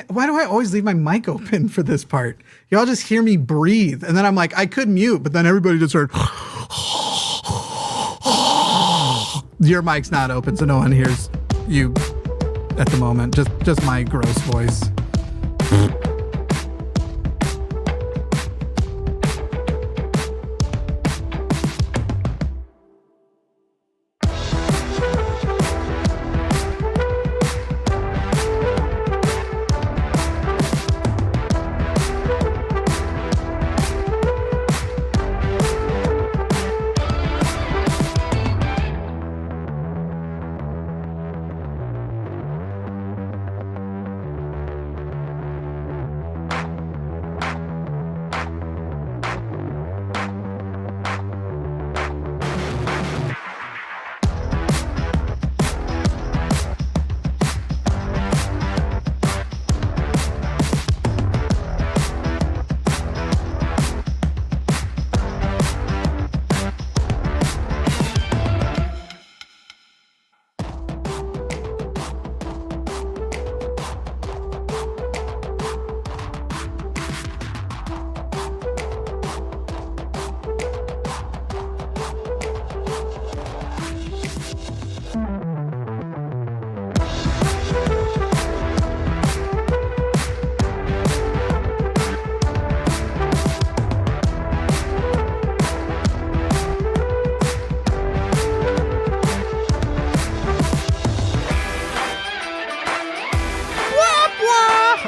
why do I always leave my mic open for this part? Y'all just hear me breathe. And then I'm like, I could mute, but then everybody just heard. Your mic's not open, so no one hears you at the moment. Just my gross voice.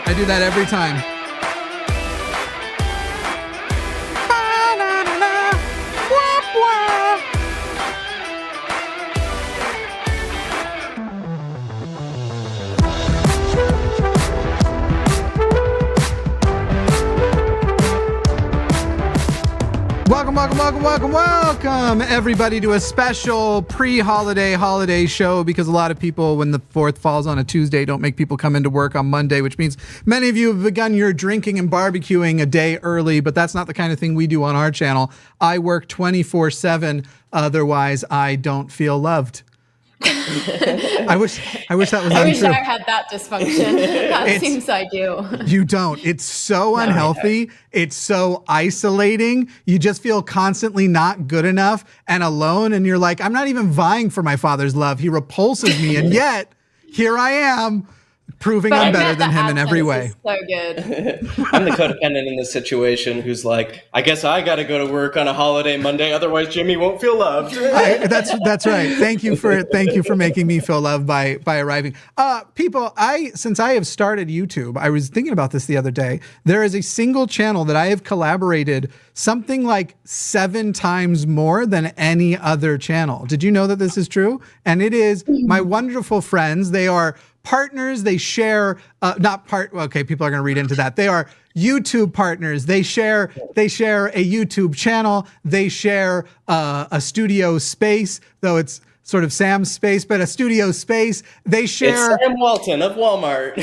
I do that every time. Welcome, everybody, to a special pre-holiday holiday show, because a lot of people, when the 4th falls on a Tuesday, don't make people come into work on Monday, which means many of you have begun your drinking and barbecuing a day early, but that's not the kind of thing we do on our channel. I work 24/7, otherwise I don't feel loved. I wish that was untrue. I wish I had that dysfunction. That seems I do. You don't. It's so unhealthy. It's so isolating. You just feel constantly not good enough and alone. And you're like, I'm not even vying for my father's love. He repulses me. And yet here I am, proving I'm better than him in every way. So good. I'm the codependent in this situation who's like, I guess I got to go to work on a holiday Monday, otherwise Jimmy won't feel loved. That's right. Thank you for making me feel loved by arriving. People, since I have started YouTube, I was thinking about this the other day. There is a single channel that I have collaborated something like 7 times more than any other channel. Did you know that this is true? And it is my wonderful friends. They are partners. They share, okay, people are going to read into that. They are YouTube partners. They share a YouTube channel. They share a studio space, though it's sort of Sam's space, but a studio space. They share. It's Sam Walton of Walmart.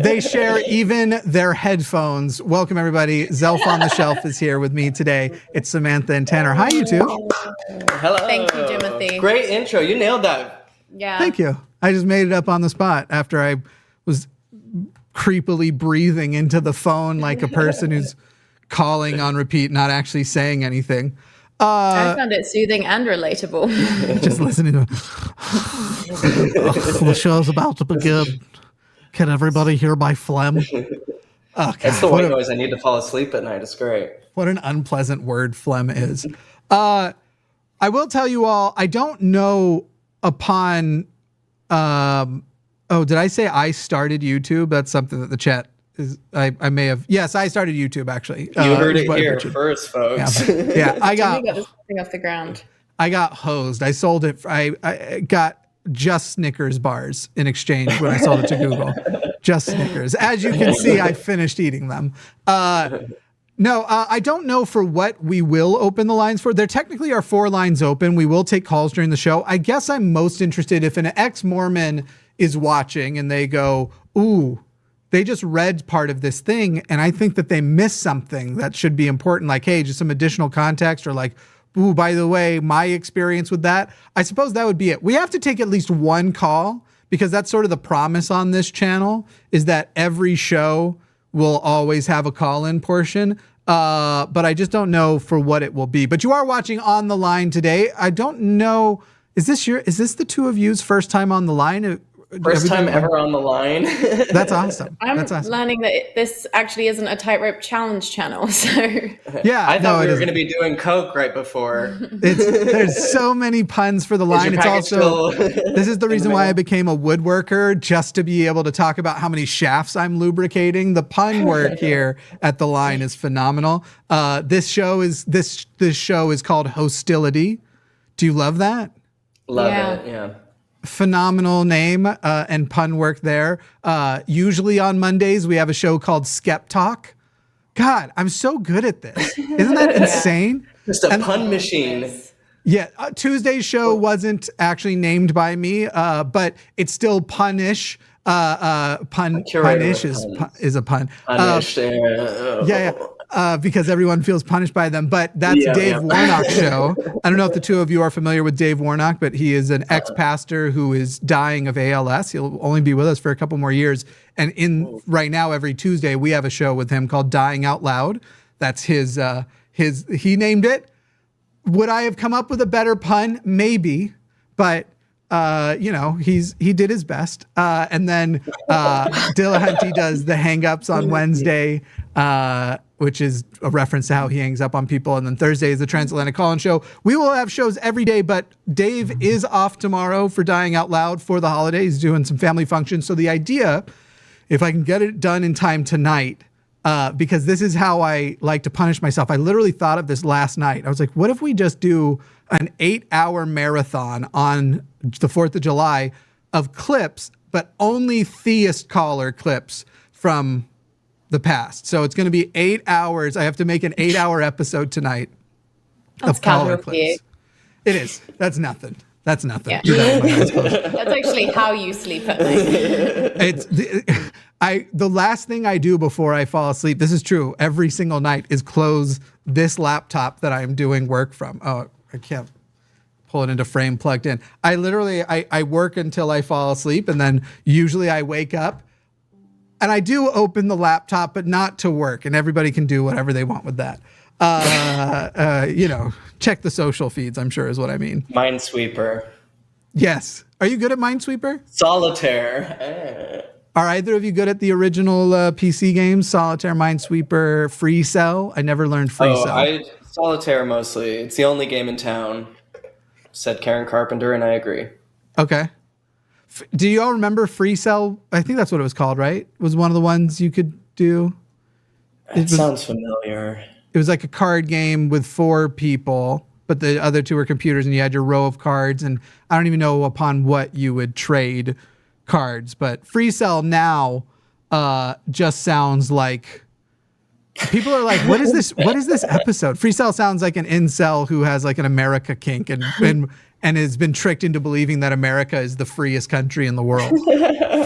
They share even their headphones. Welcome, everybody. Zelph on the Shelf is here with me today. It's Samantha and Tanner. Hi, you two. Hello. Thank you, Timothy. Great intro. You nailed that. Yeah. Thank you. I just made it up on the spot after I was creepily breathing into the phone like a person who's calling on repeat, not actually saying anything. I found it soothing and relatable. Just listening to the show's about to begin. Can everybody hear my phlegm? Oh, That's the white noise I need to fall asleep at night. It's great. What an unpleasant word phlegm is. I will tell you all, I don't know upon... did I say I started YouTube? That's something that the chat is. I may have. Yes, I started YouTube actually. You heard it here first, folks. Yeah, I got this thing off the ground. I got hosed. I sold it. I got just Snickers bars in exchange when I sold it to Google. Just Snickers. As you can see, I finished eating them. No, I don't know for what we will open the lines for. There technically are 4 lines open. We will take calls during the show. I guess I'm most interested if an ex-Mormon is watching and they go, ooh, they just read part of this thing and I think that they missed something that should be important. Like, hey, just some additional context, or like, ooh, by the way, my experience with that. I suppose that would be it. We have to take at least one call because that's sort of the promise on this channel, is that every show will always have a call-in portion. But I just don't know for what it will be. But you are watching On the Line today. I don't know. Is this the two of you's first time on the line? First time ever on the line. That's awesome. I'm That's awesome. learning that this actually isn't a tightrope challenge channel. So yeah, I thought we were going to be doing Coke right before. There's so many puns for the line. It's also this is the reason why I became a woodworker, just to be able to talk about how many shafts I'm lubricating. The pun work here at the line is phenomenal. This show is called HOSTility. Do you love that? Love it. Yeah. Phenomenal name and pun work there. Usually on Mondays, we have a show called Skeptalk. God, I'm so good at this. Isn't that insane? Just a pun machine. Yeah, Tuesday's show wasn't actually named by me, but it's still punish. Punish is a pun. Punished. Because everyone feels punished by them. But that's Dave Warnock's show. I don't know if the two of you are familiar with Dave Warnock, but he is an ex-pastor who is dying of ALS. He'll only be with us for a couple more years. And right now, every Tuesday, we have a show with him called Dying Out Loud. That's his he named it. Would I have come up with a better pun? Maybe. But he did his best. And then Dillahunty does the hang-ups on Wednesday, which is a reference to how he hangs up on people. And then Thursday is the Transatlantic Call-In Show. We will have shows every day, but Dave is off tomorrow for Dying Out Loud for the holidays, doing some family functions. So the idea, if I can get it done in time tonight, because this is how I like to punish myself. I literally thought of this last night. I was like, what if we just do an 8-hour marathon on the 4th of July of clips, but only theist caller clips from the past. So it's going to be 8 hours. I have to make an 8-hour episode tonight of caller clips. It is. That's nothing. That's nothing. Yeah. That's actually how you sleep at night. The last thing I do before I fall asleep, this is true, every single night, is close this laptop that I'm doing work from. Oh, I can't pull it into frame plugged in. I literally work until I fall asleep, and then usually I wake up and I do open the laptop, but not to work, and everybody can do whatever they want with that. Check the social feeds, I'm sure is what I mean. Minesweeper. Yes. Are you good at Minesweeper? Solitaire. Are either of you good at the original PC games? Solitaire, Minesweeper, Free Cell? I never learned Free Cell. Solitaire mostly. It's the only game in town, said Karen Carpenter, and I agree. Okay. Do you all remember Free Cell? I think that's what it was called, right? It was one of the ones you could do. It sounds familiar. It was like a card game with 4 people, but the other 2 were computers, and you had your row of cards, and I don't even know upon what you would trade cards, but Free Cell now just sounds like people are like, what is this episode? Free Cell sounds like an incel who has like an America kink and has been tricked into believing that America is the freest country in the world.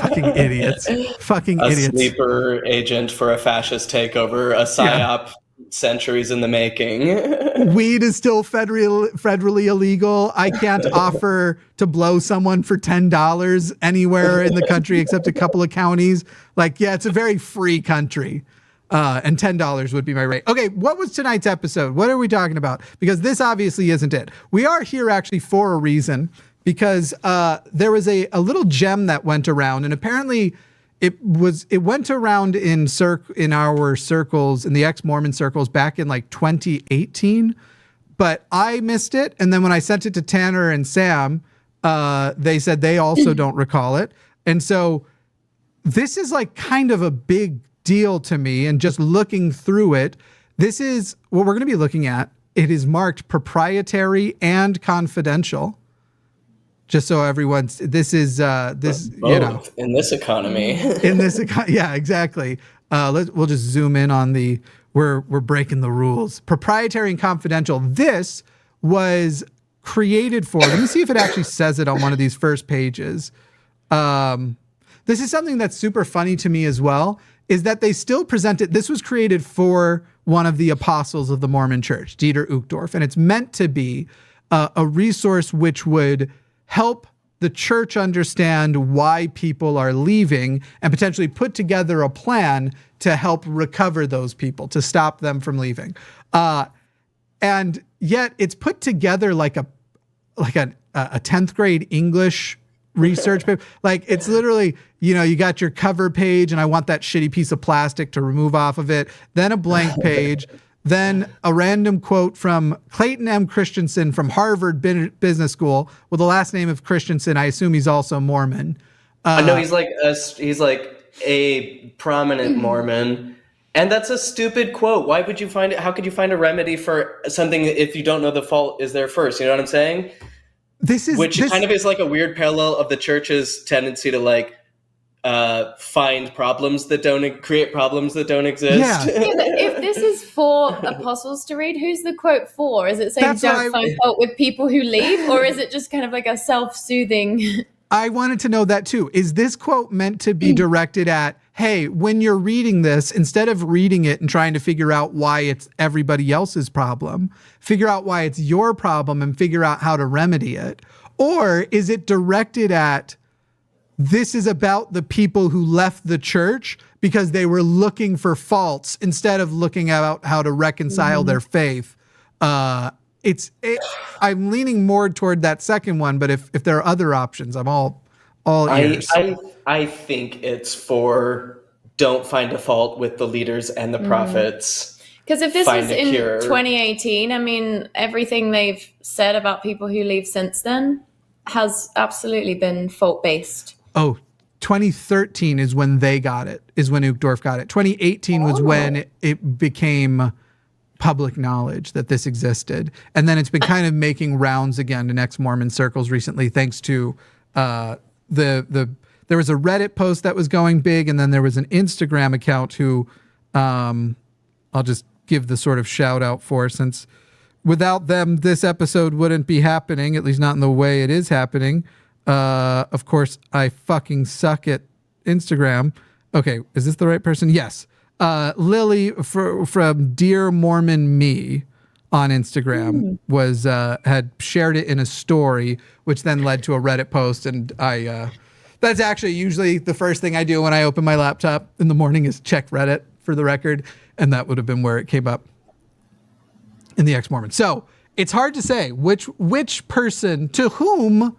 Fucking idiots. A sleeper agent for a fascist takeover, a psyop centuries in the making. Weed is still federally illegal. I can't offer to blow someone for $10 anywhere in the country except a couple of counties. It's a very free country. And $10 would be my rate. Okay, what was tonight's episode? What are we talking about? Because this obviously isn't it. We are here actually for a reason, because there was a little gem that went around, and apparently it went around in our circles, in the ex-Mormon circles, back in 2018, but I missed it. And then when I sent it to Tanner and Sam, they said they also don't recall it. And so this is kind of a big deal to me. And just looking through it, this is what we're going to be looking at. It is marked proprietary and confidential. Just so everyone's, this is both, in this economy. Yeah, exactly. We'll just zoom in on we're breaking the rules. Proprietary and confidential. This was created for, let me see if it actually says it on one of these first pages. This is something that's super funny to me as well, is that they still present it. This was created for one of the apostles of the Mormon Church, Dieter Uchtdorf, and it's meant to be a resource which would help the church understand why people are leaving and potentially put together a plan to help recover those people, to stop them from leaving. And yet it's put together like a 10th grade English research paper. Like, it's literally, you got your cover page, and I want that shitty piece of plastic to remove off of it. Then a blank page. Then a random quote from Clayton M. Christensen from Harvard Business School with the last name of Christensen. I assume he's also Mormon. No, he's like a prominent Mormon. And that's a stupid quote. Why would you find it? How could you find a remedy for something if you don't know the fault is there first? You know what I'm saying? Which kind of is like a weird parallel of the church's tendency to find problems that don't create problems that don't exist. Yeah. If this is for apostles to read, who's the quote for? Is it saying don't find fault with people who leave, or is it just kind of like a self-soothing? I wanted to know that too. Is this quote meant to be directed at, hey, when you're reading this, instead of reading it and trying to figure out why it's everybody else's problem, figure out why it's your problem and figure out how to remedy it? Or is it directed at, this is about the people who left the church because they were looking for faults instead of looking at how to reconcile their faith? I'm leaning more toward that second one, but if there are other options, I'm all ears. I think it's for don't find a fault with the leaders and the prophets. Because if this was in 2018, I mean, everything they've said about people who leave since then has absolutely been fault-based. Oh, 2013 is when they got it, is when Uchtdorf got it. 2018 was when it became public knowledge that this existed. And then it's been kind of making rounds again in ex-Mormon circles recently, thanks to there was a Reddit post that was going big, and then there was an Instagram account who I'll just give the sort of shout out for, since without them, this episode wouldn't be happening, at least not in the way it is happening. Of course, I fucking suck at Instagram. Okay, is this the right person? Yes. Lily from Dear Mormon Me on Instagram had shared it in a story, which then led to a Reddit post. And that's actually usually the first thing I do when I open my laptop in the morning is check Reddit, for the record. And that would have been where it came up in the Ex-Mormon. So it's hard to say which person, to whom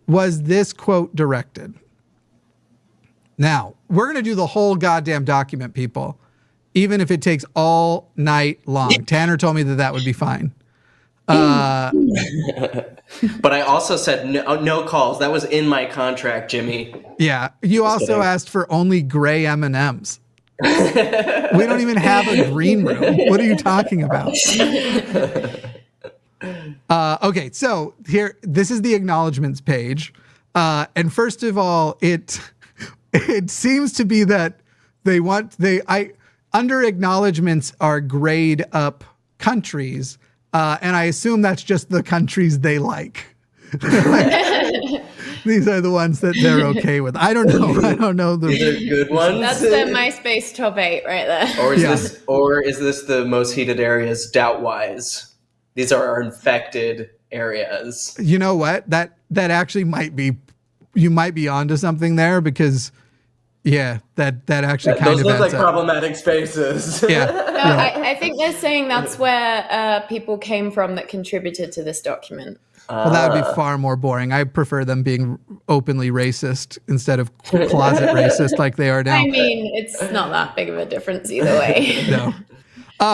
was this quote directed? Now, we're going to do the whole goddamn document, people, even if it takes all night long. Tanner told me that would be fine. But I also said no calls. That was in my contract, Jimmy. Yeah. You also asked for only gray M&Ms. We don't even have a green room. What are you talking about? Okay, so here, this is the acknowledgments page. And first of all, it seems to be that under acknowledgments are grade up countries. And I assume that's just the countries they like. These are the ones that they're okay with. I don't know. These are good ones. That's the MySpace top 8 right there. Or is this the most heated areas doubt-wise? These are our infected areas. You know what? That actually might be, you might be onto something there, because that actually kind those of look like up. problematic spaces. I think they're saying that's where people came from that contributed to this document. Well, that would be far more boring. I prefer them being openly racist instead of closet racist like they are now. I mean, it's not that big of a difference either way. No.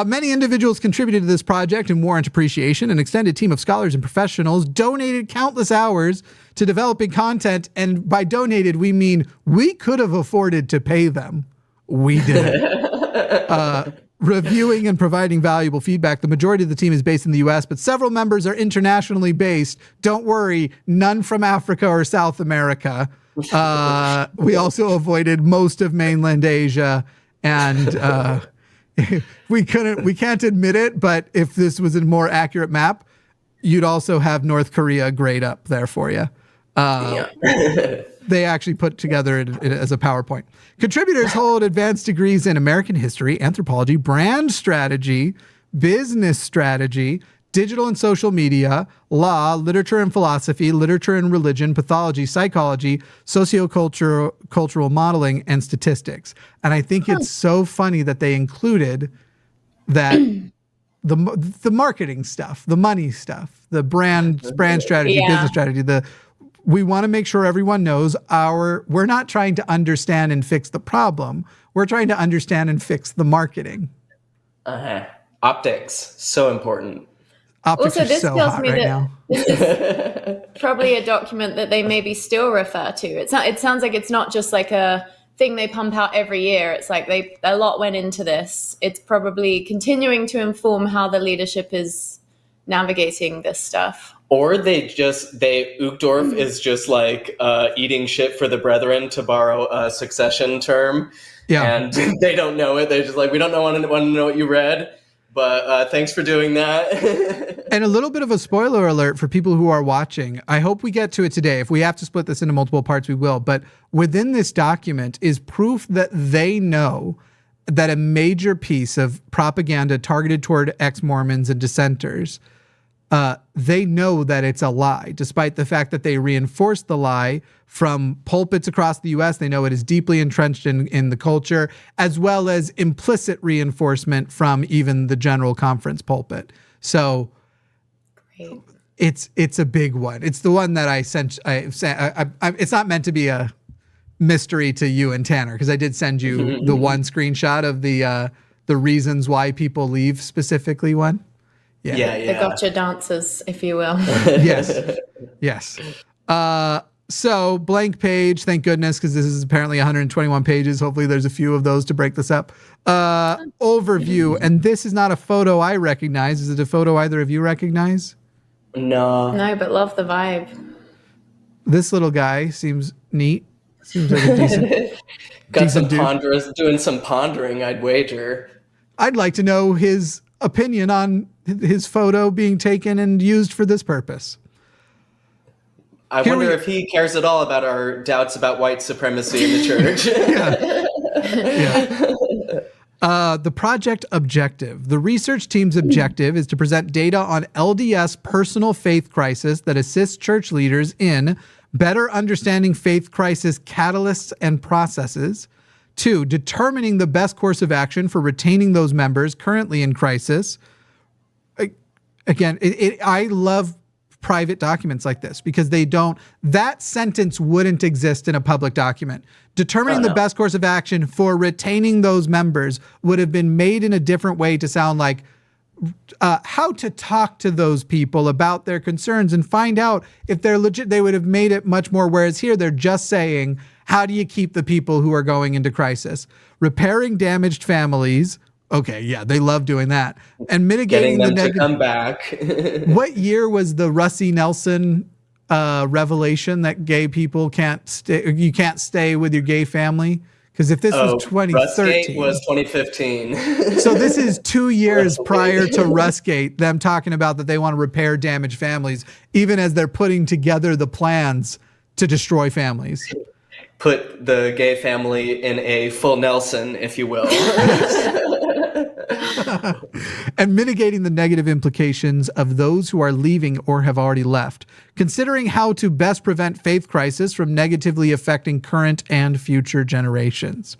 Many individuals contributed to this project in Warrant Appreciation. An extended team of scholars and professionals donated countless hours to developing content. And by donated, we mean we could have afforded to pay them. We didn't. Reviewing and providing valuable feedback. The majority of the team is based in the U.S., but several members are internationally based. Don't worry, none from Africa or South America. We also avoided most of mainland Asia, and we can't admit it, but if this was a more accurate map, you'd also have North Korea grayed up there for you. They actually put together it as a PowerPoint. Contributors hold advanced degrees in American history, anthropology, brand strategy, business strategy, digital and social media, law, literature and philosophy, literature and religion, pathology, psychology, sociocultural modeling, and statistics. And I think it's so funny that they included that the marketing stuff, the money stuff, the brand strategy, business strategy, we want to make sure everyone knows we're not trying to understand and fix the problem. We're trying to understand and fix the marketing. Optics, so important. Optics also, this so tells hot me right that now. this is probably a document that they maybe still refer to. It sounds like it's not just like a thing they pump out every year. It's like a lot went into this. It's probably continuing to inform how the leadership is navigating this stuff. Or Uchtdorf is just like eating shit for the brethren, to borrow a Succession term. Yeah. And they don't know it. They're just like, we don't want to know what you read, but thanks for doing that. And a little bit of a spoiler alert for people who are watching. I hope we get to it today. If we have to split this into multiple parts, we will. But within this document is proof that they know that a major piece of propaganda targeted toward ex-Mormons and dissenters, they know that it's a lie, despite the fact that they reinforce the lie from pulpits across the U.S. They know it is deeply entrenched in the culture, as well as implicit reinforcement from even the general conference pulpit. So Great. It's a big one. It's the one that I sent. It's not meant to be a mystery to you and Tanner, because I did send you the one screenshot of the reasons why people leave specifically one. Yeah. The gotcha dancers, if you will. Yes. So blank page, thank goodness, because this is apparently 121 pages. Hopefully there's a few of those to break this up. Overview, and this is not a photo I recognize. Is it a photo either of you recognize? No, but love the vibe. This little guy seems neat. Seems like a decent doing some pondering, I'd wager. I'd like to know his opinion on his photo being taken and used for this purpose. I wonder if he cares at all about our doubts about white supremacy in the church. The project objective. The research team's objective is to present data on LDS personal faith crisis that assists church leaders in better understanding faith crisis catalysts and processes. 2, determining the best course of action for retaining those members currently in crisis. Again, I love private documents like this because that sentence wouldn't exist in a public document. Determining the best course of action for retaining those members would have been made in a different way to sound like how to talk to those people about their concerns and find out if they're legit. They would have made it much more, whereas here they're just saying, how do you keep the people who are going into crisis? Repairing damaged families. Okay, yeah, they love doing that. And mitigating them to come back. What year was the Russie Nelson revelation that gay people can't stay? You can't stay with your gay family? Because if this was 2013, Russgate was 2015. So this is 2 years prior to Russgate, them talking about that they want to repair damaged families, even as they're putting together the plans to destroy families. Put the gay family in a full Nelson, if you will. And mitigating the negative implications of those who are leaving or have already left. Considering how to best prevent faith crisis from negatively affecting current and future generations.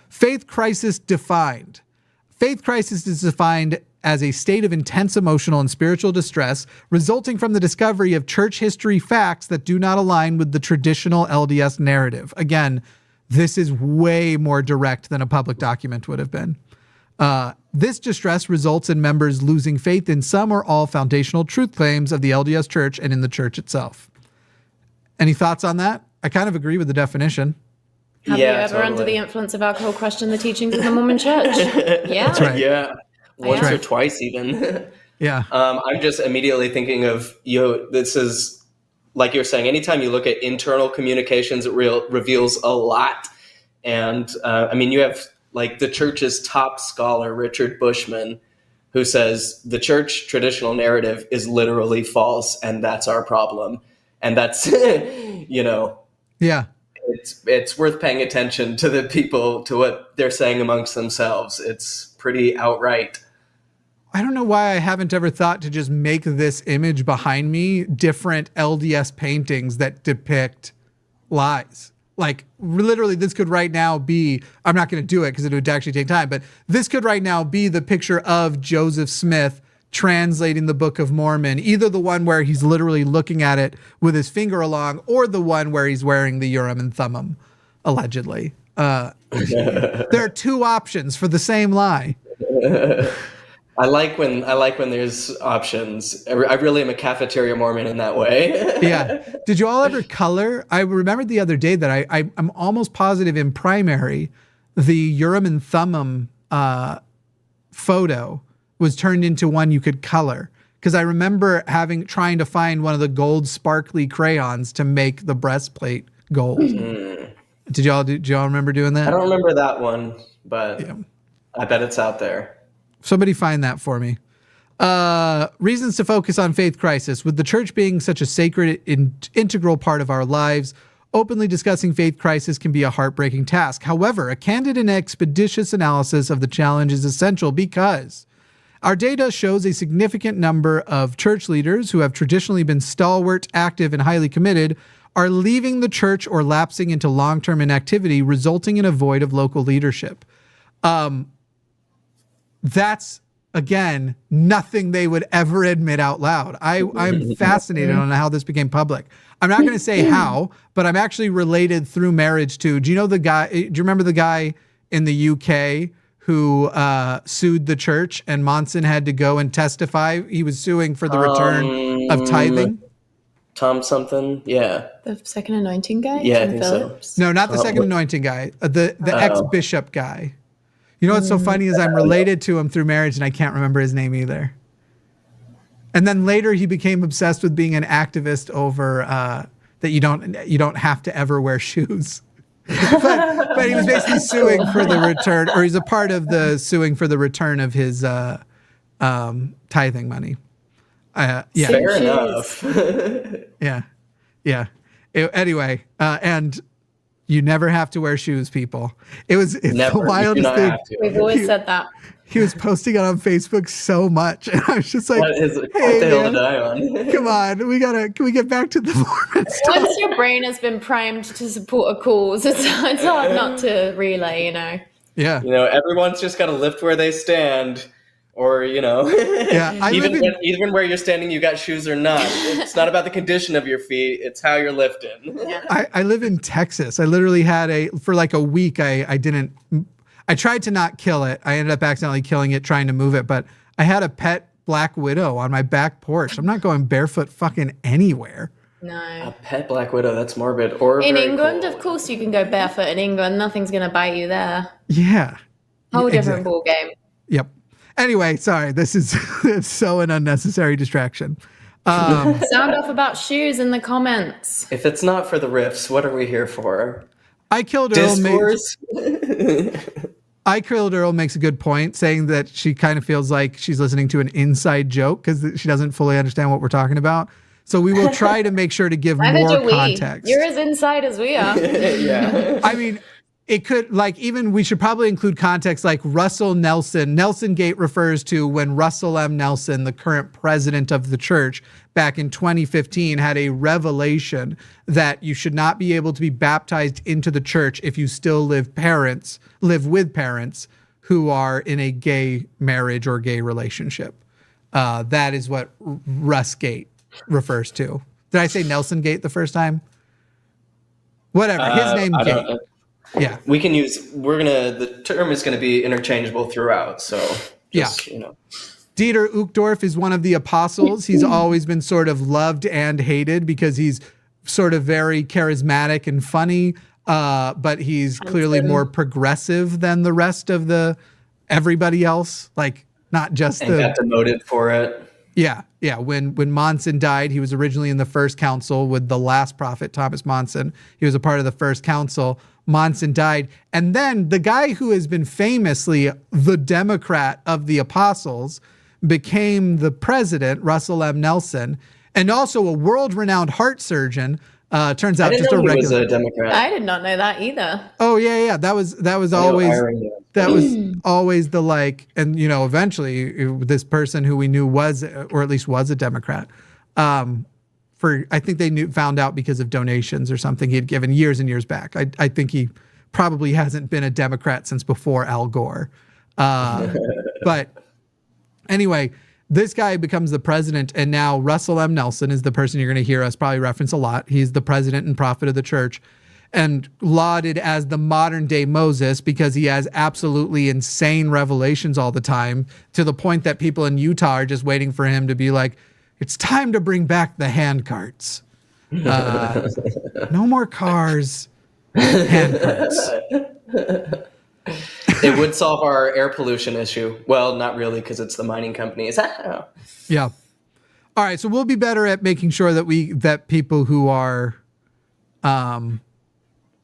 Faith crisis defined. Faith crisis is defined as a state of intense emotional and spiritual distress resulting from the discovery of church history facts that do not align with the traditional LDS narrative. Again, this is way more direct than a public document would have been. This distress results in members losing faith in some or all foundational truth claims of the LDS Church and in the church itself. Any thoughts on that? I kind of agree with the definition. Have you ever, under the influence of alcohol, questioned the teachings of the Mormon Church? Yeah. That's right. Yeah. Once or twice even. Yeah. I'm just immediately thinking of, this is, like you're saying, anytime you look at internal communications, it reveals a lot. And you have like the church's top scholar, Richard Bushman, who says the church traditional narrative is literally false, and that's our problem. And that's, Yeah. It's worth paying attention to the people, to what they're saying amongst themselves. It's pretty outright. I don't know why I haven't ever thought to just make this image behind me different LDS paintings that depict lies. Like literally this could right now be, I'm not going to do it because it would actually take time, but this could right now be the picture of Joseph Smith translating the Book of Mormon, either the one where he's literally looking at it with his finger along or the one where he's wearing the Urim and Thummim, allegedly. There are two options for the same lie. I like when there's options. I really am a cafeteria Mormon in that way. Yeah. Did you all ever color? I remembered the other day that I'm almost positive in primary, the Urim and Thummim photo was turned into one you could color. Because I remember trying to find one of the gold sparkly crayons to make the breastplate gold. Did y'all remember doing that? I don't remember that one, but yeah. I bet it's out there. Somebody find that for me. Reasons to focus on faith crisis. With the church being such a sacred integral part of our lives, openly discussing faith crisis can be a heartbreaking task. However, a candid and expeditious analysis of the challenge is essential because our data shows a significant number of church leaders who have traditionally been stalwart, active, and highly committed are leaving the church or lapsing into long-term inactivity, resulting in a void of local leadership. That's, again, nothing they would ever admit out loud. I'm fascinated on how this became public. I'm not going to say how, but I'm actually related through marriage to, do you remember the guy in the UK who sued the church and Monson had to go and testify? He was suing for the return of tithing. Tom something, yeah. The second anointing guy? Yeah, Tom I think Phillips? so. No, not the second anointing guy. The ex-bishop guy. You know what's so funny is I'm related to him through marriage and I can't remember his name either. And then later he became obsessed with being an activist over that you don't have to ever wear shoes. but he was basically suing for the return, or he's a part of the suing for the return of his tithing money. Yeah. Fair enough. Yeah. Anyway, and you never have to wear shoes, people. It's the wildest thing. We've always said that. He was posting it on Facebook so much, and I was just like, what the hell to die on? Come on, can we get back to the Mormon stuff? Once your brain has been primed to support a cause, it's hard not to relay, Yeah. Everyone's just got to lift where they stand. Or, yeah, even where you're standing, you got shoes or not. It's not about the condition of your feet. It's how you're lifting. I live in Texas. I literally had for like a week, I tried to not kill it. I ended up accidentally killing it, trying to move it. But I had a pet black widow on my back porch. I'm not going barefoot fucking anywhere. No. A pet black widow, that's morbid. Or in England, cool. Of course you can go barefoot in England. Nothing's going to bite you there. Yeah. Whole different ball game. Yep. Anyway, sorry, this is it's so an unnecessary distraction. Sound off about shoes in the comments. If it's not for the riffs, what are we here for? I Killed Earl makes a good point, saying that she kind of feels like she's listening to an inside joke because she doesn't fully understand what we're talking about. So we will try to make sure to give more context. You're as inside as we are. Yeah. I mean, it could, we should probably include context like Russell Nelson. Nelson Gate refers to when Russell M. Nelson, the current president of the church, back in 2015, had a revelation that you should not be able to be baptized into the church if you still live with parents who are in a gay marriage or gay relationship. That is what Russ Gate refers to. Did I say Nelson Gate the first time? His name Gate. Yeah, we can the term is going to be interchangeable throughout. So Dieter Uchtdorf is one of the apostles. He's always been sort of loved and hated because he's sort of very charismatic and funny, but he's clearly more progressive than the rest of everybody else. Like not just got demoted for it. Yeah. When Monson died, he was originally in the first council with the last prophet, Thomas Monson. He was a part of the first council. Monson died. And then the guy who has been famously the Democrat of the apostles became the president, Russell M. Nelson, and also a world-renowned heart surgeon, Turns I out didn't just know a he was regular. a Democrat. I did not know that either. Oh yeah. That was always the like, and eventually this person who we knew was, or at least was, a Democrat. I think they found out because of donations or something he had given years and years back. I think he probably hasn't been a Democrat since before Al Gore. But anyway, this guy becomes the president, and now Russell M. Nelson is the person you're going to hear us probably reference a lot. He's the president and prophet of the church, and lauded as the modern day Moses because he has absolutely insane revelations all the time, to the point that people in Utah are just waiting for him to be like, it's time to bring back the hand carts. No more cars, hand carts. It would solve our air pollution issue. Well, not really, because it's the mining companies. Yeah. All right. So we'll be better at making sure that people who are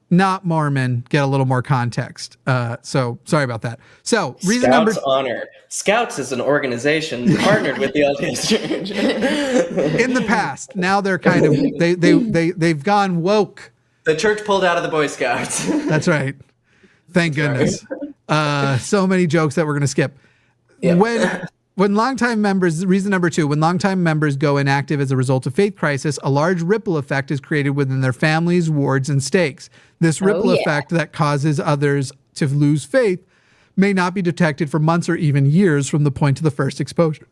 not Mormon get a little more context. So sorry about that. So reason Scouts honored. Scouts is an organization partnered with the LDS Church. In the past. Now they're kind of they've gone woke. The church pulled out of the Boy Scouts. That's right. Thank goodness. So many jokes that we're going to skip. Yeah. When longtime members, reason number 2, when longtime members go inactive as a result of faith crisis, a large ripple effect is created within their families, wards, and stakes. This ripple effect that causes others to lose faith may not be detected for months or even years from the point of the first exposure.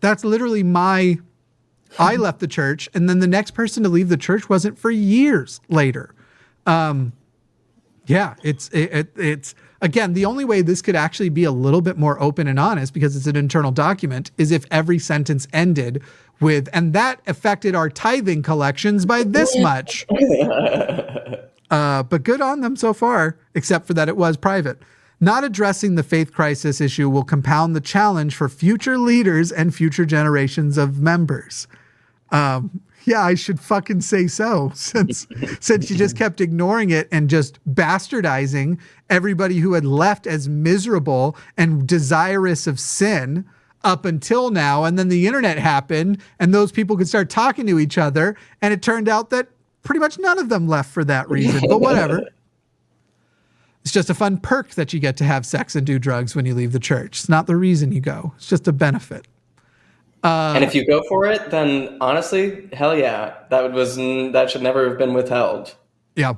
That's literally I left the church, and then the next person to leave the church wasn't for years later. It's again, the only way this could actually be a little bit more open and honest, because it's an internal document, is if every sentence ended with, and that affected our tithing collections by this much. But good on them so far, except for that it was private. Not addressing the faith crisis issue will compound the challenge for future leaders and future generations of members. Yeah, I should fucking say so, since you just kept ignoring it and just bastardizing everybody who had left as miserable and desirous of sin up until now. And then the internet happened and those people could start talking to each other. And it turned out that pretty much none of them left for that reason, but whatever. It's just a fun perk that you get to have sex and do drugs when you leave the church. It's not the reason you go. It's just a benefit. And if you go for it, then honestly, hell yeah, that should never have been withheld. Yeah.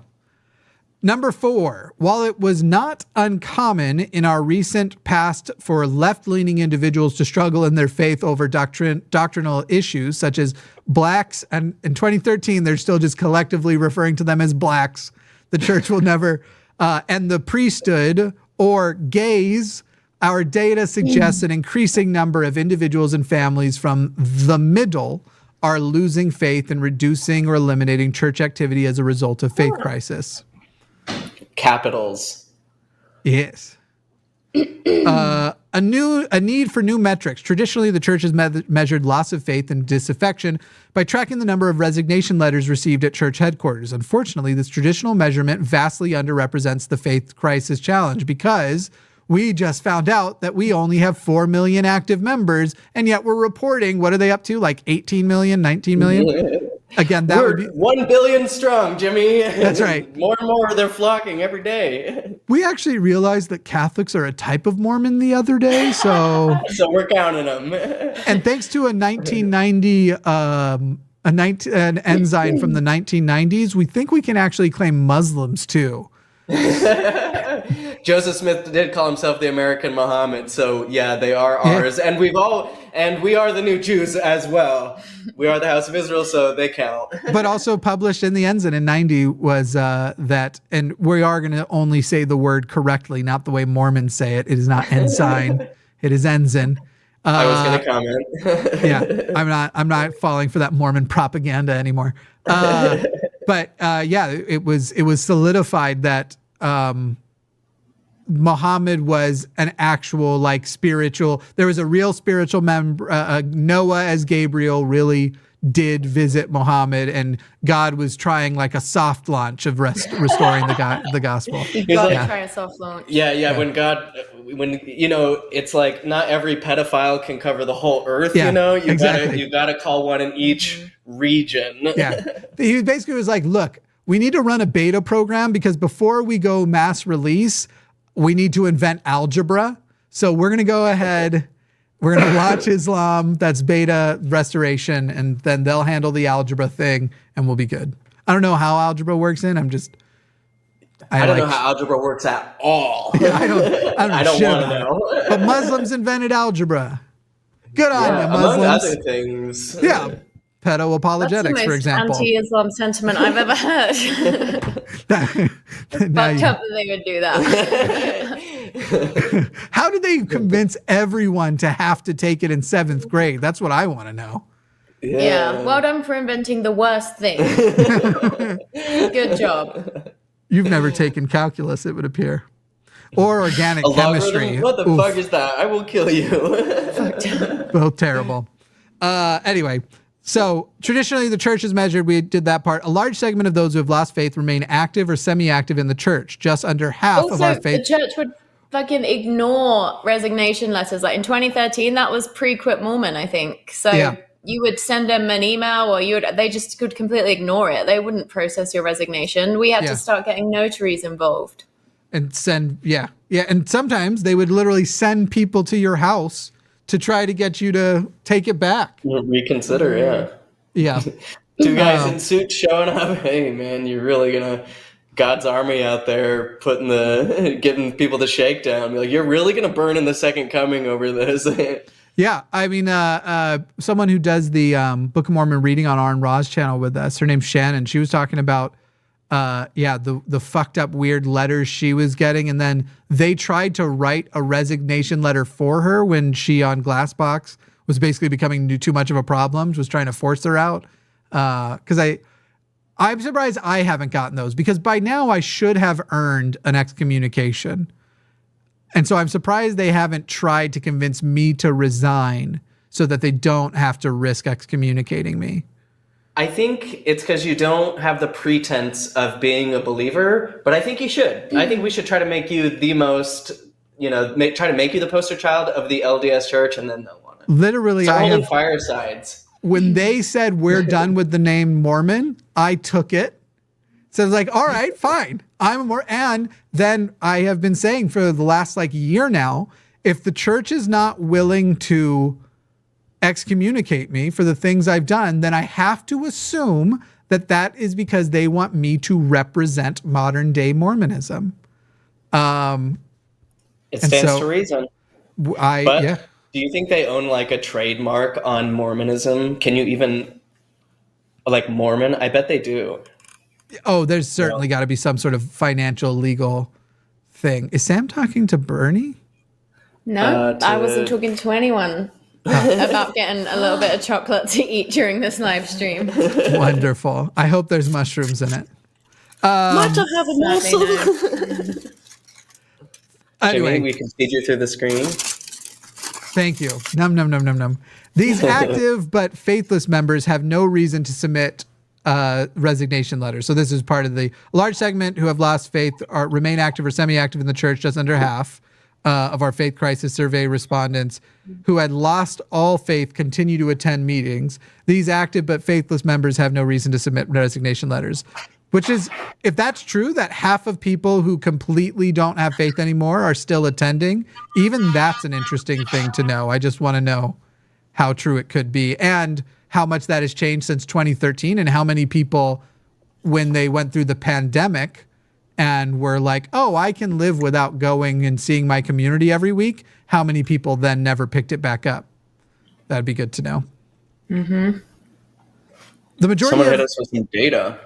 Number 4, while it was not uncommon in our recent past for left-leaning individuals to struggle in their faith over doctrinal issues such as blacks, and in 2013, they're still just collectively referring to them as blacks. The church will never, and the priesthood or gays, our data suggests an increasing number of individuals and families from the middle are losing faith and reducing or eliminating church activity as a result of faith crisis. Capitals. Yes. A need for new metrics. Traditionally, the church has measured loss of faith and disaffection by tracking the number of resignation letters received at church headquarters. Unfortunately, this traditional measurement vastly underrepresents the faith crisis challenge, because we just found out that we only have 4 million active members, and yet we're reporting, what are they up to? Like 18 million, 19 million? Again, We're 1 billion strong, Jimmy. That's right. More and more, they're flocking every day. We actually realized that Catholics are a type of Mormon the other day, so... So we're counting them. And thanks to a 1990... an ensign from the 1990s, we think we can actually claim Muslims too. Joseph Smith did call himself the American Muhammad, so yeah, they are ours, and we are the new Jews as well. We are the House of Israel, so they count. But also published in the Ensign in 90 was that, and we are going to only say the word correctly, not the way Mormons say it. It is not ensign, it is Ensign. I was going to comment. Yeah, I'm not falling for that Mormon propaganda anymore. But it was solidified that Muhammad was an actual spiritual. There was a real spiritual member. Noah as Gabriel really did visit Muhammad, and God was trying like a soft launch of restoring the gospel. You gotta try a soft launch. Yeah. When it's like not every pedophile can cover the whole earth. You gotta call one in each region. Yeah, he basically was like, look, we need to run a beta program because before we go mass release, we need to invent algebra. So we're gonna go ahead. We're going to launch Islam, that's beta restoration, and then they'll handle the algebra thing, and we'll be good. I don't know how algebra works in. I don't know how algebra works at all. Yeah, I don't want to know. But Muslims invented algebra. Good on you, Muslims. Among other things. Yeah. Pedo apologetics, for example. Anti-Islam sentiment I've ever heard. Fucked up that they would do that. How did they convince everyone to have to take it in 7th grade? That's what I want to know. Yeah. Well done for inventing the worst thing. Good job. You've never taken calculus, it would appear. Or organic chemistry. What the fuck is that? I will kill you. Both terrible. Anyway. So traditionally, the church is measured. We did that part. A large segment of those who have lost faith remain active or semi-active in the church. Just under half of our faith. The church would fucking ignore resignation letters. Like in 2013, that was pre-Quit Mormon, I think. So you would send them an email, or they just could completely ignore it. They wouldn't process your resignation. We had to start getting notaries involved. And and sometimes they would literally send people to your house to try to get you to take it back. Reconsider, yeah. Two guys in suits showing up. Hey, man, you're really gonna God's army out there giving people the shakedown. Like, you're really gonna burn in the second coming over this. Yeah, I mean, someone who does the Book of Mormon reading on Aron Ra's channel with us, her name's Shannon. She was talking about the fucked up weird letters she was getting, and then they tried to write a resignation letter for her when she on Glassbox was basically becoming too much of a problem, was trying to force her out. Because I'm surprised I haven't gotten those, because by now I should have earned an excommunication. And so I'm surprised they haven't tried to convince me to resign so that they don't have to risk excommunicating me. I think it's because you don't have the pretense of being a believer, but I think you should. I think we should try to make you the most, try to make you the poster child of the LDS church, and then they'll want it. Literally, I have firesides. When they said we're done with the name Mormon, I took it. So I was like, all right, fine. I'm a Mormon. And then I have been saying for the last year now, if the church is not willing to excommunicate me for the things I've done, then I have to assume that is because they want me to represent modern day Mormonism. It stands to reason. Do you think they own a trademark on Mormonism? Can you even Mormon? I bet they do. Oh, there's certainly got to be some sort of financial legal thing. Is Sam talking to Bernie? No, I wasn't talking to anyone. About getting a little bit of chocolate to eat during this live stream. Wonderful. I hope there's mushrooms in it. Might I have a morsel? Anyway, Jimmy, we can feed you through the screen. Thank you. Num, num, num, num, num. These active but faithless members have no reason to submit resignation letters. So this is part of the large segment who have lost faith remain active or semi-active in the church, just under half. Of our faith crisis survey respondents who had lost all faith continue to attend meetings. These active but faithless members have no reason to submit resignation letters, which is, if that's true, that half of people who completely don't have faith anymore are still attending, even that's an interesting thing to know. I just want to know how true it could be and how much that has changed since 2013 and how many people, when they went through the pandemic, and were like, oh, I can live without going and seeing my community every week. How many people then never picked it back up? That'd be good to know. Mm-hmm. The majority Someone hit us with some data.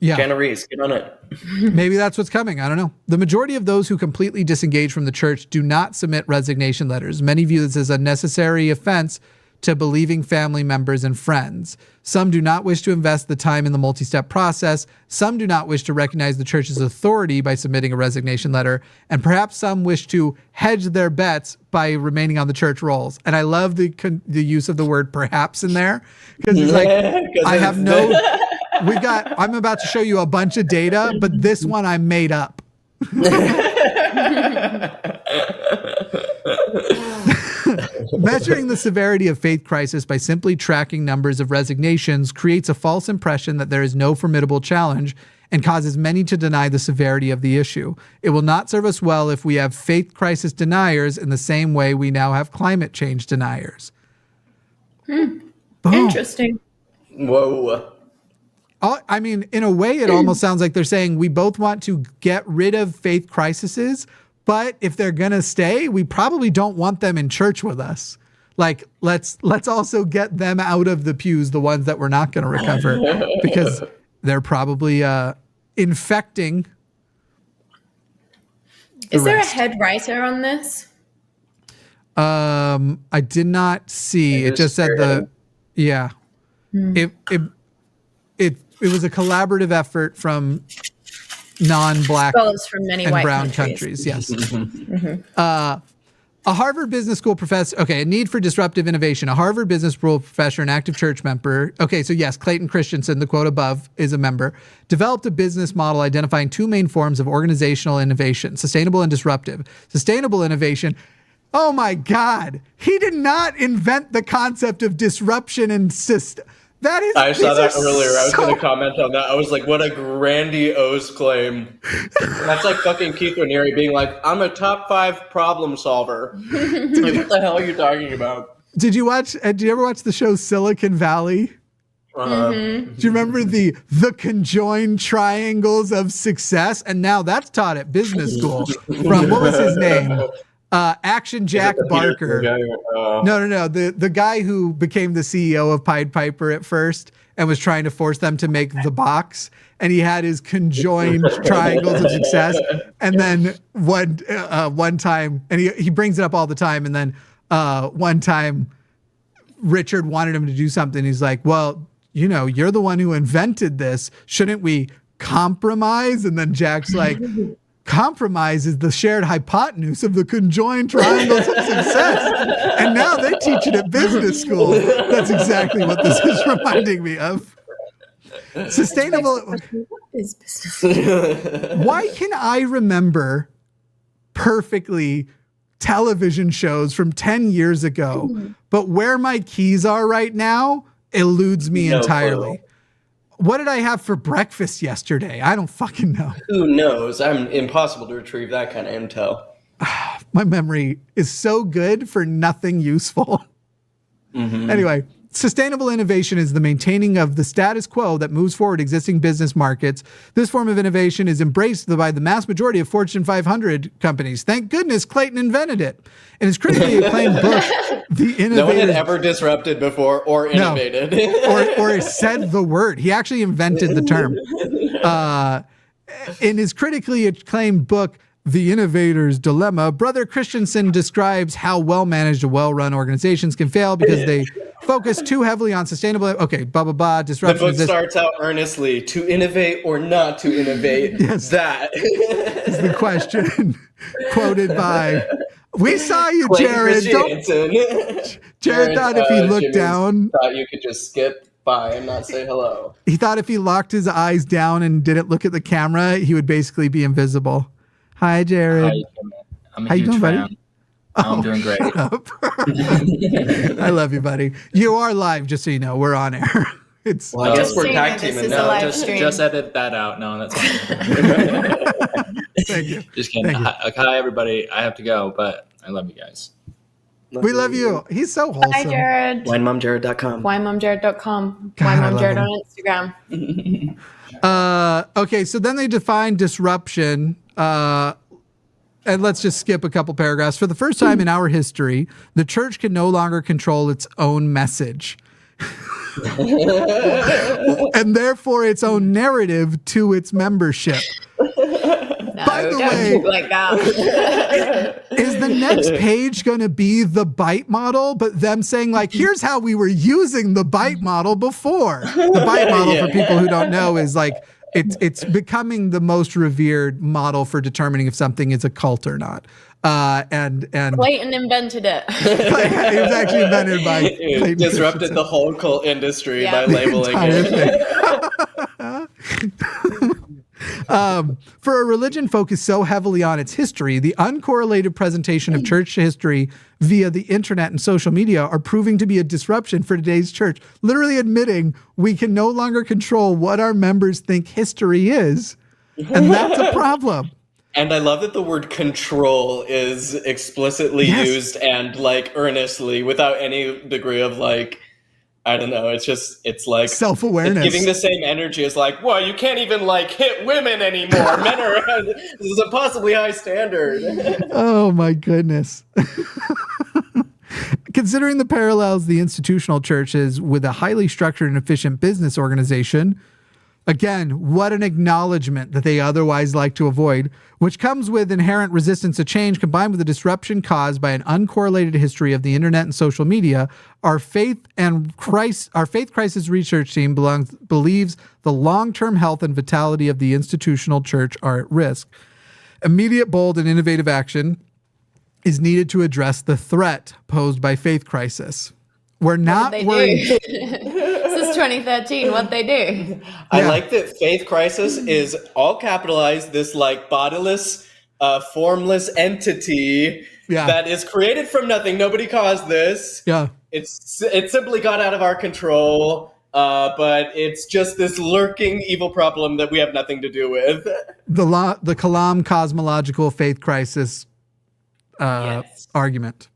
Yeah. Jana Reese, get on it. Maybe that's what's coming. I don't know. The majority of those who completely disengage from the church do not submit resignation letters. Many view this as a necessary offense to believing family members and friends. Some do not wish to invest the time in the multi-step process. Some do not wish to recognize the church's authority by submitting a resignation letter. And perhaps some wish to hedge their bets by remaining on the church rolls. And I love the use of the word perhaps in there, because it's like, I have no, I'm about to show you a bunch of data, but this one I made up. Measuring the severity of faith crisis by simply tracking numbers of resignations creates a false impression that there is no formidable challenge and causes many to deny the severity of the issue. It will not serve us well if we have faith crisis deniers in the same way we now have climate change deniers. Interesting. Whoa. I mean, in a way, it almost sounds like they're saying we both want to get rid of faith crises, but if they're going to stay, we probably don't want them in church with us. Like, let's also get them out of the pews, the ones that we're not going to recover, because they're probably infecting. Is there a head writer on this? I did not see. It just said It was a collaborative effort from non-black from many and white brown countries. Yes. A Harvard Business School professor. Okay, a need for disruptive innovation. A Harvard Business School professor, an active church member. Okay, so yes, Clayton Christensen, the quote above, is a member. Developed a business model identifying two main forms of organizational innovation: sustainable and disruptive. Sustainable innovation. Oh my God, he did not invent the concept of disruption and system. I saw that earlier. I was going to comment on that. I was like, what a grandiose claim. That's like fucking Keith Raniere being like, I'm a top 5 problem solver. Like, what the hell are you talking about? Did you ever watch the show Silicon Valley? Do you remember the conjoined triangles of success? And now that's taught at business school from, what was his name? Action Jack Barker. No. The guy who became the CEO of Pied Piper at first and was trying to force them to make the box. And he had his conjoined triangles of success. And then one time, and he brings it up all the time. And then one time, Richard wanted him to do something. He's like, well, you're the one who invented this. Shouldn't we compromise? And then Jack's like, compromise is the shared hypotenuse of the conjoined triangles of success. And now they teach it at business school. That's exactly what this is reminding me of. Sustainable. What is business? Why can I remember perfectly television shows from 10 years ago, but where my keys are right now eludes me entirely? What did I have for breakfast yesterday? I don't fucking know. Who knows? I'm impossible to retrieve that kind of intel. My memory is so good for nothing useful. Anyway, sustainable innovation is the maintaining of the status quo that moves forward existing business markets. This form of innovation is embraced by the mass majority of Fortune 500 companies. Thank goodness Clayton invented it. In his critically acclaimed book, The Innovators... No one had ever disrupted before or innovated. No. or said the word. He actually invented the term. In his critically acclaimed book, The Innovator's Dilemma, Brother Christensen describes how well-managed and well-run organizations can fail because they focus too heavily on sustainable... Okay, blah, blah, blah, disruption. The book starts out earnestly, to innovate or not to innovate. Yes. That is the question. Quoted by... We saw you, Jared. Jared thought if he looked down... Thought you could just skip by and not say hello. He thought if he locked his eyes down and didn't look at the camera, he would basically be invisible. Hi, Jared. Hi, I'm a huge fan. I'm doing great. Shut up. I love you, buddy. You are live, just so you know. We're on air. It's I guess we're tag teaming now. Just edit that out. No, that's fine. Thank you. Just kidding. Hi, everybody. I have to go, but I love you guys. We love you. He's so wholesome. Hi, Jared. WineMomJared.com. WineMomJared.com. God, WineMomJared on Instagram. Okay, so then they define disruption. And let's just skip a couple paragraphs. For the first time in our history, the church can no longer control its own message. And therefore its own narrative to its membership. No, By the don't way, talk like that. is the next page going to be the bite model, but them saying like, here's how we were using the bite model before. The bite model, for people who don't know, is like, it's becoming the most revered model for determining if something is a cult or not. And Clayton invented it. it was actually invented by Clayton disrupted Christensen. the whole cult industry Yeah. by labeling it. For a religion focused so heavily on its history, the uncorrelated presentation of church history via the internet and social media are proving to be a disruption for today's church, literally admitting we can no longer control what our members think history is. And that's a problem. And I love that the word control is explicitly Yes. used and like earnestly without any degree of like, I don't know. It's like Self-awareness. It's giving the same energy as like, well, you can't even like hit women anymore. Men are, this is a possibly high standard. Oh my goodness. Considering the parallels the institutional church is with a highly structured and efficient business organization, again, what an acknowledgement that they otherwise like to avoid, which comes with inherent resistance to change combined with the disruption caused by an uncorrelated history of the internet and social media. Our faith crisis research team believes the long-term health and vitality of the institutional church are at risk. Immediate, bold, and innovative action is needed to address the threat posed by faith crisis. We're not They worried. do. This is 2013. What they do? I Yeah. like that faith crisis is all capitalized, this like bodiless, formless entity Yeah. that is created from nothing. Nobody caused this. Yeah. It simply got out of our control, but it's just this lurking evil problem that we have nothing to do with. The Kalam cosmological faith crisis Yes. argument.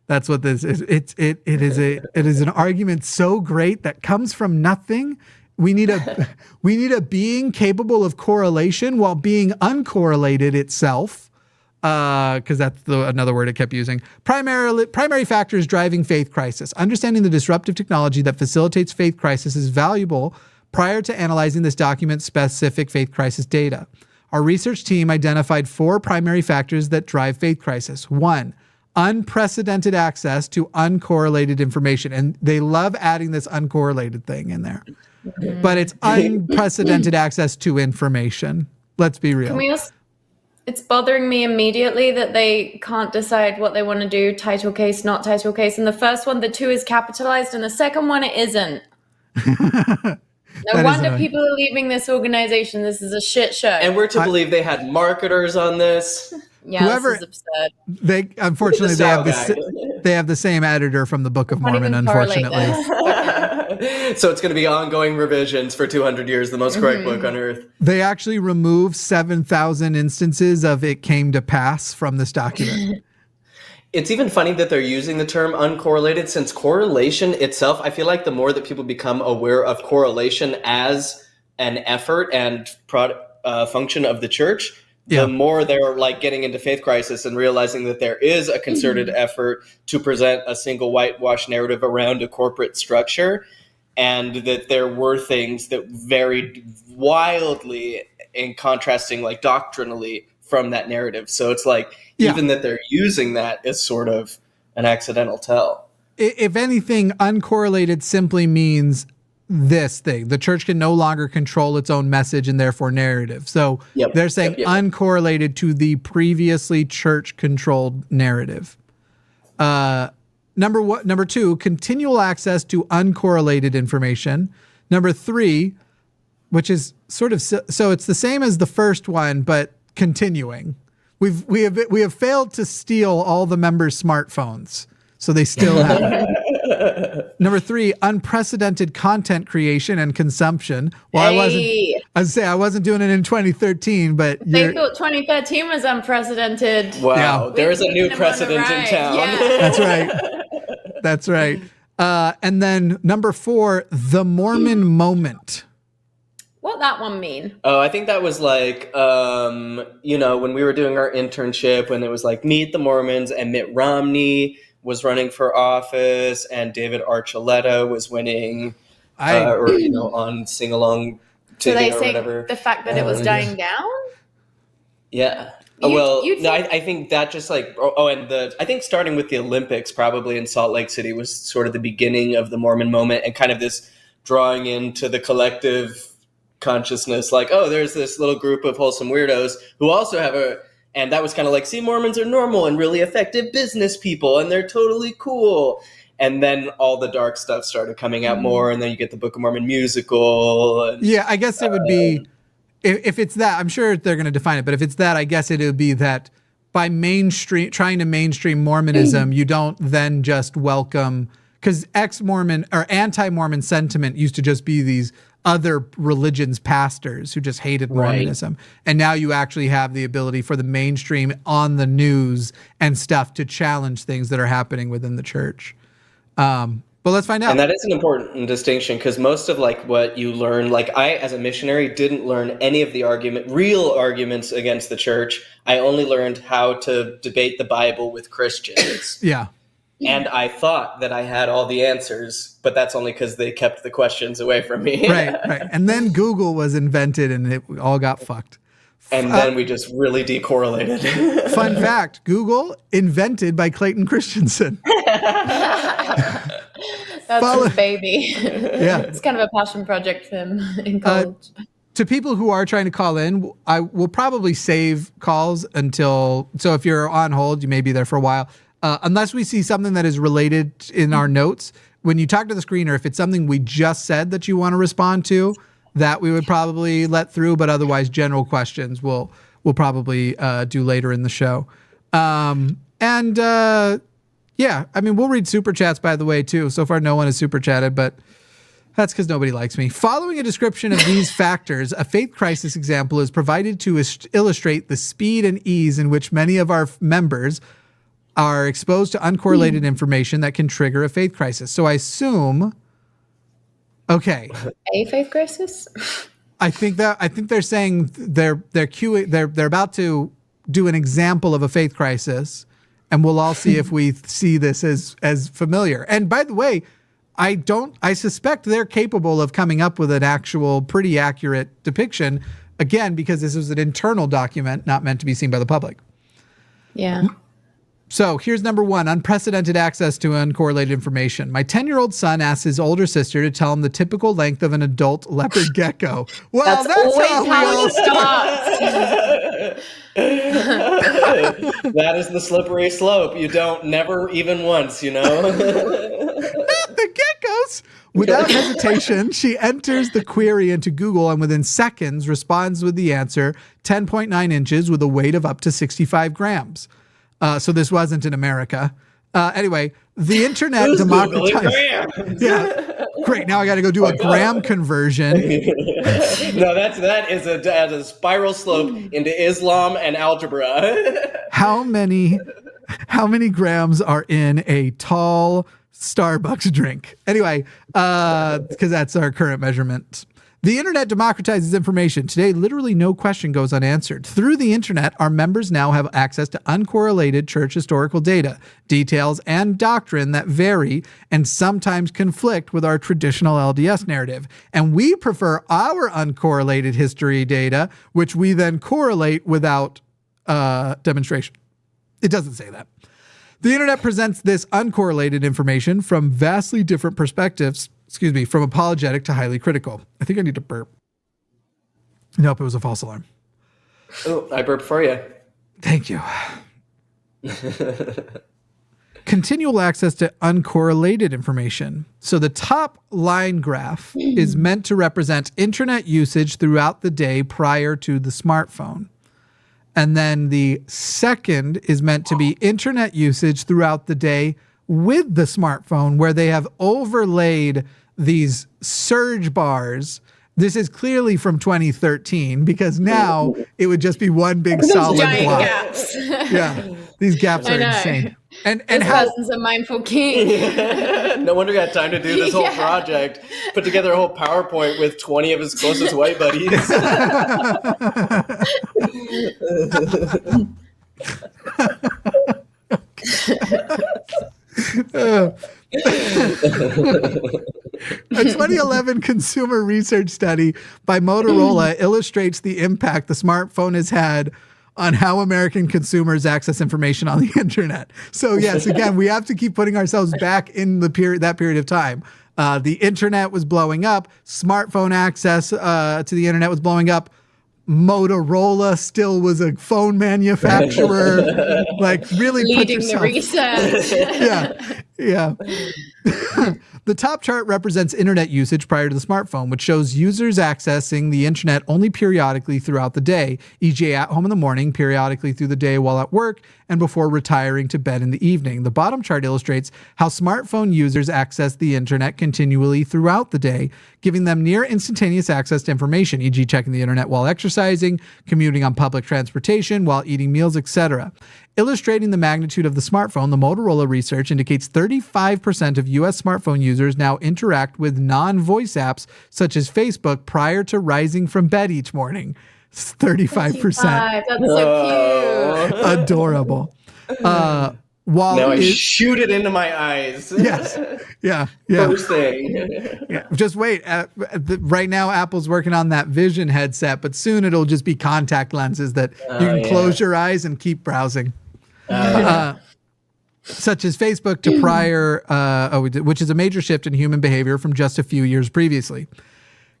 That's what this is. It is an argument so great that comes from nothing. We need a being capable of correlation while being uncorrelated itself. Because that's another word it kept using. Primary factors driving faith crisis. Understanding the disruptive technology that facilitates faith crisis is valuable prior to analyzing this document-specific faith crisis data. Our research team identified 4 primary factors that drive faith crisis. 1, unprecedented access to uncorrelated information. And they love adding this uncorrelated thing in there. But it's unprecedented access to information. Let's be real. It's bothering me immediately that they can't decide what they want to do, title case, not title case. And the first one, the 2 is capitalized, and the second one, it isn't. No wonder people are leaving this organization. This is a shit show. And we're to believe they had marketers on this. Yeah, this is absurd. They unfortunately they have the same editor from the Book of Mormon, unfortunately. So it's going to be ongoing revisions for 200 years, the most correct book on earth. They actually removed 7,000 instances of it came to pass from this document. It's even funny that they're using the term uncorrelated, since correlation itself, I feel like the more that people become aware of correlation as an effort and function of the church, the more they're like getting into faith crisis and realizing that there is a concerted effort to present a single whitewash narrative around a corporate structure, and that there were things that varied wildly in contrasting like doctrinally from that narrative. So it's like, even that they're using that is sort of an accidental tell. If anything, uncorrelated simply means this thing. The church can no longer control its own message and therefore narrative. So they're saying uncorrelated to the previously church-controlled narrative. Number 2, continual access to uncorrelated information. Number 3, which is sort of so it's the same as the first one, but continuing. We have failed to steal all the members' smartphones, so they still have it. Number 3, unprecedented content creation and consumption. Well, I wasn't doing it in 2013 , but they thought 2013 was unprecedented. Wow, there is a new precedent in town. Yeah. That's right. And then number 4, the Mormon moment. What that one mean? Oh, I think that was like, when we were doing our internship, when it was like Meet the Mormons and Mitt Romney was running for office and David Archuleta was winning on Sing Along So Ticket they or say whatever. the fact that it was dying down? Yeah. You'd No, think- I think that just like, I think starting with the Olympics probably in Salt Lake City was sort of the beginning of the Mormon moment and kind of this drawing into the collective consciousness, like, oh, there's this little group of wholesome weirdos who also have and that was kind of like, see, Mormons are normal and really effective business people and they're totally cool. And then all the dark stuff started coming out more, and then you get the Book of Mormon musical. And, Yeah, I guess it would be, if it's that, I'm sure they're going to define it, but if it's that, I guess it would be that by trying to mainstream Mormonism, you don't then just welcome, because ex-Mormon or anti-Mormon sentiment used to just be these other religions' pastors who just hated Mormonism. Right. And now you actually have the ability for the mainstream on the news and stuff to challenge things that are happening within the church. But let's find out. And that is an important distinction, because most of like what you learn, like I, as a missionary, didn't learn any of the real arguments against the church. I only learned how to debate the Bible with Christians. Yeah. And I thought that I had all the answers, but that's only because they kept the questions away from me. Right. And then Google was invented and it all got fucked. And then we just really decorrelated. Fun fact, Google invented by Clayton Christensen. That's his baby. Yeah. It's kind of a passion project for him in college. To people who are trying to call in, I will probably save calls so if you're on hold, you may be there for a while. Unless we see something that is related in our notes, when you talk to the screener, if it's something we just said that you want to respond to, that we would probably let through, but otherwise general questions we'll probably do later in the show. Yeah, I mean, we'll read super chats, by the way, too. So far, no one has super chatted, but that's because nobody likes me. Following a description of these factors, a faith crisis example is provided to illustrate the speed and ease in which many of our members are exposed to uncorrelated information that can trigger a faith crisis. So I assume, okay, a faith crisis. I think they're saying they're about to do an example of a faith crisis, and we'll all see if we see this as familiar. And by the way, I suspect they're capable of coming up with an actual pretty accurate depiction, again, because this was an internal document, not meant to be seen by the public. Yeah. So here's number one, unprecedented access to uncorrelated information. My 10-year-old son asks his older sister to tell him the typical length of an adult leopard gecko. Well, that's how we all start. That is the slippery slope. You don't never even once, you know? The geckos. Without hesitation, she enters the query into Google and within seconds responds with the answer, 10.9 inches with a weight of up to 65 grams. So this wasn't in America. Anyway, the internet democratized. Yeah, great. Now I got to go do a gram conversion. No, that is a spiral slope into Islam and algebra. How many grams are in a tall Starbucks drink? Anyway, because that's our current measurement. The internet democratizes information. Today, literally no question goes unanswered. Through the internet, our members now have access to uncorrelated church historical data, details, and doctrine that vary and sometimes conflict with our traditional LDS narrative. And we prefer our uncorrelated history data, which we then correlate without demonstration. It doesn't say that. The internet presents this uncorrelated information from vastly different perspectives, from apologetic to highly critical. I think I need to burp. Nope, it was a false alarm. Oh, I burped for you. Thank you. Continual access to uncorrelated information. So the top line graph is meant to represent internet usage throughout the day prior to the smartphone. And then the second is meant to be internet usage throughout the day with the smartphone, where they have overlaid these surge bars. This is clearly from 2013, because now it would just be one big solid giant block. Gaps. Yeah, these gaps are insane. And this how person's a mindful king. No wonder he had time to do this whole project. Put together a whole PowerPoint with 20 of his closest white buddies. A 2011 consumer research study by Motorola illustrates the impact the smartphone has had on how American consumers access information on the internet. So yes, again, we have to keep putting ourselves back in that period of time. The internet was blowing up. Smartphone access to the internet was blowing up. Motorola still was a phone manufacturer. Like really leading the research. Yeah. The top chart represents internet usage prior to the smartphone, which shows users accessing the internet only periodically throughout the day, e.g. at home in the morning, periodically through the day while at work, and before retiring to bed in the evening. The bottom chart illustrates how smartphone users access the internet continually throughout the day, giving them near instantaneous access to information, e.g. checking the internet while exercising, commuting on public transportation, while eating meals, etc. Illustrating the magnitude of the smartphone, the Motorola research indicates 35% of U.S. smartphone users now interact with non-voice apps such as Facebook prior to rising from bed each morning. It's 35%. That's so cute. Adorable. While now I shoot it into my eyes. Yes. Yeah. First thing. Yeah. Just wait. Right now, Apple's working on that Vision headset, but soon it'll just be contact lenses that you can close your eyes and keep browsing. Such as Facebook to prior, which is a major shift in human behavior from just a few years previously.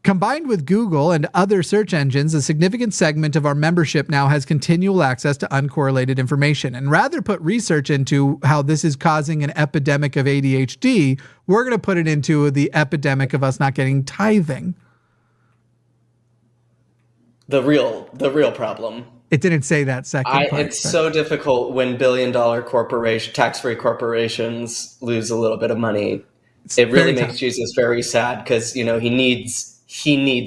Combined with Google and other search engines, a significant segment of our membership now has continual access to uncorrelated information. And rather put research into how this is causing an epidemic of ADHD, we're going to put it into the epidemic of us not getting tithing. The real problem. It didn't say that second part. It's so difficult when billion-dollar tax-free corporations lose a little bit of money. It really makes Jesus very sad because he needs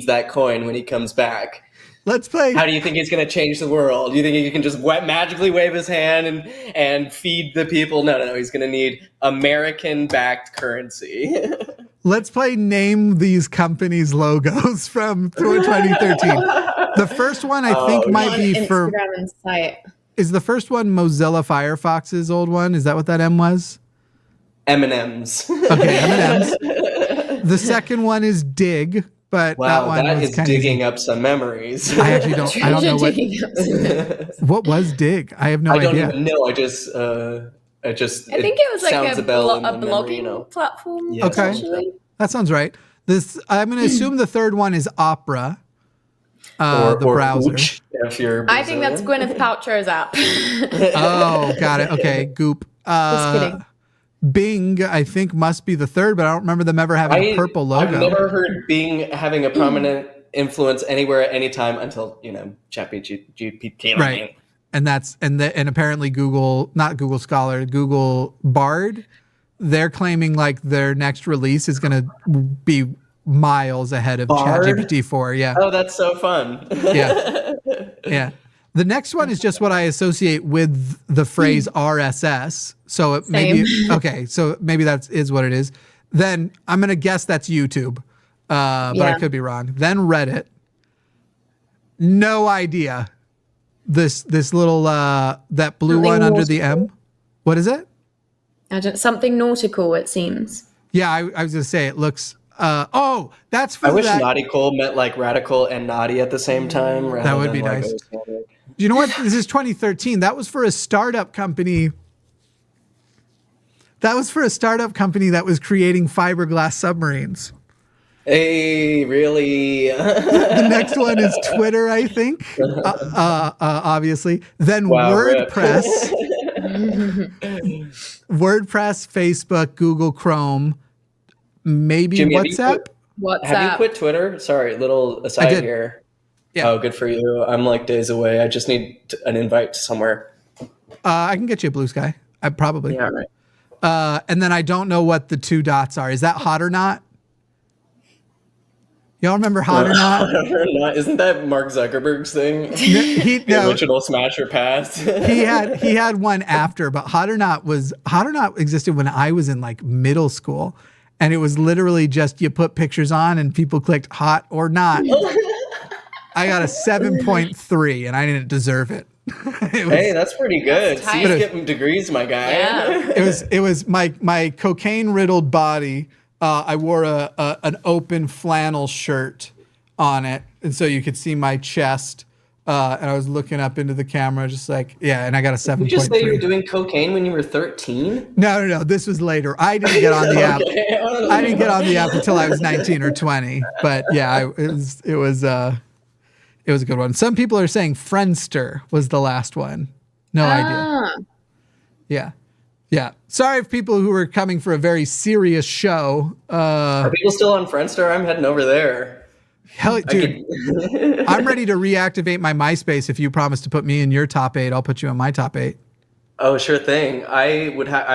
that coin when he comes back. Let's play. How do you think he's going to change the world? Do you think he can just magically wave his hand and feed the people? No. He's going to need American-backed currency. Let's play Name These Companies logos from 2013. The first one I think might be for Instagram and site. Is the first one Mozilla Firefox's old one? Is that what that M was? M&M's. Okay, M&M's. The second one is Dig, but wow, that is digging up some memories. I actually don't. I don't know what was Dig. I have no idea. I don't even know. I think it was like a blogging memory, platform. Yeah, okay, that sounds right. I'm going to assume the third one is Opera, the browser. I think that's Gwyneth Paltrow's app. Oh, got it. Okay, Goop. Just kidding. Bing, I think, must be the third, but I don't remember them ever having a purple logo. I've never heard Bing having a prominent influence anywhere at any time until ChatGPT. Right. And and apparently not Google Scholar, Google Bard, they're claiming like their next release is going to be miles ahead of ChatGPT 4. Yeah. Oh, that's so fun. Yeah. Yeah. The next one is just what I associate with the phrase RSS. So it maybe so maybe that is what it is. Then I'm going to guess that's YouTube. But I could be wrong. Then Reddit. No idea. This little that blue something one nautical. under the M. What is it? Something nautical, it seems. Yeah, I was going to say it looks that's for I wish that. nautical meant like radical and naughty at the same time. That would be nice. You know what? This is 2013. That was for a startup company. That was creating fiberglass submarines. Hey, really? The next one is Twitter, I think. Obviously. Then WordPress. WordPress, Facebook, Google Chrome, maybe Jimmy, WhatsApp. Have you quit Twitter? Sorry, little aside here. Yeah. Oh, good for you. I'm like days away. I just need an invite to somewhere. I can get you a Blue Sky. I probably. Yeah, right. And then I don't know what the two dots are. Is that Hot or Not? Y'all remember Hot or Not? Isn't that Mark Zuckerberg's thing? The original Smash or Pass. he had one after, but Hot or Not existed when I was in like middle school, and it was literally just you put pictures on and people clicked Hot or Not. I got a 7.3 and I didn't deserve it. Hey, that's pretty good. See, you're getting degrees, my guy. Yeah. It was my cocaine riddled body. I wore an open flannel shirt on it, and so you could see my chest. And I was looking up into the camera, just like, yeah, and I got a 7.3. Did you just say you were doing cocaine when you were 13? No. This was later. I didn't get on the app. I didn't get on the app until I was 19 or 20. But yeah, it was a good one. Some people are saying Friendster was the last one. No idea. Yeah. Sorry if people who were coming for a very serious show. Are people still on Friendster? I'm heading over there. Hell, dude, I'm ready to reactivate my MySpace. If you promise to put me in your top 8, I'll put you in my top 8. Oh, sure thing. I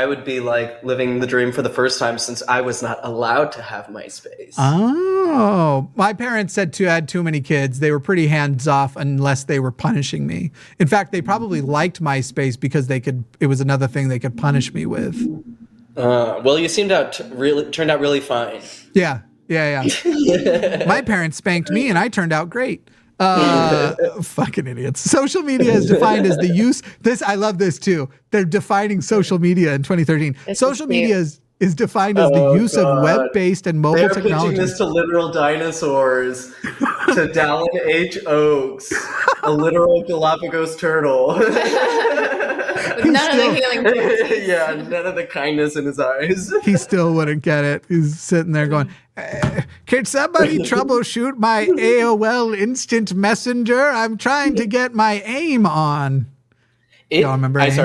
would be like living the dream for the first time since I was not allowed to have MySpace. Oh, my parents said I had too many kids. They were pretty hands off unless they were punishing me. In fact, they probably liked MySpace because it was another thing they could punish me with. Well, you turned out really fine. Yeah. My parents spanked me and I turned out great. Fucking idiots. Social media is defined as the use. I love this too. They're defining social media in 2013. Social media is defined as the use of web-based and mobile technology. They're pitching this to literal dinosaurs, to Dallin H. Oaks, a literal Galapagos turtle. None of the healing process. Yeah, none of the kindness in his eyes. He still wouldn't get it. He's sitting there going, can somebody troubleshoot my AOL Instant Messenger? I'm trying to get my AIM on. Y'all remember AIM?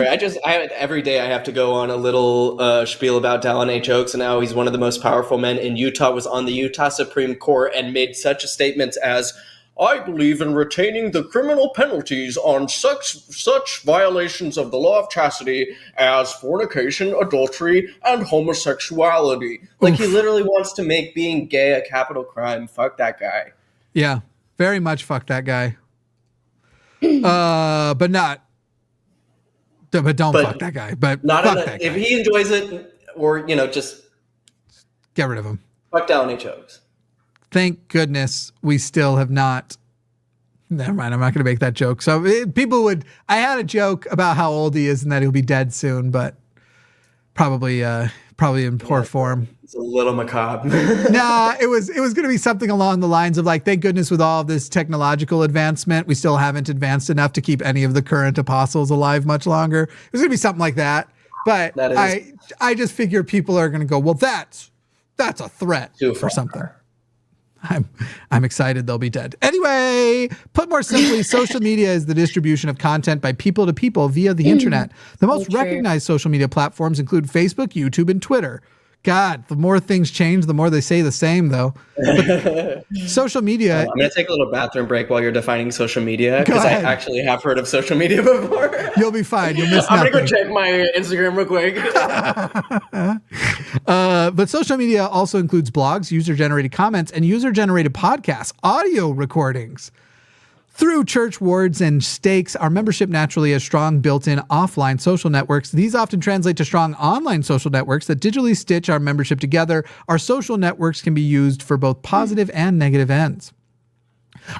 Every day I have to go on a little spiel about Dallin H. Oaks and how he's one of the most powerful men in Utah, was on the Utah Supreme Court and made such statements as, I believe in retaining the criminal penalties on such violations of the law of chastity as fornication, adultery, and homosexuality. Like, he literally wants to make being gay a capital crime. Fuck that guy. Yeah, very much fuck that guy. But don't fuck that guy. But not fuck that guy. If he enjoys it, or, just get rid of him. Fuck Dallin H. Oaks. Thank goodness we still have not. Never mind. I'm not going to make that joke. So I had a joke about how old he is and that he'll be dead soon, but probably in poor form. It's a little macabre. Nah, it was going to be something along the lines of like, thank goodness with all of this technological advancement, we still haven't advanced enough to keep any of the current apostles alive much longer. It was going to be something like that. But I just figure people are going to go, well, that's a threat or something. I'm excited they'll be dead. Anyway, put more simply, social media is the distribution of content by people to people via the internet. The most recognized social media platforms include Facebook, YouTube, and Twitter. God, the more things change, the more they say the same, though. But social media... I'm going to take a little bathroom break while you're defining social media, because I actually have heard of social media before. You'll be fine. You'll miss nothing. I'm going to go check my Instagram real quick. But social media also includes blogs, user-generated comments, and user-generated podcasts, audio recordings. Through church wards and stakes, our membership naturally has strong built-in offline social networks. These often translate to strong online social networks that digitally stitch our membership together. Our social networks can be used for both positive and negative ends.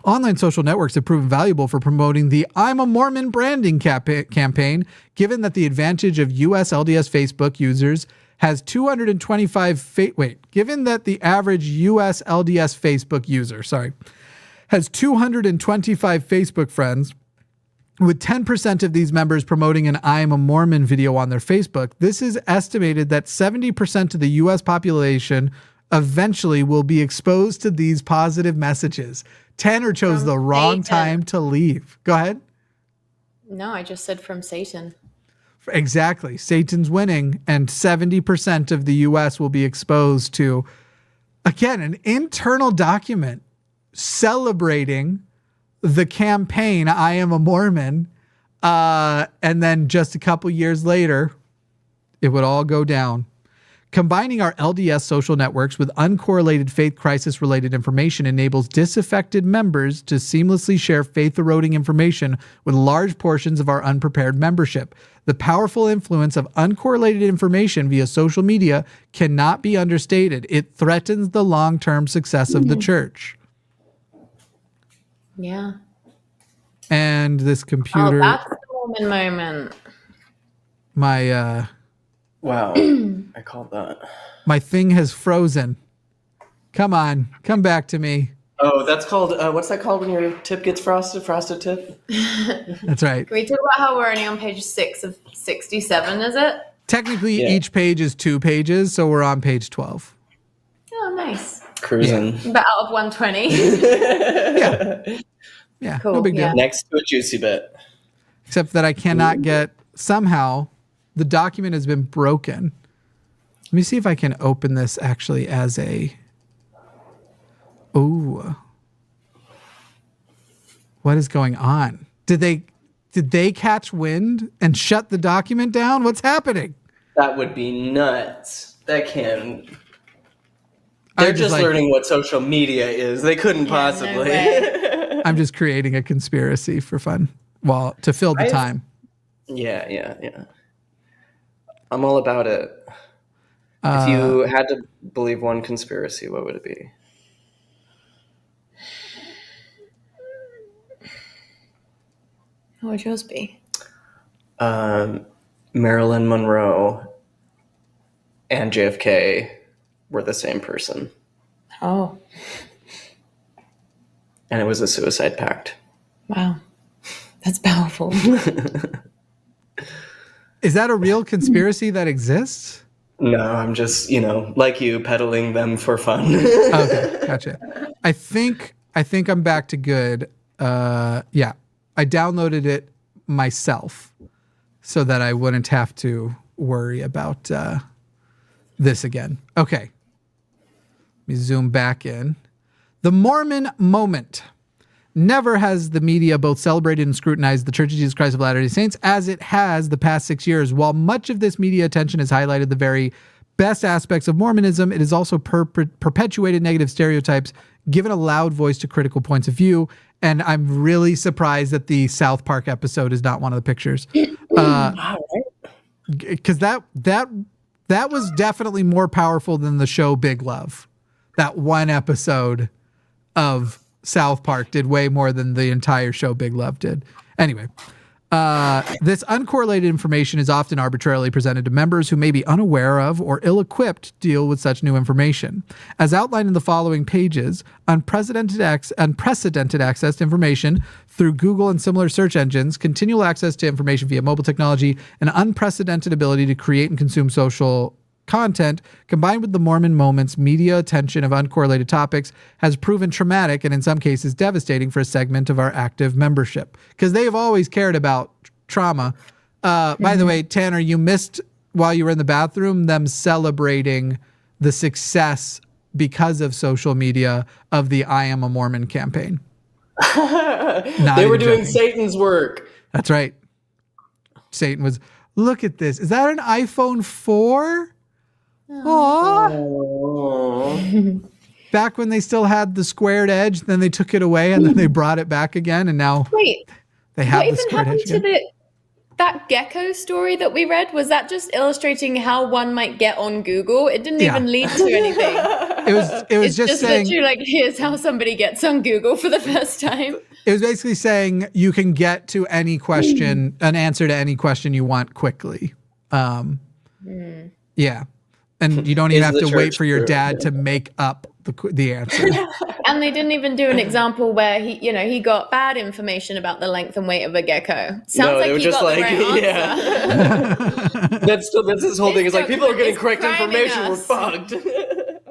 Online social networks have proven valuable for promoting the I'm a Mormon branding campaign, given that the advantage of US LDS Facebook users has 225... given that the average US LDS Facebook user, has 225 Facebook friends, with 10% of these members promoting an I am a Mormon video on their Facebook. This is estimated that 70% of the U.S. population eventually will be exposed to these positive messages. Tanner chose the wrong time to leave. Go ahead. No, I just said from Satan. Exactly. Satan's winning, and 70% of the U.S. will be exposed to, again, an internal document celebrating the campaign I am a Mormon, and then just a couple years later it would all go down. Combining our LDS social networks with uncorrelated faith crisis related information enables disaffected members to seamlessly share faith eroding information with large portions of our unprepared membership. The powerful influence of uncorrelated information via social media cannot be understated. It threatens the long-term success of the church. Yeah. And this computer... Oh, that's the Mormon moment. My, Wow. I called that. My thing has frozen. Come on. Come back to me. Oh, that's called, what's that called when your tip gets frosted? Frosted tip? That's right. Can we talk about how we're only on page 6 of 67, is it? Technically, Yeah. each page is 2 pages, so we're on page 12. Oh, nice. Cruising. But out of 120. Yeah, Cool, no big deal. yeah. Next to a juicy bit. Except that I cannot get, somehow, the document has been broken. Let me see if I can open this actually as a, ooh. What is going on? Did they catch wind and shut the document down? What's happening? That would be nuts. That can... They're just like, learning what social media is. They couldn't possibly. No way. I'm just creating a conspiracy for fun. Well, to fill the time. Yeah. I'm all about it. If you had to believe one conspiracy, what would it be? What would yours be? Marilyn Monroe and JFK were the same person. Oh, And it was a suicide pact. wow. That's powerful. Is that a real conspiracy that exists? No, I'm just, like you, peddling them for fun. Okay, gotcha. I think I'm back to good. Yeah, I downloaded it myself so that I wouldn't have to worry about this again. Okay. Let me zoom back in. The Mormon moment. Never has the media both celebrated and scrutinized the Church of Jesus Christ of Latter-day Saints as it has the past 6 years. While much of this media attention has highlighted the very best aspects of Mormonism, it has also perpetuated negative stereotypes, given a loud voice to critical points of view. And I'm really surprised that the South Park episode is not one of the pictures. Because that was definitely more powerful than the show Big Love. That one episode of South Park did way more than the entire show Big Love did. Anyway, this uncorrelated information is often arbitrarily presented to members who may be unaware of or ill-equipped to deal with such new information. As outlined in the following pages, unprecedented access to information through Google and similar search engines, continual access to information via mobile technology, and unprecedented ability to create and consume social content, combined with the Mormon moment's media attention of uncorrelated topics, has proven traumatic and in some cases devastating for a segment of our active membership. Because they have always cared about trauma. By the way, Tanner, you missed, while you were in the bathroom, them celebrating the success because of social media of the I Am a Mormon campaign. They were doing Satan's work. That's right. Satan was, look at this. Is that an iPhone 4? Aww. Back when they still had the squared edge, then they took it away and then they brought it back again, and now they have the squared edge again. That gecko story that we read, was that just illustrating how one might get on Google? It didn't even lead to anything. It was just saying, literally like, here's how somebody gets on Google for the first time. It was basically saying you can get to any question, an answer to any question you want quickly. Yeah. And you don't even have to wait for your dad to make up the answer. And they didn't even do an example where he got bad information about the length and weight of a gecko. Sounds like he got the right answer. That's his whole thing. It's like, people are getting correct information. We're fucked.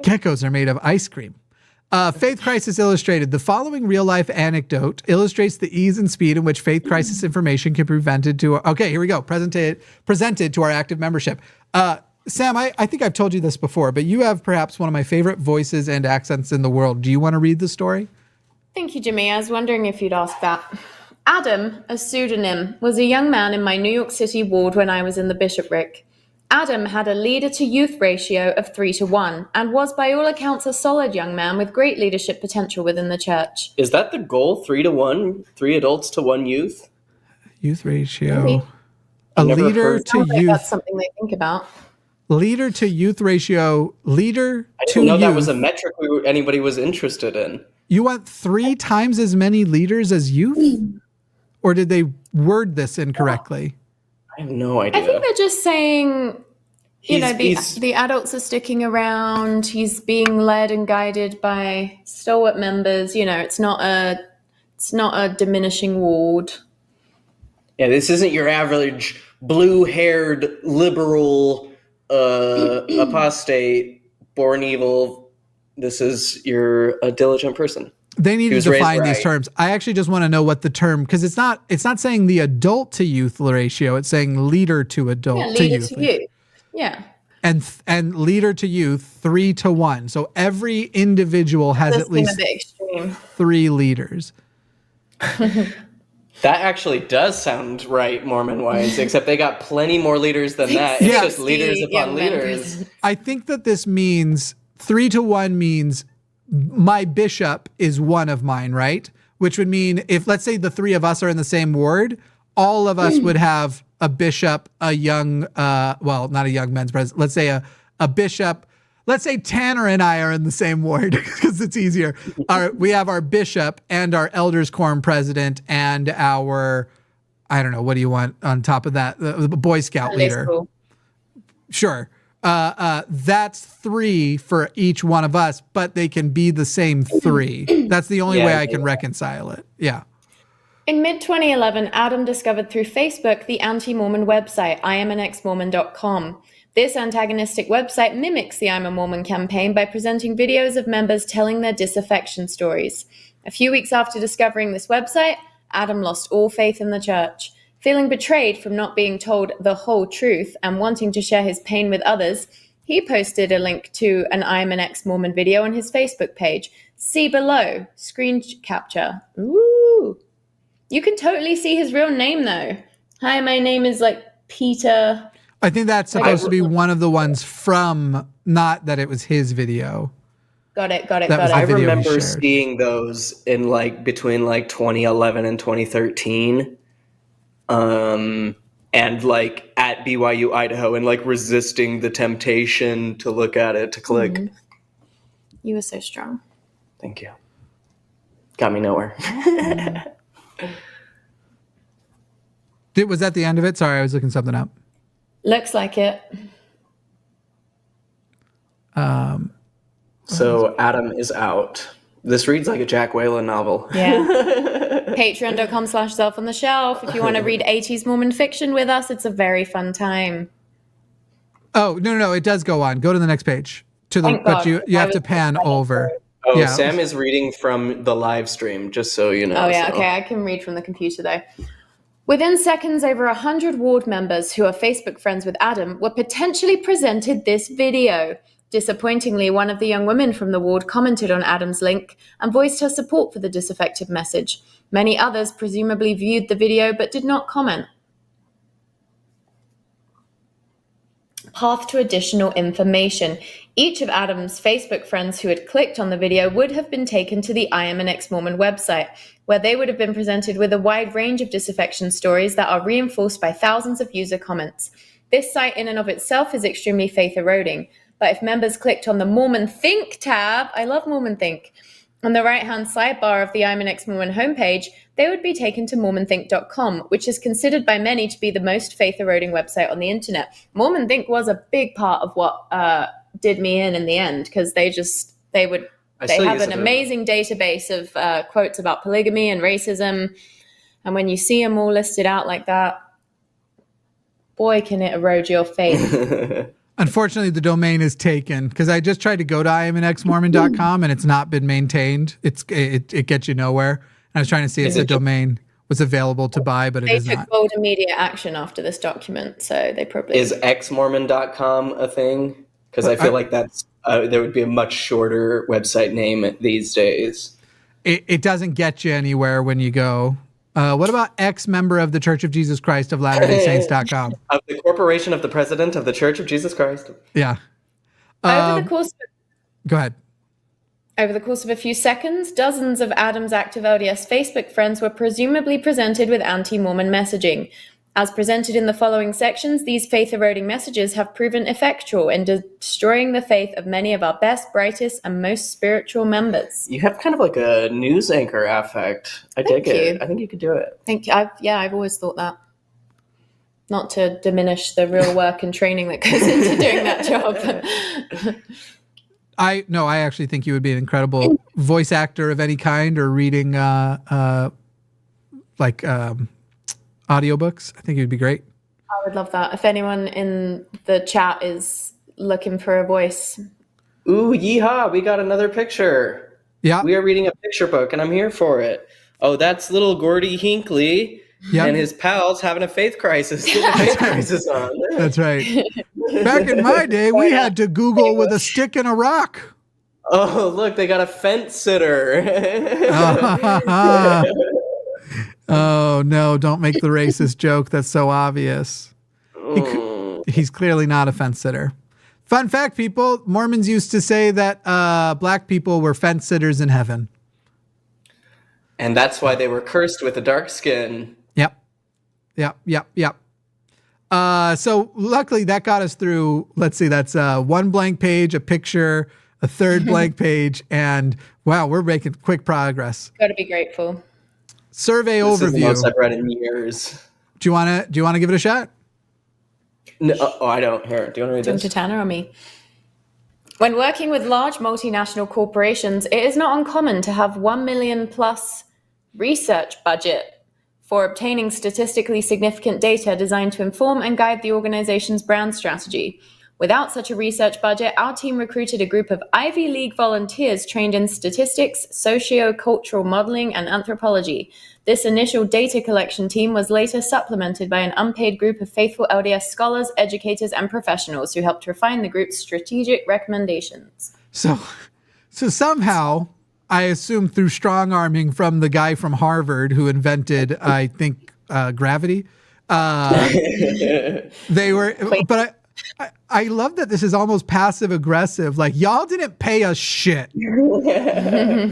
Geckos are made of ice cream. Faith Crisis Illustrated. The following real-life anecdote illustrates the ease and speed in which faith crisis information can be presented to... Okay, here we go. Presented to our active membership. Sam, I think I've told you this before, but you have perhaps one of my favorite voices and accents in the world. Do you want to read the story? Thank you, Jimmy. I was wondering if you'd ask that. Adam, a pseudonym, was a young man in my New York City ward when I was in the bishopric. Adam had a leader-to-youth ratio of 3-1 and was by all accounts a solid young man with great leadership potential within the church. Is that the goal? 3-1? 3 adults to 1 youth? Youth ratio. Maybe. A leader to youth. Like that's something they think about. Leader to youth ratio. Leader I to didn't know youth. that was a metric anybody was interested in. You want 3 times as many leaders as youth? Or did they word this incorrectly? I have no idea. I think they're just saying The adults are sticking around. He's being led and guided by stalwart members. It's not a diminishing ward. Yeah, this isn't your average blue-haired liberal apostate, born evil. This is a diligent person. They need to define these terms. I actually just want to know what the term, because it's not saying the adult to youth ratio. It's saying leader to adult to youth. Yeah. And leader to youth 3-1. So every individual has at least 3 leaders. That actually does sound right, Mormon-wise, except they got plenty more leaders than that. It's just leaders upon leaders. I think that this means 3-1 means my bishop is one of mine, right? Which would mean if, let's say, the 3 of us are in the same ward, all of us would have a bishop, a young, not a young men's president. Let's say a bishop. Let's say Tanner and I are in the same ward because it's easier. We have our bishop and our elders quorum president and our, I don't know, what do you want on top of that? The Boy Scout leader. Cool. Sure. That's 3 for each one of us, but they can be the same 3. That's the only way I can reconcile it. Yeah. In mid-2011, Adam discovered through Facebook the Anti-Mormon website, IamAnEx-Mormon.com. This antagonistic website mimics the I'm a Mormon campaign by presenting videos of members telling their disaffection stories. A few weeks after discovering this website, Adam lost all faith in the church. Feeling betrayed from not being told the whole truth and wanting to share his pain with others, he posted a link to an I'm an Ex-Mormon video on his Facebook page. See below. Screen capture. Ooh. You can totally see his real name, though. Hi, my name is, Peter. I think that's supposed to be one of the ones from, not that it was his video. Got it. I remember seeing those in, between, 2011 and 2013. And at BYU Idaho and resisting the temptation to look at it, to click. Mm-hmm. You were so strong. Thank you. Got me nowhere. Was that the end of it? Sorry, I was looking something up. Looks like it. So Adam is out. This reads like a Jack Whalen novel. Yeah. Patreon.com/Zelph on the Shelf. If you want to read 80s Mormon fiction with us, it's a very fun time. Oh, no, it does go on. Go to the next page. But you have to pan over. Oh, yeah. Sam is reading from the live stream, just so you know. Oh, yeah, okay. I can read from the computer, though. Within seconds, over 100 ward members who are Facebook friends with Adam were potentially presented this video. Disappointingly, one of the young women from the ward commented on Adam's link and voiced her support for the disaffected message. Many others presumably viewed the video but did not comment. Path to additional information. Each of Adam's Facebook friends who had clicked on the video would have been taken to the I Am an Ex-Mormon website, where they would have been presented with a wide range of disaffection stories that are reinforced by thousands of user comments. This site in and of itself is extremely faith-eroding, but if members clicked on the Mormon Think tab, I love Mormon Think, on the right-hand sidebar of the I'm an Ex-Mormon homepage, they would be taken to MormonThink.com, which is considered by many to be the most faith-eroding website on the internet. Mormon Think was a big part of what did me in the end, because they have an amazing database of quotes about polygamy and racism, and when you see them all listed out like that, boy, can it erode your faith. Unfortunately, the domain is taken because I just tried to go to IamAnExMormon.com and it's not been maintained. It gets you nowhere. I was trying to see if the domain was available to buy, but it is not. They took bold immediate action after this document, so they probably... Is Ex-Mormon.com a thing? Because I feel like that's there would be a much shorter website name these days. It doesn't get you anywhere when you go. What about ex-member of the Church of Jesus Christ of Latter-day Saints.com? Of the Corporation of the President of the Church of Jesus Christ. Yeah. Go ahead. Over the course of a few seconds, dozens of Adam's active LDS Facebook friends were presumably presented with anti-Mormon messaging. As presented in the following sections, these faith-eroding messages have proven effectual in destroying the faith of many of our best, brightest, and most spiritual members. You have kind of like a news anchor affect. I dig it. I think you could do it. Thank you. I've always thought that. not to diminish the real work and training that goes into doing that job. I actually think you would be an incredible voice actor of any kind, or reading audiobooks. I think you'd be great. I would love that. If anyone in the chat is looking for a voice. Ooh, yeehaw, we got another picture. Yeah. We are reading a picture book, and I'm here for it. Oh, that's little Gordy Hinckley and his pals having a faith crisis. Get a faith crisis on. That's right. Back in my day, we had to Google with a stick and a rock. Oh, look, they got a fence sitter. Oh, no, don't make the racist joke. That's so obvious. He's clearly not a fence sitter. Fun fact, people, Mormons used to say that black people were fence sitters in heaven. And that's why they were cursed with a dark skin. Yep. So luckily that got us through, let's see, that's one blank page, a picture, a third blank page, and wow, we're making quick progress. Got to be grateful. Survey This overview. is the most I've read in years. Do you want to give it a shot? No, I don't. Here, do you want to read Come this? to Tanner or me? When working with large multinational corporations, it is not uncommon to have 1 million plus research budget for obtaining statistically significant data designed to inform and guide the organization's brand strategy. Without such a research budget, our team recruited a group of Ivy League volunteers trained in statistics, socio-cultural modeling, and anthropology. This initial data collection team was later supplemented by an unpaid group of faithful LDS scholars, educators, and professionals who helped refine the group's strategic recommendations. So somehow, I assume through strong arming from the guy from Harvard who invented, I think, gravity, they were, but I love that this is almost passive aggressive. Like, y'all didn't pay us shit.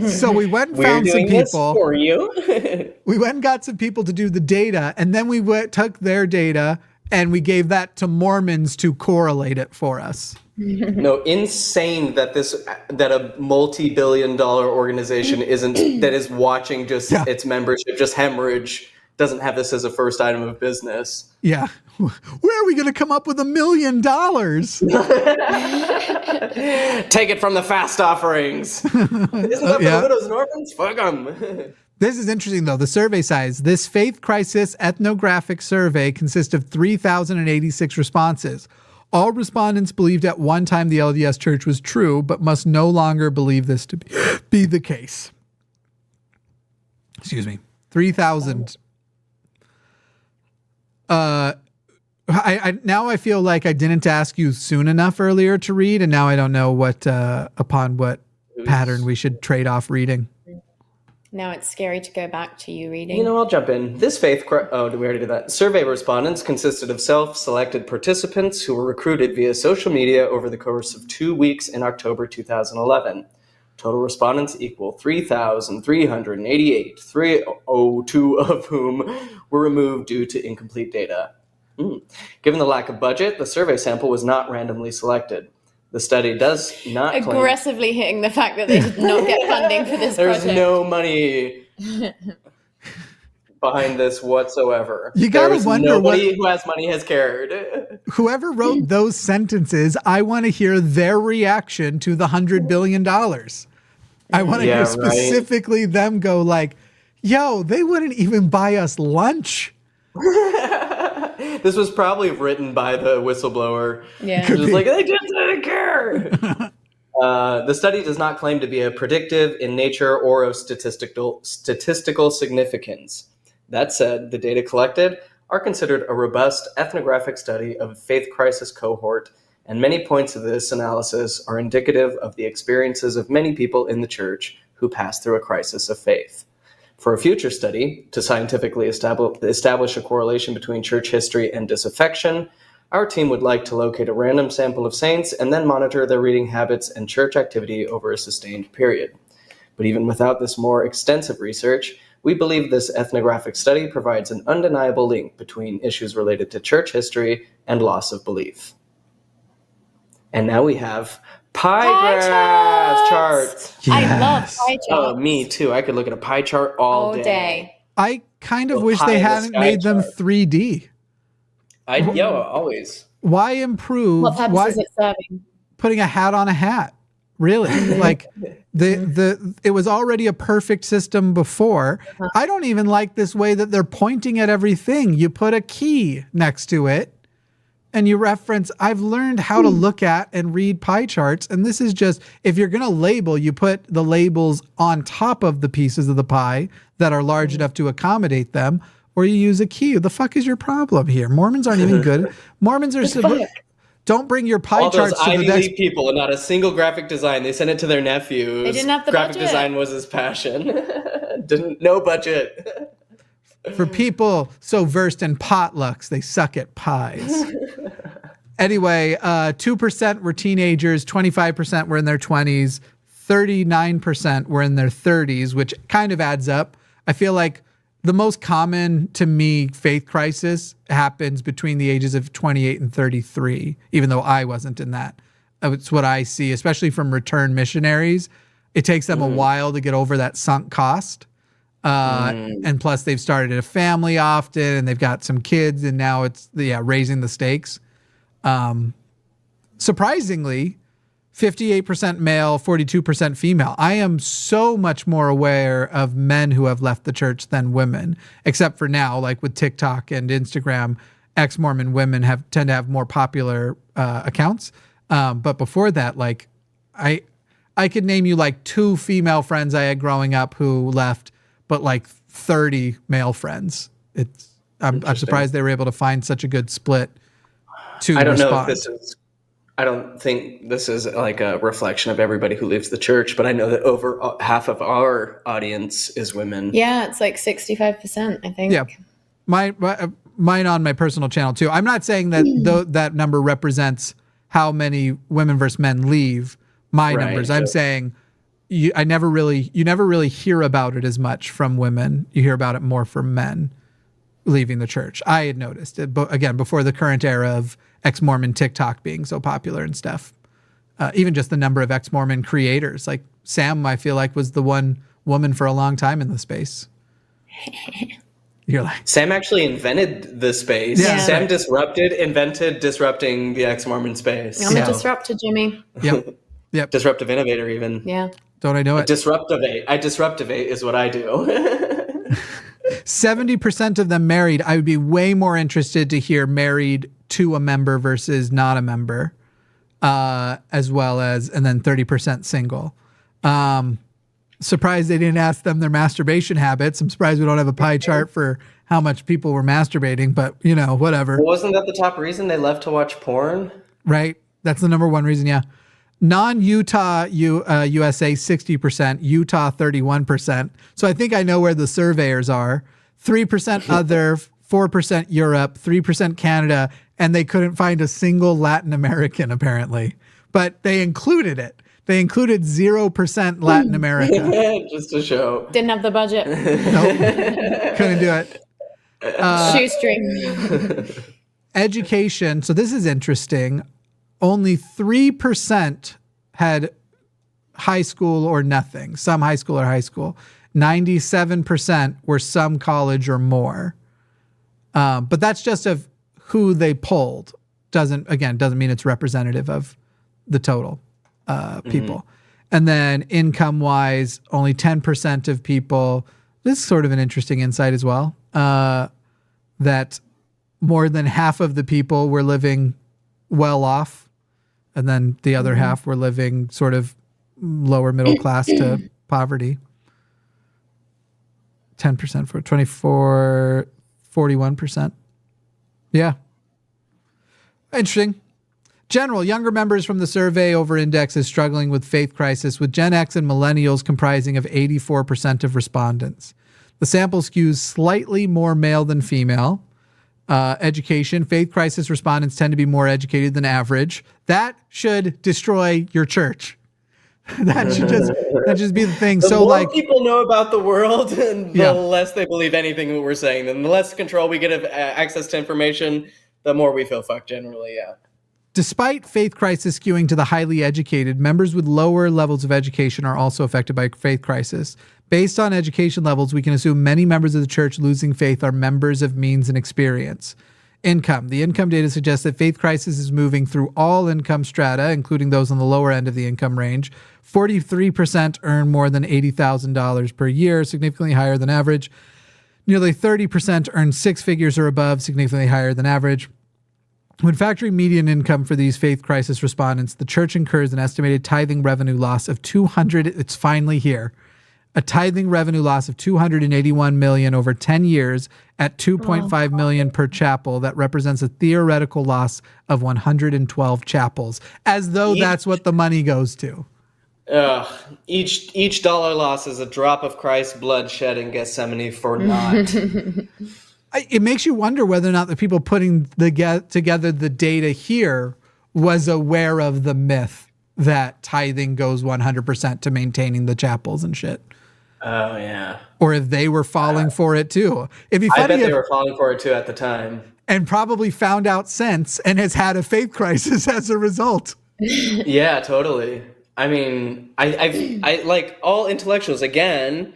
So we went and found some people for you. We went and got some people to do the data, and then we took their data and we gave that to Mormons to correlate it for us. No, insane that a multi-billion-dollar organization that is watching its membership just hemorrhage doesn't have this as a first item of business. Yeah. Where are we going to come up with $1 million? Take it from the fast offerings. Isn't that for the widows and orphans? Fuck them. This is interesting, though. The survey size. This faith crisis ethnographic survey consists of 3,086 responses. All respondents believed at one time the LDS Church was true, but must no longer believe this to be the case. Excuse me. 3,000. Now I feel like I didn't ask you soon enough earlier to read, and now I don't know what pattern we should trade off reading. Now it's scary to go back to you reading. You know, I'll jump in. This did we already do that? Survey respondents consisted of self-selected participants who were recruited via social media over the course of 2 weeks in October 2011. Total respondents equal 3,388, 302 of whom were removed due to incomplete data. Given the lack of budget, the survey sample was not randomly selected. The study does not aggressively hitting the fact that they did not get funding for this project. There's no money behind this whatsoever. You gotta wonder nobody who has money has cared. Whoever wrote those sentences, I want to hear their reaction to the $100 billion. I want to hear specifically them go like, yo, they wouldn't even buy us lunch. This was probably written by the whistleblower. Yeah. Just like, they just didn't care. The study does not claim to be a predictive in nature or of statistical significance. That said, the data collected are considered a robust ethnographic study of a faith crisis cohort, and many points of this analysis are indicative of the experiences of many people in the church who pass through a crisis of faith. For a future study, to scientifically establish a correlation between church history and disaffection, our team would like to locate a random sample of saints and then monitor their reading habits and church activity over a sustained period. But even without this more extensive research, we believe this ethnographic study provides an undeniable link between issues related to church history and loss of belief. And now we have pie charts. Yes. I love pie charts. Oh, me too. I could look at a pie chart all day. I kind of wish they hadn't made them 3D. Always. Why improve? What purpose Why is it serving? putting a hat on a hat? Really? Like it was already a perfect system before. I don't even like this way that they're pointing at everything. You put a key next to it and you reference. I've learned how to look at and read pie charts. And this is just, if you're going to label, you put the labels on top of the pieces of the pie that are large enough to accommodate them, or you use a key. The fuck is your problem here? Mormons aren't even good. Mormons are don't bring your pie All those charts to Ivy the next. League people and not a single graphic design. They sent it to their nephews. They didn't have the graphic budget. design was his passion. No budget. For people so versed in potlucks, they suck at pies. Anyway, 2% were teenagers, 25% were in their 20s, 39% were in their 30s, which kind of adds up. I feel like the most common, to me, faith crisis happens between the ages of 28 and 33, even though I wasn't in that. It's what I see, especially from return missionaries. It takes them a while to get over that sunk cost. And plus, they've started a family often, and they've got some kids, and now it's raising the stakes. Surprisingly, 58% male, 42% female. I am so much more aware of men who have left the church than women, except for now, like with TikTok and Instagram, ex-Mormon women tend to have more popular accounts. But before that, like I could name you like 2 female friends I had growing up who left, but like 30 male friends. I'm surprised they were able to find such a good split to I don't respond. know if this is. I don't think this is like a reflection of everybody who leaves the church, but I know that over half of our audience is women. Yeah, it's like 65%, I think. Yeah, mine on my personal channel too. I'm not saying that that number represents how many women versus men leave my numbers. I'm saying you never really hear about it as much from women. You hear about it more from men leaving the church. I had noticed it, but again, before the current era of ex-Mormon TikTok being so popular and stuff. Even just the number of ex-Mormon creators, like Sam, I feel like was the one woman for a long time in the space. You're like, Sam actually invented the space. Yeah. Sam invented disrupting the ex-Mormon space. I'm a disruptor, Jimmy. Yep. Disruptive innovator even. Yeah. Don't I know it? Disruptivate is what I do. 70% of them married. I would be way more interested to hear married to a member versus not a member, as well as, and then 30% single. Surprised they didn't ask them their masturbation habits. I'm surprised we don't have a pie chart for how much people were masturbating, but whatever. Wasn't that the top reason they left to watch porn? Right. That's the number one reason. Yeah. Non-Utah, USA, 60%, Utah, 31%. So I think I know where the surveyors are. 3% other, 4% Europe, 3% Canada, and they couldn't find a single Latin American apparently. But they included it. They included 0% Latin America. Just to show. Didn't have the budget. Nope. Couldn't do it. Shoestring. Education. So this is interesting. Only 3% had high school or nothing. Some high school or high school. 97% were some college or more. But that's just of who they polled. Doesn't mean it's representative of the total people. And then income-wise, only 10% of people. This is sort of an interesting insight as well. That more than half of the people were living well off. And then the other half were living sort of lower middle class to poverty. 10% for 24, 41%. Yeah. Interesting. General, younger members from the survey over-index is struggling with faith crisis, with Gen X and millennials comprising of 84% of respondents. The sample skews slightly more male than female. Education, faith crisis respondents tend to be more educated than average. That should destroy your church. That should just be the thing. The more people know about the world, and the less they believe anything that we're saying. And the less control we get of access to information, the more we feel fucked generally, yeah. Despite faith crisis skewing to the highly educated, members with lower levels of education are also affected by faith crisis. Based on education levels, we can assume many members of the church losing faith are members of means and experience. Income. The income data suggests that faith crisis is moving through all income strata, including those on the lower end of the income range. 43% earn more than $80,000 per year, significantly higher than average. Nearly 30% earn six figures or above, significantly higher than average. When factoring median income for these faith crisis respondents, the church incurs an estimated tithing revenue loss of it's finally here. A tithing revenue loss of $281 million over 10 years at $2.5 million per chapel. That represents a theoretical loss of 112 chapels, as though that's what the money goes to. Each dollar loss is a drop of Christ's blood shed in Gethsemane for naught. It makes you wonder whether or not the people putting together the data here was aware of the myth that tithing goes 100% to maintaining the chapels and shit. Oh, yeah. Or if they were falling for it too. It'd be funny I bet they were falling for it too at the time. And probably found out since and has had a faith crisis as a result. Yeah, totally. I mean, I like all intellectuals, again,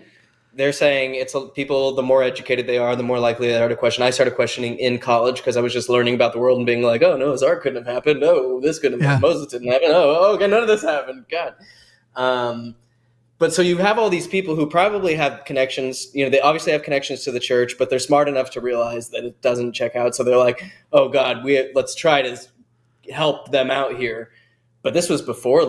they're saying people, the more educated they are, the more likely they are to question. I started questioning in college because I was just learning about the world and being like, oh, Noah's Ark couldn't have happened. Oh, this couldn't have happened. Moses didn't happen. Oh, okay, none of this happened. God. But so you have all these people who probably have connections, they obviously have connections to the church, but they're smart enough to realize that it doesn't check out. So they're like, oh God, let's try to help them out here. But this was before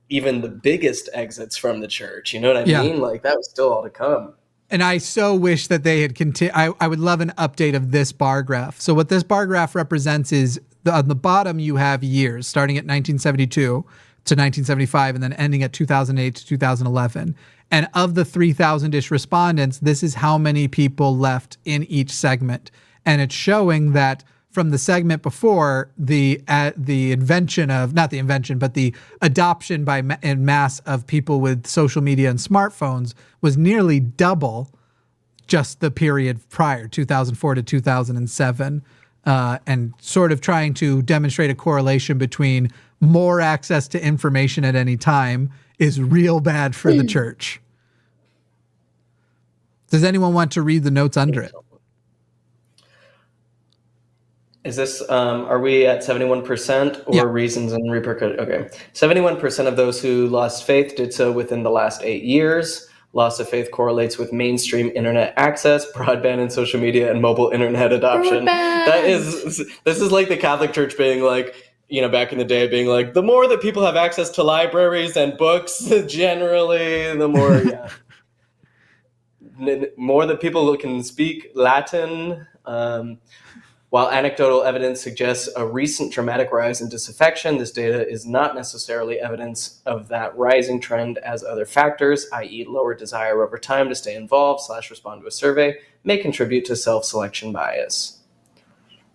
even the biggest exits from the church. You know what I mean? Like that was still all to come. And I so wish that they had continued. I would love an update of this bar graph. So what this bar graph represents is on the bottom, you have years starting at 1972 to 1975 and then ending at 2008 to 2011. And of the 3,000-ish respondents, this is how many people left in each segment. And it's showing that from the segment before, the adoption en masse of people with social media and smartphones was nearly double just the period prior, 2004 to 2007, and sort of trying to demonstrate a correlation between more access to information at any time is real bad for the church. Does anyone want to read the notes under it? Is this, are we at 71% or reasons and repercussions? Okay. 71% of those who lost faith did so within the last 8 years. Loss of faith correlates with mainstream internet access, broadband and social media, and mobile internet adoption. This is like the Catholic Church being like, back in the day being like, the more that people have access to libraries and books, generally, the more, more that people can speak Latin. While anecdotal evidence suggests a recent dramatic rise in disaffection, this data is not necessarily evidence of that rising trend, as other factors, i.e. lower desire over time to stay involved / respond to a survey, may contribute to self-selection bias.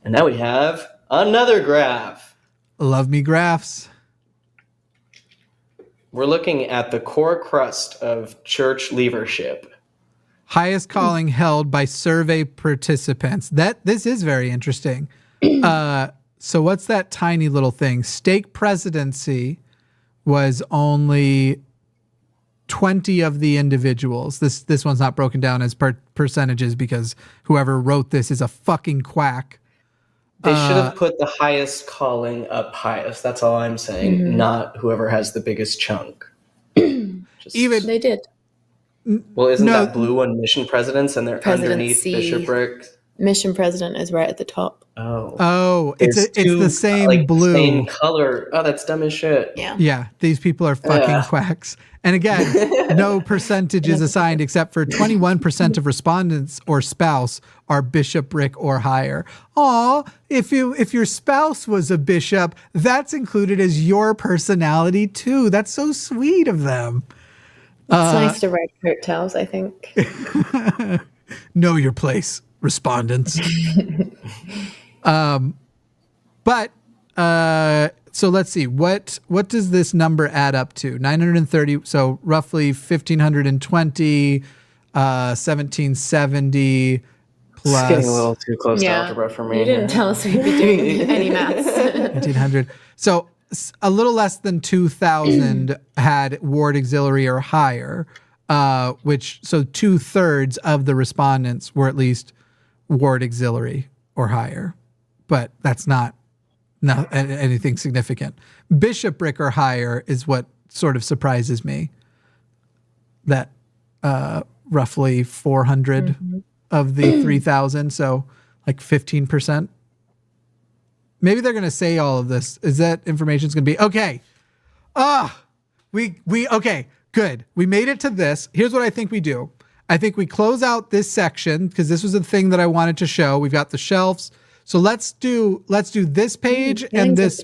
And now we have another graph. Love me graphs. We're looking at the core crust of church leadership. Highest calling held by survey participants. This is very interesting. So what's that tiny little thing? Stake presidency was only 20 of the individuals. This one's not broken down as percentages because whoever wrote this is a fucking quack. They should have put the highest calling up highest. That's all I'm saying. Not whoever has the biggest chunk. They did. Well, isn't that blue one mission presidents and they're underneath bishopric? Mission president is right at the top. Oh, it's the same blue. Same color. Oh, that's dumb as shit. Yeah, these people are fucking quacks. And again, no percentage is assigned except for 21% of respondents or spouse are bishopric or higher. Aw, if your spouse was a bishop, that's included as your personality too. That's so sweet of them. It's nice to ride coattails, I think. Know your place, respondents. But so let's see. What does this number add up to? 930. So roughly 1,520, 1,770 plus. It's getting a little too close to algebra for me. You didn't tell us we'd be doing any maths. 1,900. So a little less than 2,000 had ward auxiliary or higher, so 2/3 of the respondents were at least ward auxiliary or higher. but that's not anything significant. Bishopric or higher is what sort of surprises me. That roughly 400 of the 3,000, so like 15%. Maybe they're going to say all of this. Is that information's going to be okay? Okay, good. We made it to this. Here's what I think we do. I think we close out this section because this was the thing that I wanted to show. We've got the shelves. So let's do this page and this.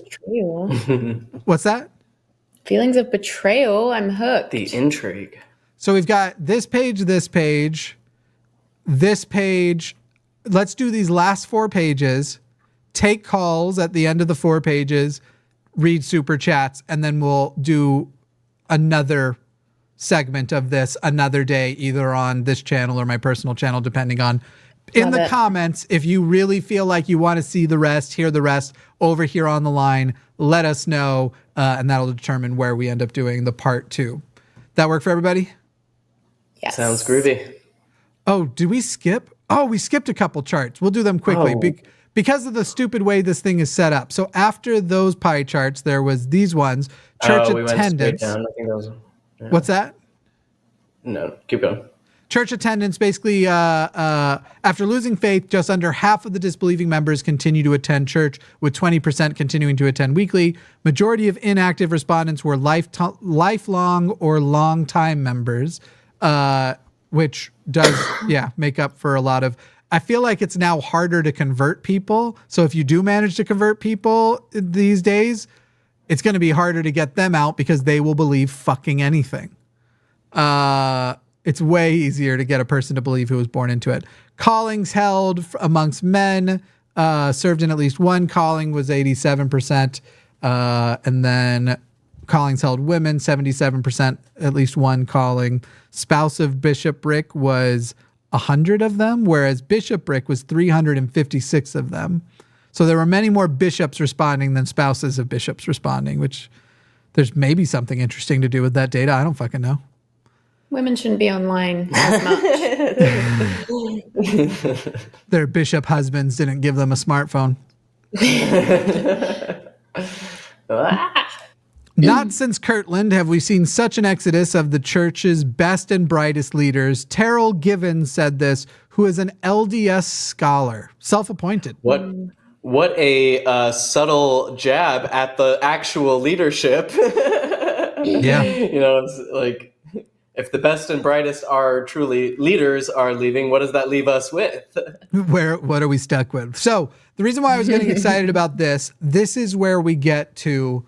What's that? Feelings of betrayal. I'm hooked. The intrigue. So we've got this page, this page, this page. Let's do these last 4 pages. Take calls at the end of the 4 pages, read super chats, and then we'll do another segment of this another day, either on this channel or my personal channel, depending on in the comments. If you really feel like you want to see the rest, hear the rest over here on the line, let us know, and that'll determine where we end up doing the part 2. That work for everybody? Yes. Sounds groovy. Oh, did we skip? Oh, we skipped a couple charts. We'll do them quickly. Because of the stupid way this thing is set up. So after those pie charts, there was these ones. Church attendance. Went down. I think that was, What's that? No, keep going. Church attendance, basically, after losing faith, just under half of the disbelieving members continue to attend church, with 20% continuing to attend weekly. Majority of inactive respondents were lifelong or long-time members, which does, make up for a lot of... I feel like it's now harder to convert people. So if you do manage to convert people these days, it's going to be harder to get them out because they will believe fucking anything. It's way easier to get a person to believe who was born into it. Callings held amongst men, served in at least one calling was 87%. And then callings held women, 77%, at least one calling. Spouse of bishopric was 100 of them, whereas bishopric was 356 of them. So there were many more bishops responding than spouses of bishops responding, which there's maybe something interesting to do with that data. I don't fucking know. Women shouldn't be online as much. Their bishop husbands didn't give them a smartphone. Not since Kirtland have we seen such an exodus of the church's best and brightest leaders. Terrell Givens said this, who is an LDS scholar, self-appointed. What a subtle jab at the actual leadership. Yeah. It's like, if the best and brightest are truly leaders are leaving, what does that leave us with? What are we stuck with? So the reason why I was getting excited about this is where we get to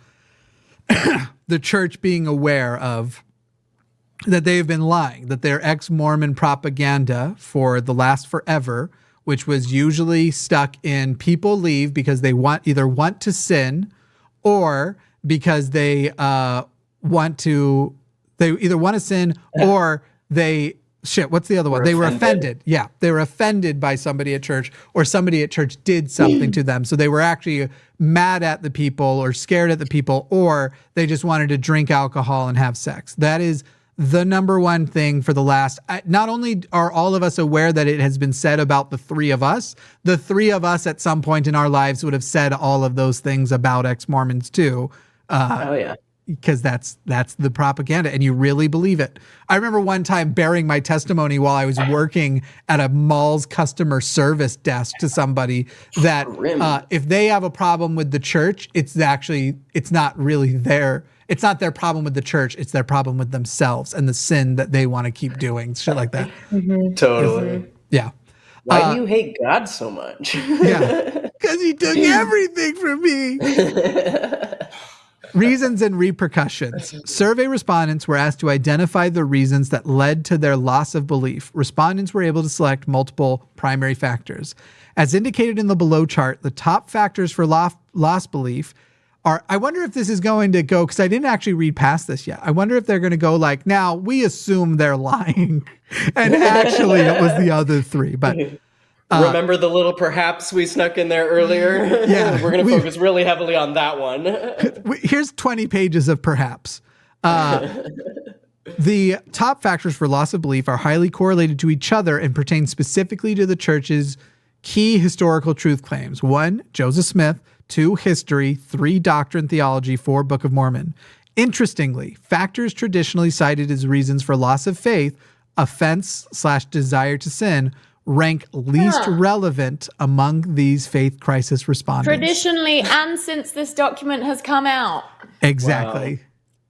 the church being aware of that they've been lying, that their ex-Mormon propaganda for the last forever, which was usually stuck in people leave because they either want to sin or because they either want to sin or what's the other one? They were offended. Yeah. They were offended by somebody at church, or somebody at church did something to them. So they were actually mad at the people or scared at the people, or they just wanted to drink alcohol and have sex. That is the number one thing for the last. Not only are all of us aware that it has been said about the three of us at some point in our lives would have said all of those things about ex-Mormons too. Because that's the propaganda, and you really believe it. I remember one time bearing my testimony while I was working at a mall's customer service desk to somebody that if they have a problem with the church, it's not their problem with the church, it's their problem with themselves and the sin that they want to keep doing, shit like that. Mm-hmm. Totally. Yeah. Why do you hate God so much? Yeah, because he took everything from me. Reasons and repercussions. Survey respondents were asked to identify the reasons that led to their loss of belief. Respondents were able to select multiple primary factors. As indicated in the below chart, the top factors for lost belief are, I wonder if this is going to go, because I didn't actually read past this yet. I wonder if they're going to go like, now we assume they're lying. And actually it was the other three. But remember the little perhaps we snuck in there earlier? Yeah. We're going to focus really heavily on that one. Here's 20 pages of perhaps. The top factors for loss of belief are highly correlated to each other and pertain specifically to the church's key historical truth claims. 1, Joseph Smith. 2, history. 3, doctrine, theology. 4, Book of Mormon. Interestingly, factors traditionally cited as reasons for loss of faith, offense/desire to sin, rank least relevant among these faith crisis respondents. Traditionally, and since this document has come out. Exactly. Wow.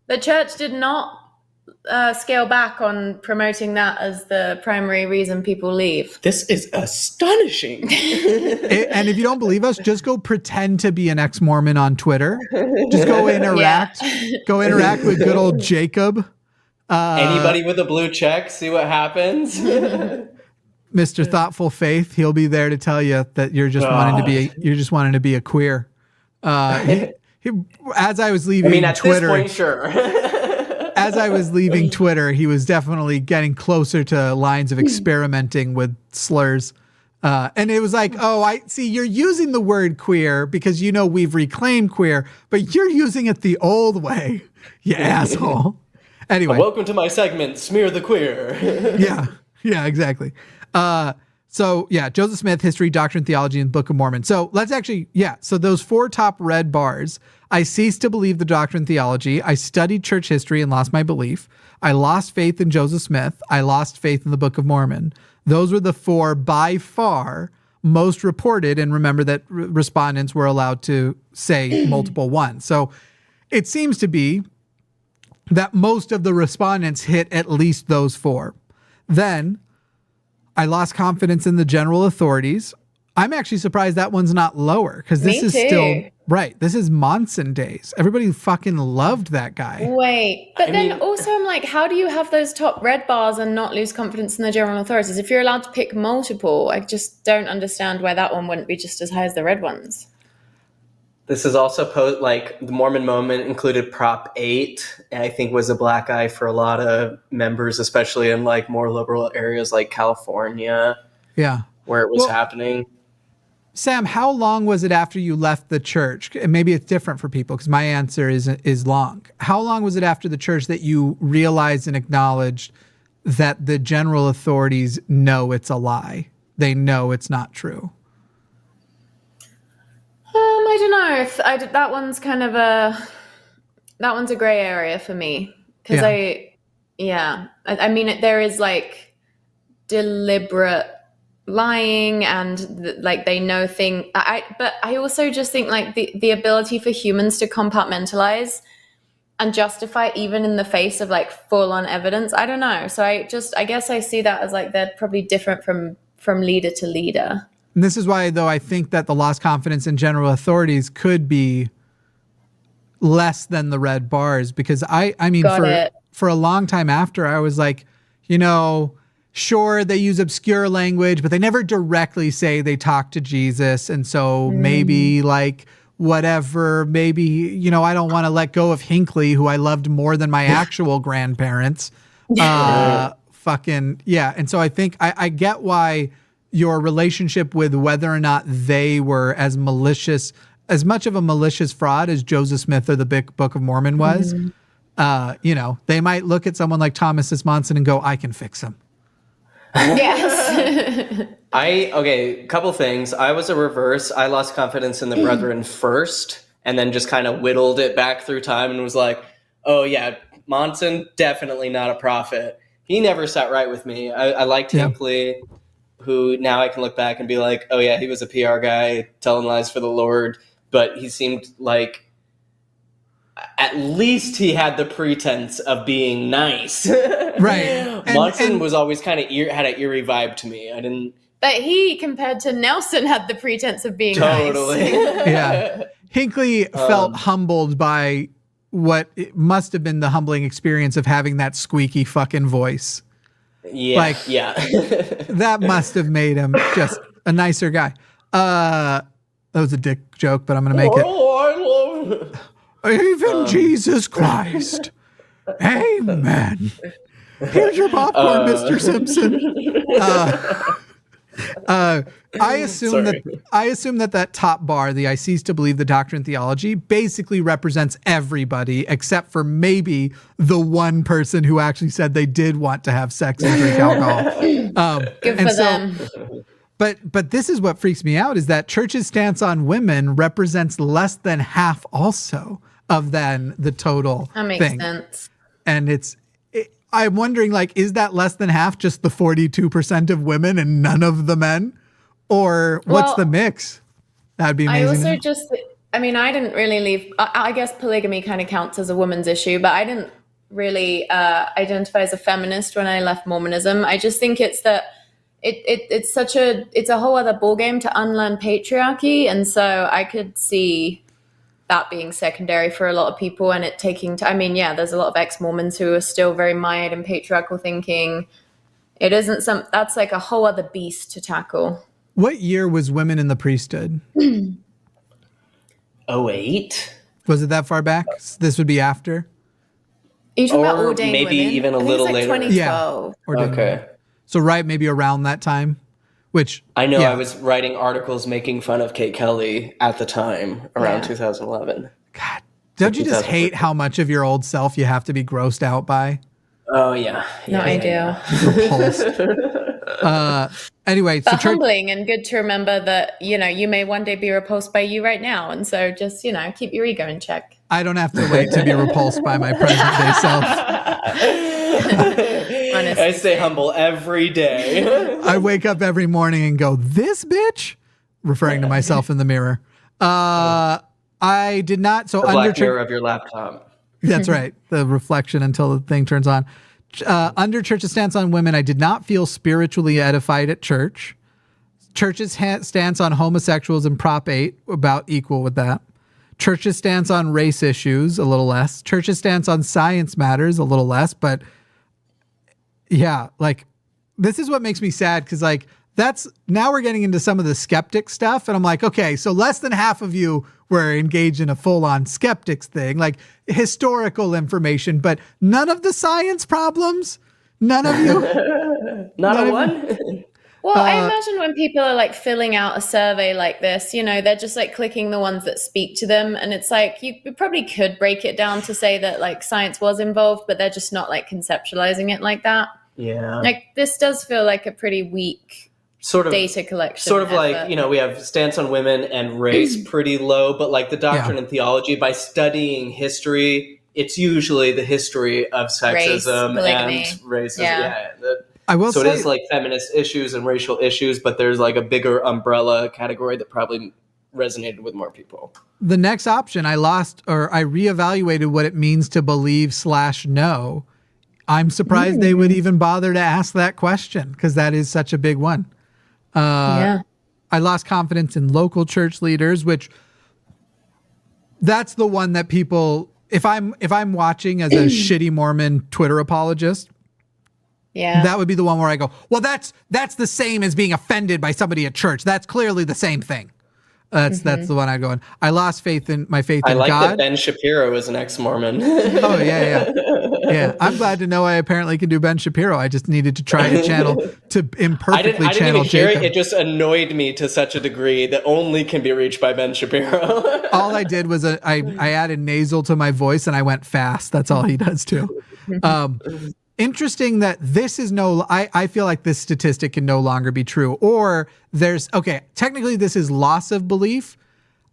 The church did not scale back on promoting that as the primary reason people leave. This is astonishing. And if you don't believe us, just go pretend to be an ex-Mormon on Twitter. Just go interact. Go interact with good old Jacob. Anybody with a blue check, see what happens. Mr. Thoughtful Faith, he'll be there to tell you that you're just wanting to be a queer. As I was leaving at Twitter, this point, sure. as I was leaving Twitter, he was definitely getting closer to lines of experimenting with slurs. And it was like, oh, I see you're using the word queer because we've reclaimed queer, but you're using it the old way, you asshole. Anyway. Welcome to my segment, Smear the Queer. Yeah, exactly. Joseph Smith, history, doctrine, theology, and Book of Mormon. So let's actually, so those 4 top red bars, I ceased to believe the doctrine theology. I studied church history and lost my belief. I lost faith in Joseph Smith. I lost faith in the Book of Mormon. Those were the 4 by far most reported. And remember that respondents were allowed to say multiple ones. So it seems to be that most of the respondents hit at least those 4. Then I lost confidence in the general authorities. I'm actually surprised that one's not lower because this is still right. This is Monson days. Everybody fucking loved that guy. Wait, but also I'm like, how do you have those top red bars and not lose confidence in the general authorities? If you're allowed to pick multiple, I just don't understand why that one wouldn't be just as high as the red ones. This is also the Mormon moment included Prop 8, and I think was a black eye for a lot of members, especially in more liberal areas like California. Yeah. Where it was happening. Sam, how long was it after you left the church? And maybe it's different for people because my answer is long. How long was it after the church that you realized and acknowledged that the general authorities know it's a lie? They know it's not true. I don't know. That one's kind of that one's a gray area for me because I mean, there is deliberate lying and they know things. But I also just think the ability for humans to compartmentalize and justify even in the face of full on evidence. I don't know. So I guess I see that as they're probably different from leader to leader. And this is why, though, I think that the lost confidence in general authorities could be less than the red bars because I mean, for a long time after, I was like, sure, they use obscure language, but they never directly say they talk to Jesus. And so maybe whatever, maybe, I don't want to let go of Hinckley, who I loved more than my actual grandparents. And so I think I get why your relationship with whether or not they were as much of a malicious fraud as Joseph Smith or the Book of Mormon was. They might look at someone like Thomas S. Monson and go, I can fix him. Yes. Couple things. I was a reverse. I lost confidence in the brethren first and then just kind of whittled it back through time and was like, oh yeah, Monson, definitely not a prophet. He never sat right with me. I liked Hinckley, who now I can look back and be like, oh yeah, he was a PR guy telling lies for the Lord, but he seemed like at least he had the pretense of being nice. Right. Monson was always kind of had an eerie vibe to me. I didn't. But he, compared to Nelson, had the pretense of being totally. Nice. Yeah. Hinckley felt humbled by what it must have been the humbling experience of having that squeaky fucking voice. Yeah. That must have made him just a nicer guy. That was a dick joke, but I'm going to make it. Oh, I love Even Jesus Christ. Amen. Here's your popcorn, Mr. Simpson. I assume that top bar, the I cease to believe the doctrine theology, basically represents everybody except for maybe the one person who actually said they did want to have sex and drink alcohol. Good for them. But this is what freaks me out, is that church's stance on women represents less than half also of then the total That makes thing. sense. And I'm wondering, like, is that less than half just the 42% of women and none of the men? Or what's Well, the mix? That'd be amazing. I to also know. I didn't really leave. I guess polygamy kind of counts as a woman's issue, but I didn't really identify as a feminist when I left Mormonism. I just think it's that it's a whole other ballgame to unlearn patriarchy, and so I could see that being secondary for a lot of people, and it taking time. I mean, yeah, there's a lot of ex-Mormons who are still very mired in patriarchal thinking. It isn't that's like a whole other beast to tackle. What year was women in the priesthood? 08? Was it that far back? This would be after? Are you talking about Or ordained maybe women? even a I think little it's like later. 2012. Ordained Okay. women. So right, maybe around that time, which I know yeah. I was writing articles making fun of Kate Kelly at the time, around Yeah. 2011. God, don't you just hate how much of your old self you have to be grossed out by? Oh, yeah. No, I do. Repulsed. Anyway, so But humbling and good to remember that, you may one day be repulsed by you right now. And so just, keep your ego in check. I don't have to wait to be repulsed by my present day self. I stay humble every day. I wake up every morning and go, "This bitch," referring to myself in the mirror. I did not. So The under black mirror of your laptop. That's right. The reflection until the thing turns on. Under church's stance on women, I did not feel spiritually edified at church. Church's stance on homosexuals and Prop 8, about equal with that. Church's stance on race issues, a little less. Church's stance on science matters, a little less. But yeah, like, this is what makes me sad, because like, now we're getting into some of the skeptic stuff. And I'm like, okay, so less than half of you were engaged in a full-on skeptics thing, like historical information, but none of the science problems. None of you. Not a one? Well, I imagine when people are like filling out a survey like this, they're just like clicking the ones that speak to them. And it's like, you probably could break it down to say that like science was involved, but they're just not like conceptualizing it like that. Yeah. Like this does feel like a pretty weak Sort of data collection. Sort of effort. like, we have stance on women and race pretty low, but like the doctrine and theology, by studying history, it's usually the history of sexism polygamy. and racism. Yeah. I will so say, it is like feminist issues and racial issues, but there's like a bigger umbrella category that probably resonated with more people. the next option, I reevaluated what it means to believe/know. I'm surprised they would even bother to ask that question, because that is such a big one. Yeah. I lost confidence in local church leaders, which that's the one that people, if I'm watching as a shitty Mormon Twitter apologist, Yeah. that would be the one where I go, well, that's the same as being offended by somebody at church. That's clearly the same thing. That's the one I go in. I lost my faith I in like God. that Ben Shapiro is an ex-Mormon. Oh yeah. I'm glad to know I apparently can do Ben Shapiro. I just needed to try to channel to imperfectly I didn't channel even hear Jacob. it. It just annoyed me to such a degree that only can be reached by Ben Shapiro. All I did was I added nasal to my voice and I went fast. That's all he does too. Interesting that this is I feel like this statistic can no longer be true. Or technically this is loss of belief.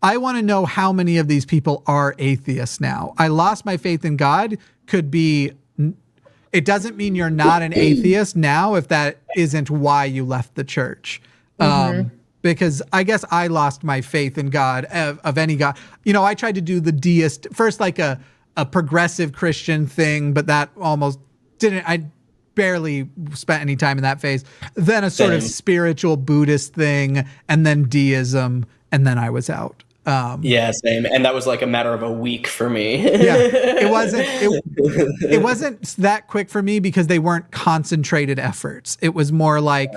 I want to know how many of these people are atheists now. I lost my faith in God could be, it doesn't mean you're not an atheist now if that isn't why you left the church. Because I guess I lost my faith in God of any God. I tried to do the deist, first like a progressive Christian thing, but that almost didn't, I barely spent any time in that phase. Then a sort of spiritual Buddhist thing, and then deism, and then I was out. Yeah, same. And that was like a matter of a week for me. Yeah, it wasn't that quick for me because they weren't concentrated efforts. It was more like,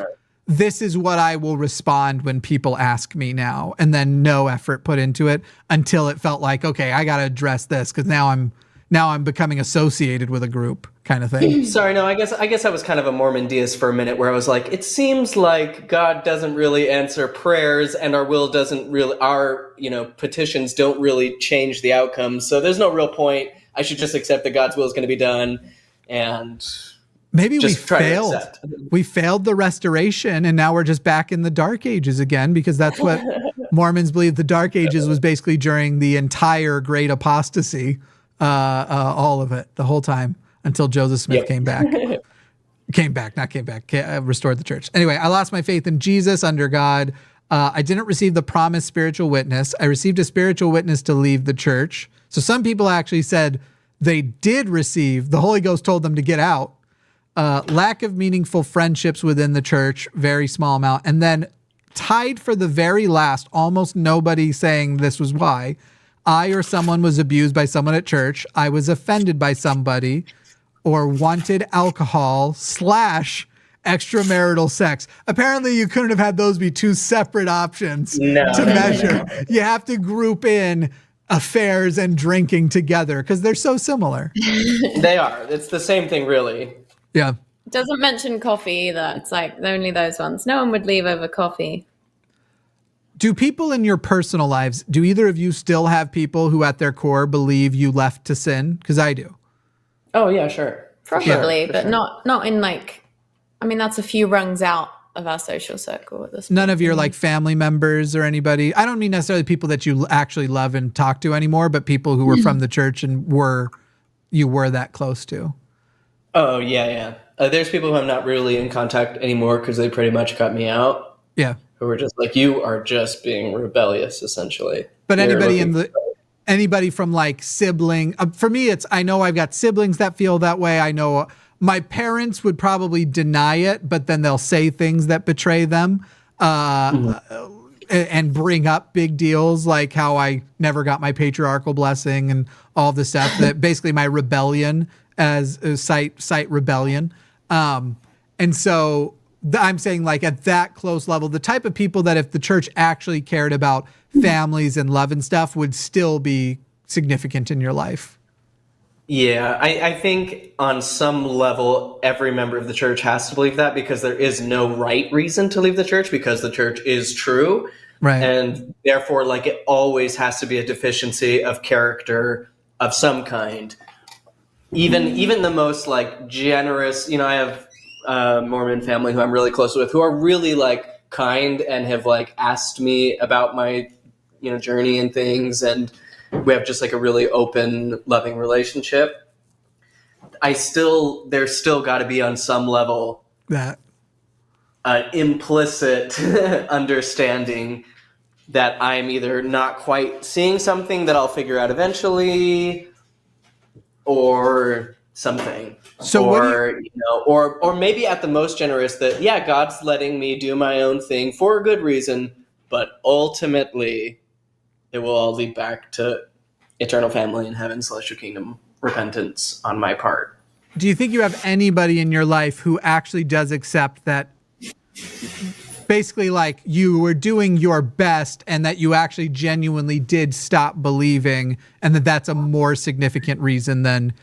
this is what I will respond when people ask me now, and then no effort put into it until it felt like, okay, I got to address this because now I'm becoming associated with a group kind of thing. Sorry, no, I guess I was kind of a Mormon deist for a minute where I was like, it seems like God doesn't really answer prayers and our petitions don't really change the outcome. So there's no real point. I should just accept that God's will is going to be done. And Maybe Just try to accept. We failed the restoration, and now we're just back in the Dark Ages again, because that's what Mormons believe. The Dark Ages was basically during the entire Great Apostasy, all of it, the whole time, until Joseph Smith came back. Restored the church. Anyway, I lost my faith in Jesus under God. I didn't receive the promised spiritual witness. I received a spiritual witness to leave the church. So some people actually said they did receive, the Holy Ghost told them to get out. Lack of meaningful friendships within the church, very small amount. And then tied for the very last, almost nobody saying this was why, I or someone was abused by someone at church. I was offended by somebody, or wanted alcohol / extramarital sex. Apparently you couldn't have had those be two separate options to measure. You have to group in affairs and drinking together because they're so similar. They are. It's the same thing, really. Yeah. Doesn't mention coffee either. It's like only those ones. No one would leave over coffee. Do people in your personal lives, do either of you still have people who at their core believe you left to sin? Because I do. Oh, yeah, sure. Probably, but not in like, I mean, that's a few rungs out of our social circle at this point. None of your like family members or anybody. I don't mean necessarily people that you actually love and talk to anymore, but people who were from the church and you were that close to. Oh, yeah. There's people who I'm not really in contact anymore because they pretty much cut me out. Yeah. Who were just like, you are just being rebellious, essentially. But anybody from like sibling, for me, I know I've got siblings that feel that way. I know my parents would probably deny it, but then they'll say things that betray them and bring up big deals like how I never got my patriarchal blessing and all the stuff that basically my rebellion as cite rebellion. And so I'm saying like at that close level, the type of people that if the church actually cared about families and love and stuff would still be significant in your life. Yeah, I think on some level, every member of the church has to believe that because there is no right reason to leave the church because the church is true. Right. And therefore, like it always has to be a deficiency of character of some kind. Even the most like generous, I have a Mormon family who I'm really close with who are really like kind and have like asked me about my, journey and things. And we have just like a really open, loving relationship. There's still got to be on some level that implicit understanding that I'm either not quite seeing something that I'll figure out eventually or something. So or maybe at the most generous that, yeah, God's letting me do my own thing for a good reason, but ultimately it will all lead back to eternal family in heaven, celestial kingdom, repentance on my part. Do you think you have anybody in your life who actually does accept that basically like you were doing your best and that you actually genuinely did stop believing and that that's a more significant reason than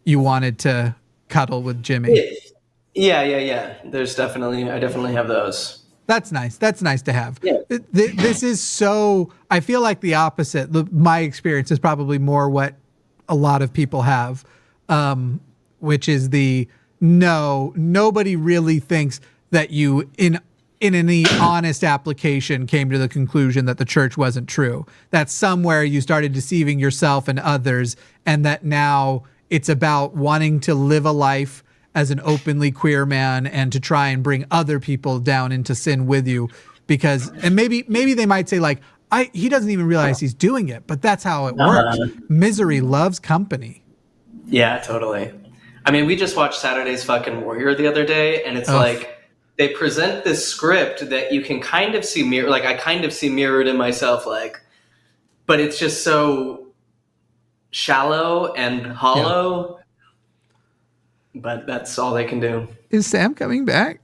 you wanted to cuddle with Jimmy? Yeah. I definitely have those. That's nice. That's nice to have. Yeah. This is so, I feel like the opposite. My experience is probably more what a lot of people have, which is nobody really thinks that you, in any honest application, came to the conclusion that the church wasn't true. That somewhere you started deceiving yourself and others, and that now it's about wanting to live a life as an openly queer man and to try and bring other people down into sin with you. Because, and maybe they might say like, he doesn't even realize he's doing it, but that's how it works. Misery loves company. Yeah, totally. I mean, we just watched Saturday's fucking Warrior the other day, and it's like they present this script that you can kind of see I kind of see mirrored in myself, like, but it's just so shallow and hollow. Yeah. But that's all they can do. Is Sam coming back?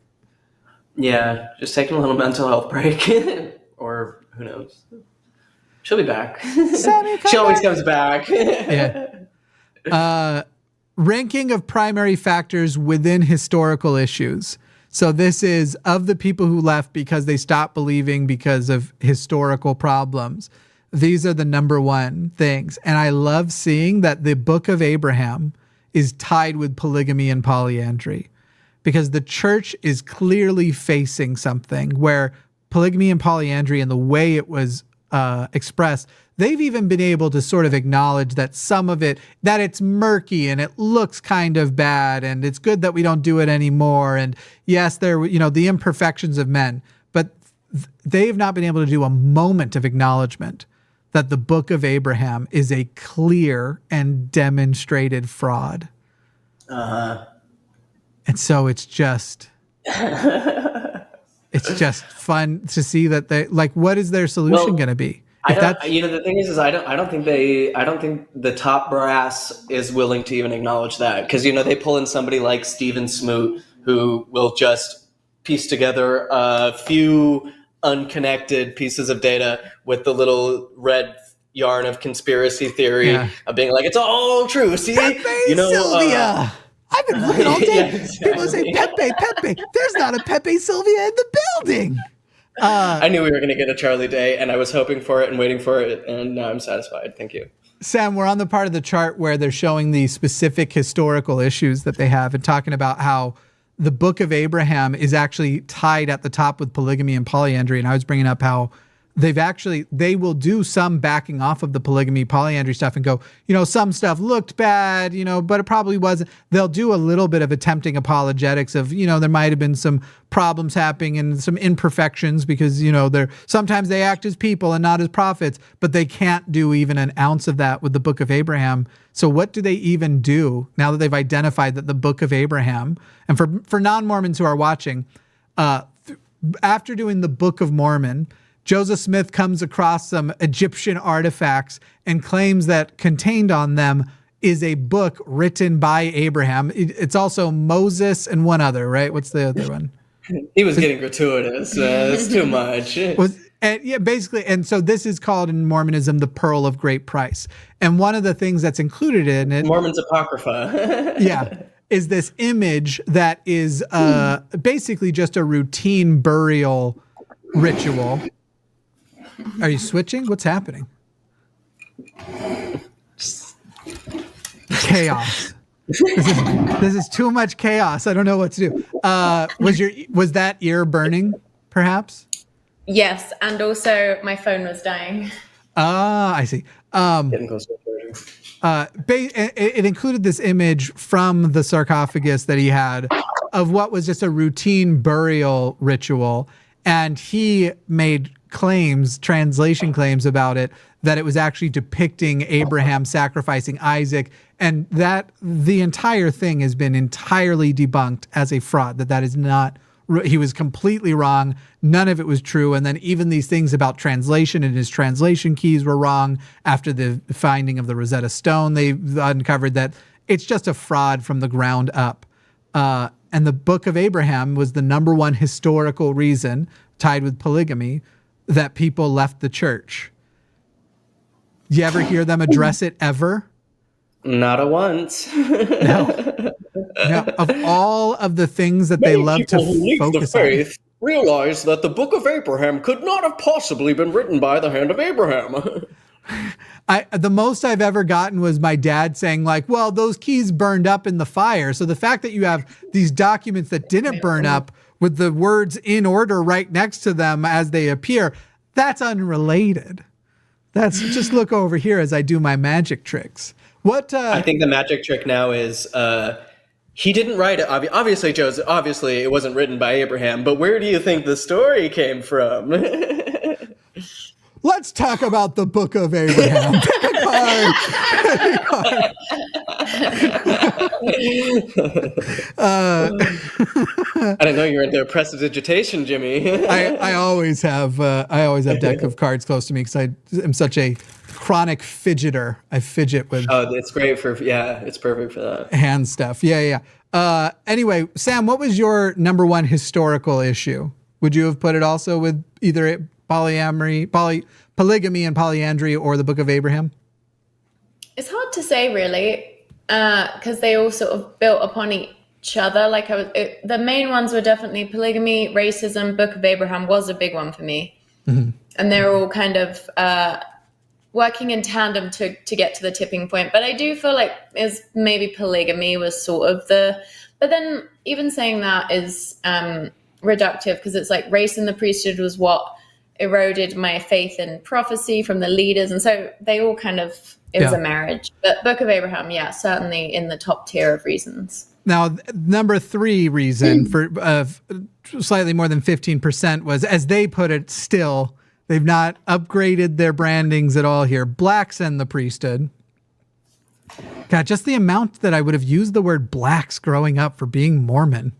Yeah, just taking a little mental health break. Or who knows? She'll be back. She always comes back. Yeah. Ranking of primary factors within historical issues. So this is of the people who left because they stopped believing because of historical problems. These are the number one things. And I love seeing that the book of Abraham is tied with polygamy and polyandry. because the church is clearly facing something where polygamy and polyandry and the way it was expressed, they've even been able to sort of acknowledge that some of it, that it's murky and it looks kind of bad and it's good that we don't do it anymore. And yes, there, the imperfections of men, but they've not been able to do a moment of acknowledgement that the Book of Abraham is a clear and demonstrated fraud. And so it's just fun to see that they what is their solution going to be? The thing is I don't think the top brass is willing to even acknowledge that, because they pull in somebody like Stephen Smoot, who will just piece together a few unconnected pieces of data with the little red yarn of conspiracy theory of being like, it's all true. See, Sylvia. I've been looking all day. Yeah, exactly. People say Pepe. There's not a Pepe Sylvia in the building. I knew we were going to get a Charlie Day, and I was hoping for it and waiting for it, and now I'm satisfied. Thank you. Sam, we're on the part of the chart where they're showing the specific historical issues that they have and talking about how the Book of Abraham is actually tied at the top with polygamy and polyandry. And I was bringing up how they will do some backing off of the polygamy polyandry stuff and go, some stuff looked bad, but it probably wasn't. They'll do a little bit of attempting apologetics of, there might have been some problems happening and some imperfections because, sometimes they act as people and not as prophets, but they can't do even an ounce of that with the Book of Abraham. So what do they even do now that they've identified that the Book of Abraham, and for non-Mormons who are watching, after doing the Book of Mormon, Joseph Smith comes across some Egyptian artifacts and claims that contained on them is a book written by Abraham. It's also Moses and one other, right? What's the other one? He was getting gratuitous. It's too much. Basically. And so this is called in Mormonism the Pearl of Great Price. And one of the things that's included in it, Mormon's Apocrypha. is this image that is basically just a routine burial ritual. Are you switching? What's happening? Chaos. This is too much chaos. I don't know what to do. Was that ear burning, perhaps? Yes, and also my phone was dying. I see. Getting close to it included this image from the sarcophagus that he had of what was just a routine burial ritual, and he made translation claims about it, that it was actually depicting Abraham sacrificing Isaac, and that the entire thing has been entirely debunked as a fraud, that is not, he was completely wrong. None of it was true. And then even these things about translation and his translation keys were wrong. After the finding of the Rosetta Stone, they uncovered that it's just a fraud from the ground up. And the Book of Abraham was the number one historical reason, tied with polygamy, that people left the church. You ever hear them address it ever? Not a once. No. Of all of the things that they love to focus on, realize that the Book of Abraham could not have possibly been written by the hand of Abraham. The most I've ever gotten was my dad saying well, those keys burned up in the fire. So the fact that you have these documents that didn't burn up with the words in order right next to them as they appear, that's unrelated. That's just look over here as I do my magic tricks. I think the magic trick now is he didn't write it. Obviously, Joseph. Obviously, it wasn't written by Abraham. But where do you think the story came from? Let's talk about the Book of Abraham. Pick a card. I didn't know you were into prestidigitation, Jimmy. I always have a deck of cards close to me because I am such a chronic fidgeter. I fidget with. Oh, it's great it's perfect for that. Hand stuff. Yeah. Anyway, Sam, what was your number one historical issue? Would you have put it also with either polygamy and polyandry or the Book of Abraham? It's hard to say, really, because they all sort of built upon each other. The main ones were definitely polygamy, racism. Book of Abraham was a big one for me, and they're all kind of working in tandem to get to the tipping point. But I do feel like maybe polygamy was sort of the But then even saying that is reductive, because it's like race in the priesthood was what eroded my faith in prophecy from the leaders. And so they all kind of, it was a marriage. But Book of Abraham, certainly in the top tier of reasons. Now, number 3 reason for slightly more than 15% was, as they put it, still, they've not upgraded their brandings at all here. Blacks in the priesthood. God, just the amount that I would have used the word blacks growing up for being Mormon.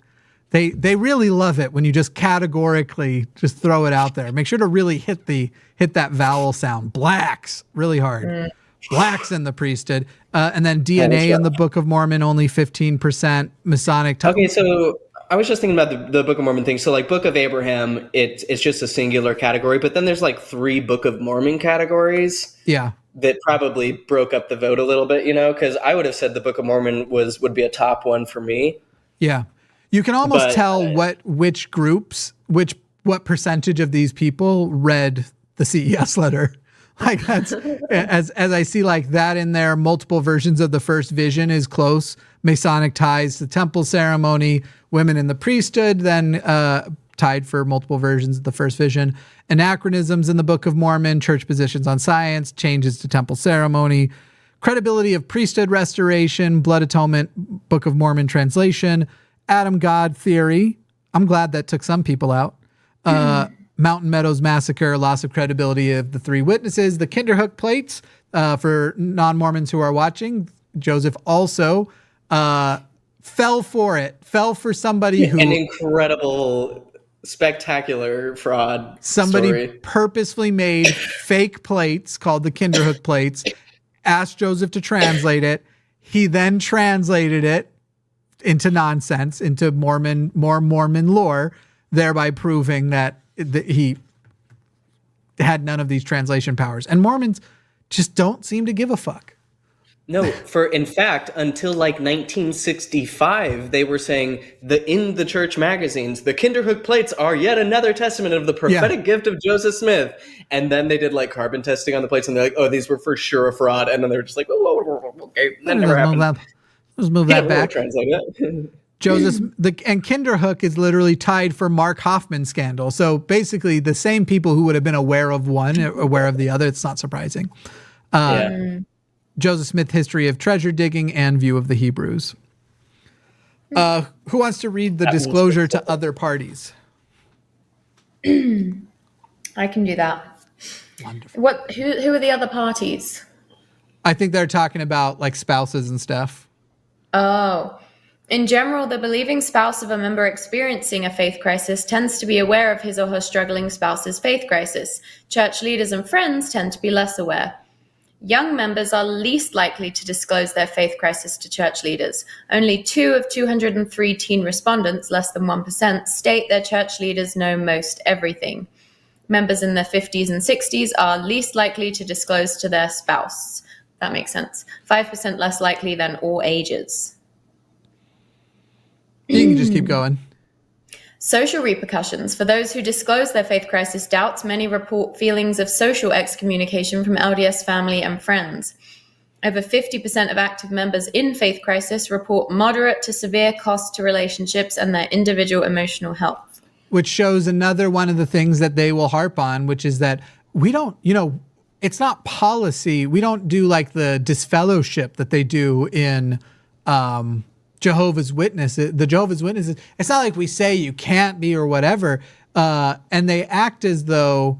They really love it when you just categorically just throw it out there. Make sure to really hit that vowel sound. Blacks really hard. Blacks in the priesthood. And then DNA in the Book of Mormon, only 15%. Masonic. Okay, so I was just thinking about the Book of Mormon thing. So like Book of Abraham, it's just a singular category, but then there's like 3 Book of Mormon categories. Yeah. That probably broke up the vote a little bit, because I would have said the Book of Mormon would be a top one for me. Yeah. You can almost tell which groups, what percentage of these people read the CES letter. Like that's as I see like that in there. Multiple versions of the first vision is close. Masonic ties to temple ceremony. Women in the priesthood then tied for multiple versions of the first vision. Anachronisms in the Book of Mormon. Church positions on science. Changes to temple ceremony. Credibility of priesthood restoration. Blood atonement. Book of Mormon translation. Adam God theory. I'm glad that took some people out. Mountain Meadows massacre, loss of credibility of the 3 witnesses. The Kinderhook plates, for non-Mormons who are watching. Joseph also fell for it. Fell for somebody who... An incredible, spectacular fraud Somebody story. Purposefully made fake plates called the Kinderhook plates, asked Joseph to translate it. He then translated it into nonsense, into more Mormon lore, thereby proving that he had none of these translation powers. And Mormons just don't seem to give a fuck. No, in fact, until like 1965, they were saying in the church magazines, the Kinderhook plates are yet another testament of the prophetic gift of Joseph Smith. And then they did like carbon testing on the plates, and they're like, oh, these were for sure a fraud. And then they were just like, oh, okay, that never happened. Let's move that back. Translate it. Joseph and Kinderhook is literally tied for Mark Hoffman scandal. So basically, the same people who would have been aware of one, aware of the other. It's not surprising. Joseph Smith, History of Treasure Digging and View of the Hebrews. Who wants to read the disclosure to other parties? I can do that. Wonderful. Who are the other parties? I think they're talking about like spouses and stuff. Oh. In general, the believing spouse of a member experiencing a faith crisis tends to be aware of his or her struggling spouse's faith crisis. Church leaders and friends tend to be less aware. Young members are least likely to disclose their faith crisis to church leaders. Only 2 of 203 teen respondents, less than 1%, state their church leaders know most everything. Members in their 50s and 60s are least likely to disclose to their spouse. That makes sense. 5% less likely than all ages. You can just keep going. Social repercussions. For those who disclose their faith crisis doubts, many report feelings of social excommunication from LDS family and friends. Over 50% of active members in faith crisis report moderate to severe cost to relationships and their individual emotional health. Which shows another one of the things that they will harp on, which is that we don't, it's not policy. We don't do like the disfellowship that they do in Jehovah's Witnesses. The Jehovah's Witnesses, it's not like we say you can't be or whatever. And they act as though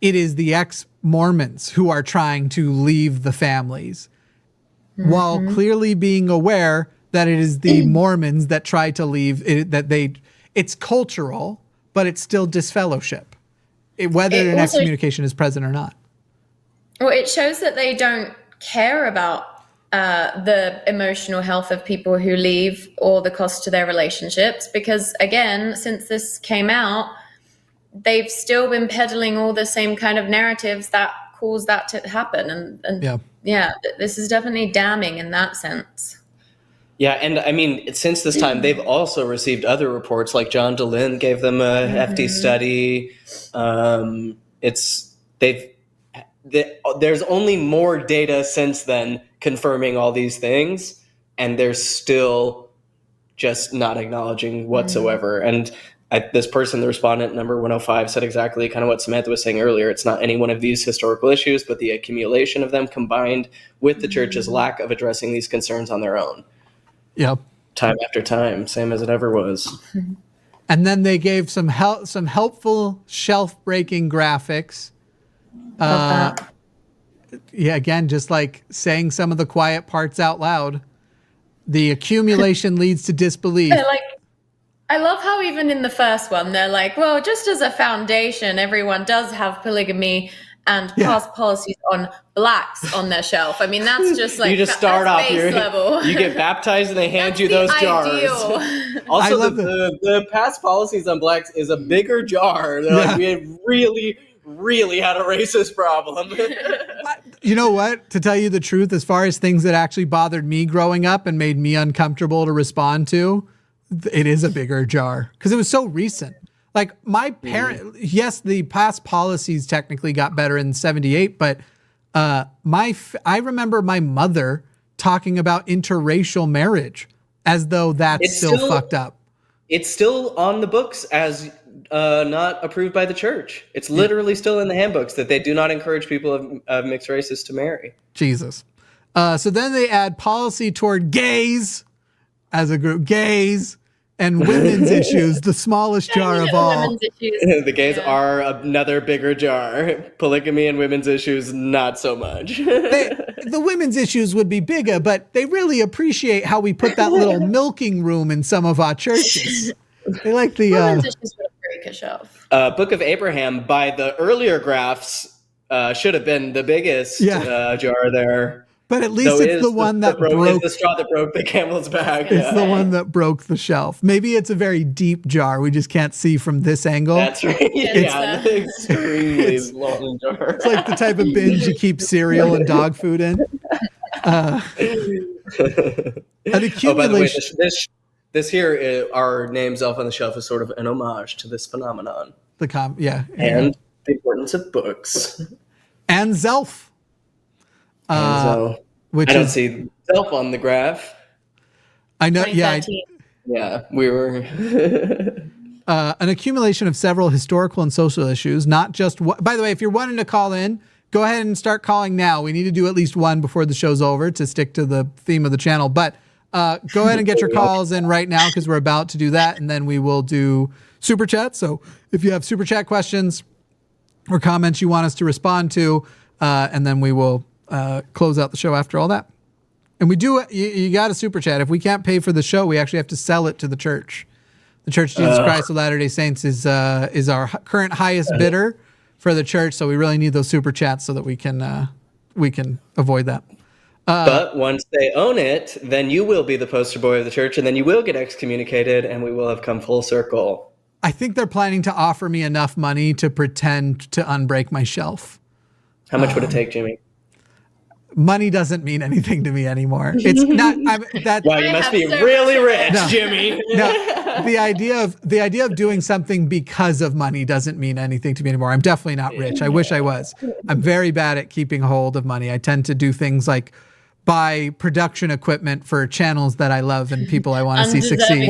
it is the ex-Mormons who are trying to leave the families, while clearly being aware that it is the Mormons that try to leave, it's cultural, but it's still disfellowship, whether an excommunication is present or not. Well, it shows that they don't care about the emotional health of people who leave or the cost to their relationships, because again, since this came out, they've still been peddling all the same kind of narratives that cause that to happen. And this is definitely damning in that sense. Yeah, and I mean, since this time, they've also received other reports, like John DeLynn gave them a hefty study. There's only more data since then confirming all these things, and they're still just not acknowledging whatsoever. And this person, the respondent number 105, said exactly kind of what Samantha was saying earlier. It's not any one of these historical issues, but the accumulation of them combined with the church's lack of addressing these concerns on their own. Yep. Time after time, same as it ever was. And then they gave some helpful shelf-breaking graphics. Yeah, again, just like saying some of the quiet parts out loud. The accumulation leads to disbelief. I love how even in the first one, they're like, well, just as a foundation, everyone does have polygamy and past policies on blacks on their shelf. I mean, that's just like, you just start off base level. You get baptized and they hand you those jars. Also, the past policies on blacks is a bigger jar. They're like, we really had a racist problem. You know what? To tell you the truth, as far as things that actually bothered me growing up and made me uncomfortable to respond to, it is a bigger jar because it was so recent. Like my parent, yes, the past policies technically got better in 78, but I remember my mother talking about interracial marriage as though that's still fucked up. It's still on the books as not approved by the church. It's literally still in the handbooks that they do not encourage people of mixed races to marry. Jesus. So then they add policy toward gays as a group, gays and women's issues, the smallest jar of all. The gays are another bigger jar. Polygamy and women's issues, not so much. The women's issues would be bigger, but they really appreciate how we put that little milking room in some of our churches. They like the women's issues would break a shelf. Book of Abraham by the earlier graphs should have been the biggest jar there. But at least it's the one that broke the straw that broke the camel's back. It's the one that broke the shelf. Maybe it's a very deep jar. We just can't see from this angle. That's right. It's extremely long jar. It's like the type of bins you keep cereal and dog food in. An accumulation. Oh, by the way, this here, our name Zelph on the Shelf is sort of an homage to this phenomenon. And the importance of books. And Zelph. Which I don't see Zelph on the graph. I know. Yeah, we were. An accumulation of several historical and social issues, not just one. By the way, if you're wanting to call in, go ahead and start calling now. We need to do at least one before the show's over to stick to the theme of the channel. But go ahead and get your calls in right now because we're about to do that. And then we will do super chat. So if you have super chat questions or comments you want us to respond to, and then we will close out the show after all that. And we do, you got a super chat. If we can't pay for the show, we actually have to sell it to the church. The Church of Jesus Christ of Latter-day Saints is our current highest bidder for the church. So we really need those super chats so that we can avoid that. But once they own it, then you will be the poster boy of the church and then you will get excommunicated and we will have come full circle. I think they're planning to offer me enough money to pretend to unbreak my shelf. How much would it take, Jimmy? Money doesn't mean anything to me anymore. It's not. Wow, you must be really rich, Jimmy. No, the idea of doing something because of money doesn't mean anything to me anymore. I'm definitely not rich. I wish I was. I'm very bad at keeping hold of money. I tend to do things like buy production equipment for channels that I love and people I want to see succeed.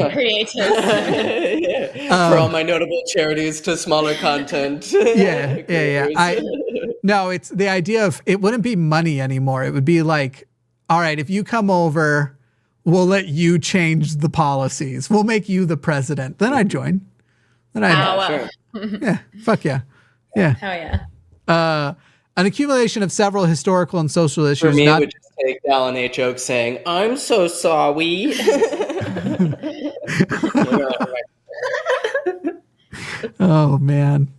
For all my notable charities to smaller content. No, it's the idea of it wouldn't be money anymore. It would be like, all right, if you come over, we'll let you change the policies. We'll make you the president. Then I'd join. Then I'd fuck yeah. Yeah. Hell yeah. An accumulation of several historical and social issues. For me, it would just take Alan H. Oak saying, I'm so sorry. Oh, man.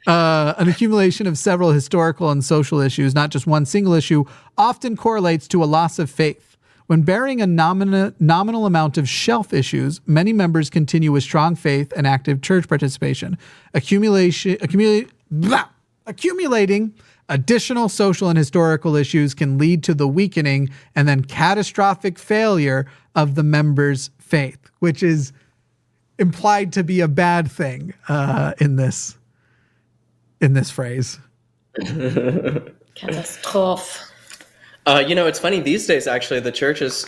An accumulation of several historical and social issues, not just one single issue, often correlates to a loss of faith. When bearing a nominal amount of shelf issues, many members continue with strong faith and active church participation. Accumulating additional social and historical issues can lead to the weakening and then catastrophic failure of the member's faith, which is implied to be a bad thing in this phrase. Catastrophe. It's funny these days, actually, the church is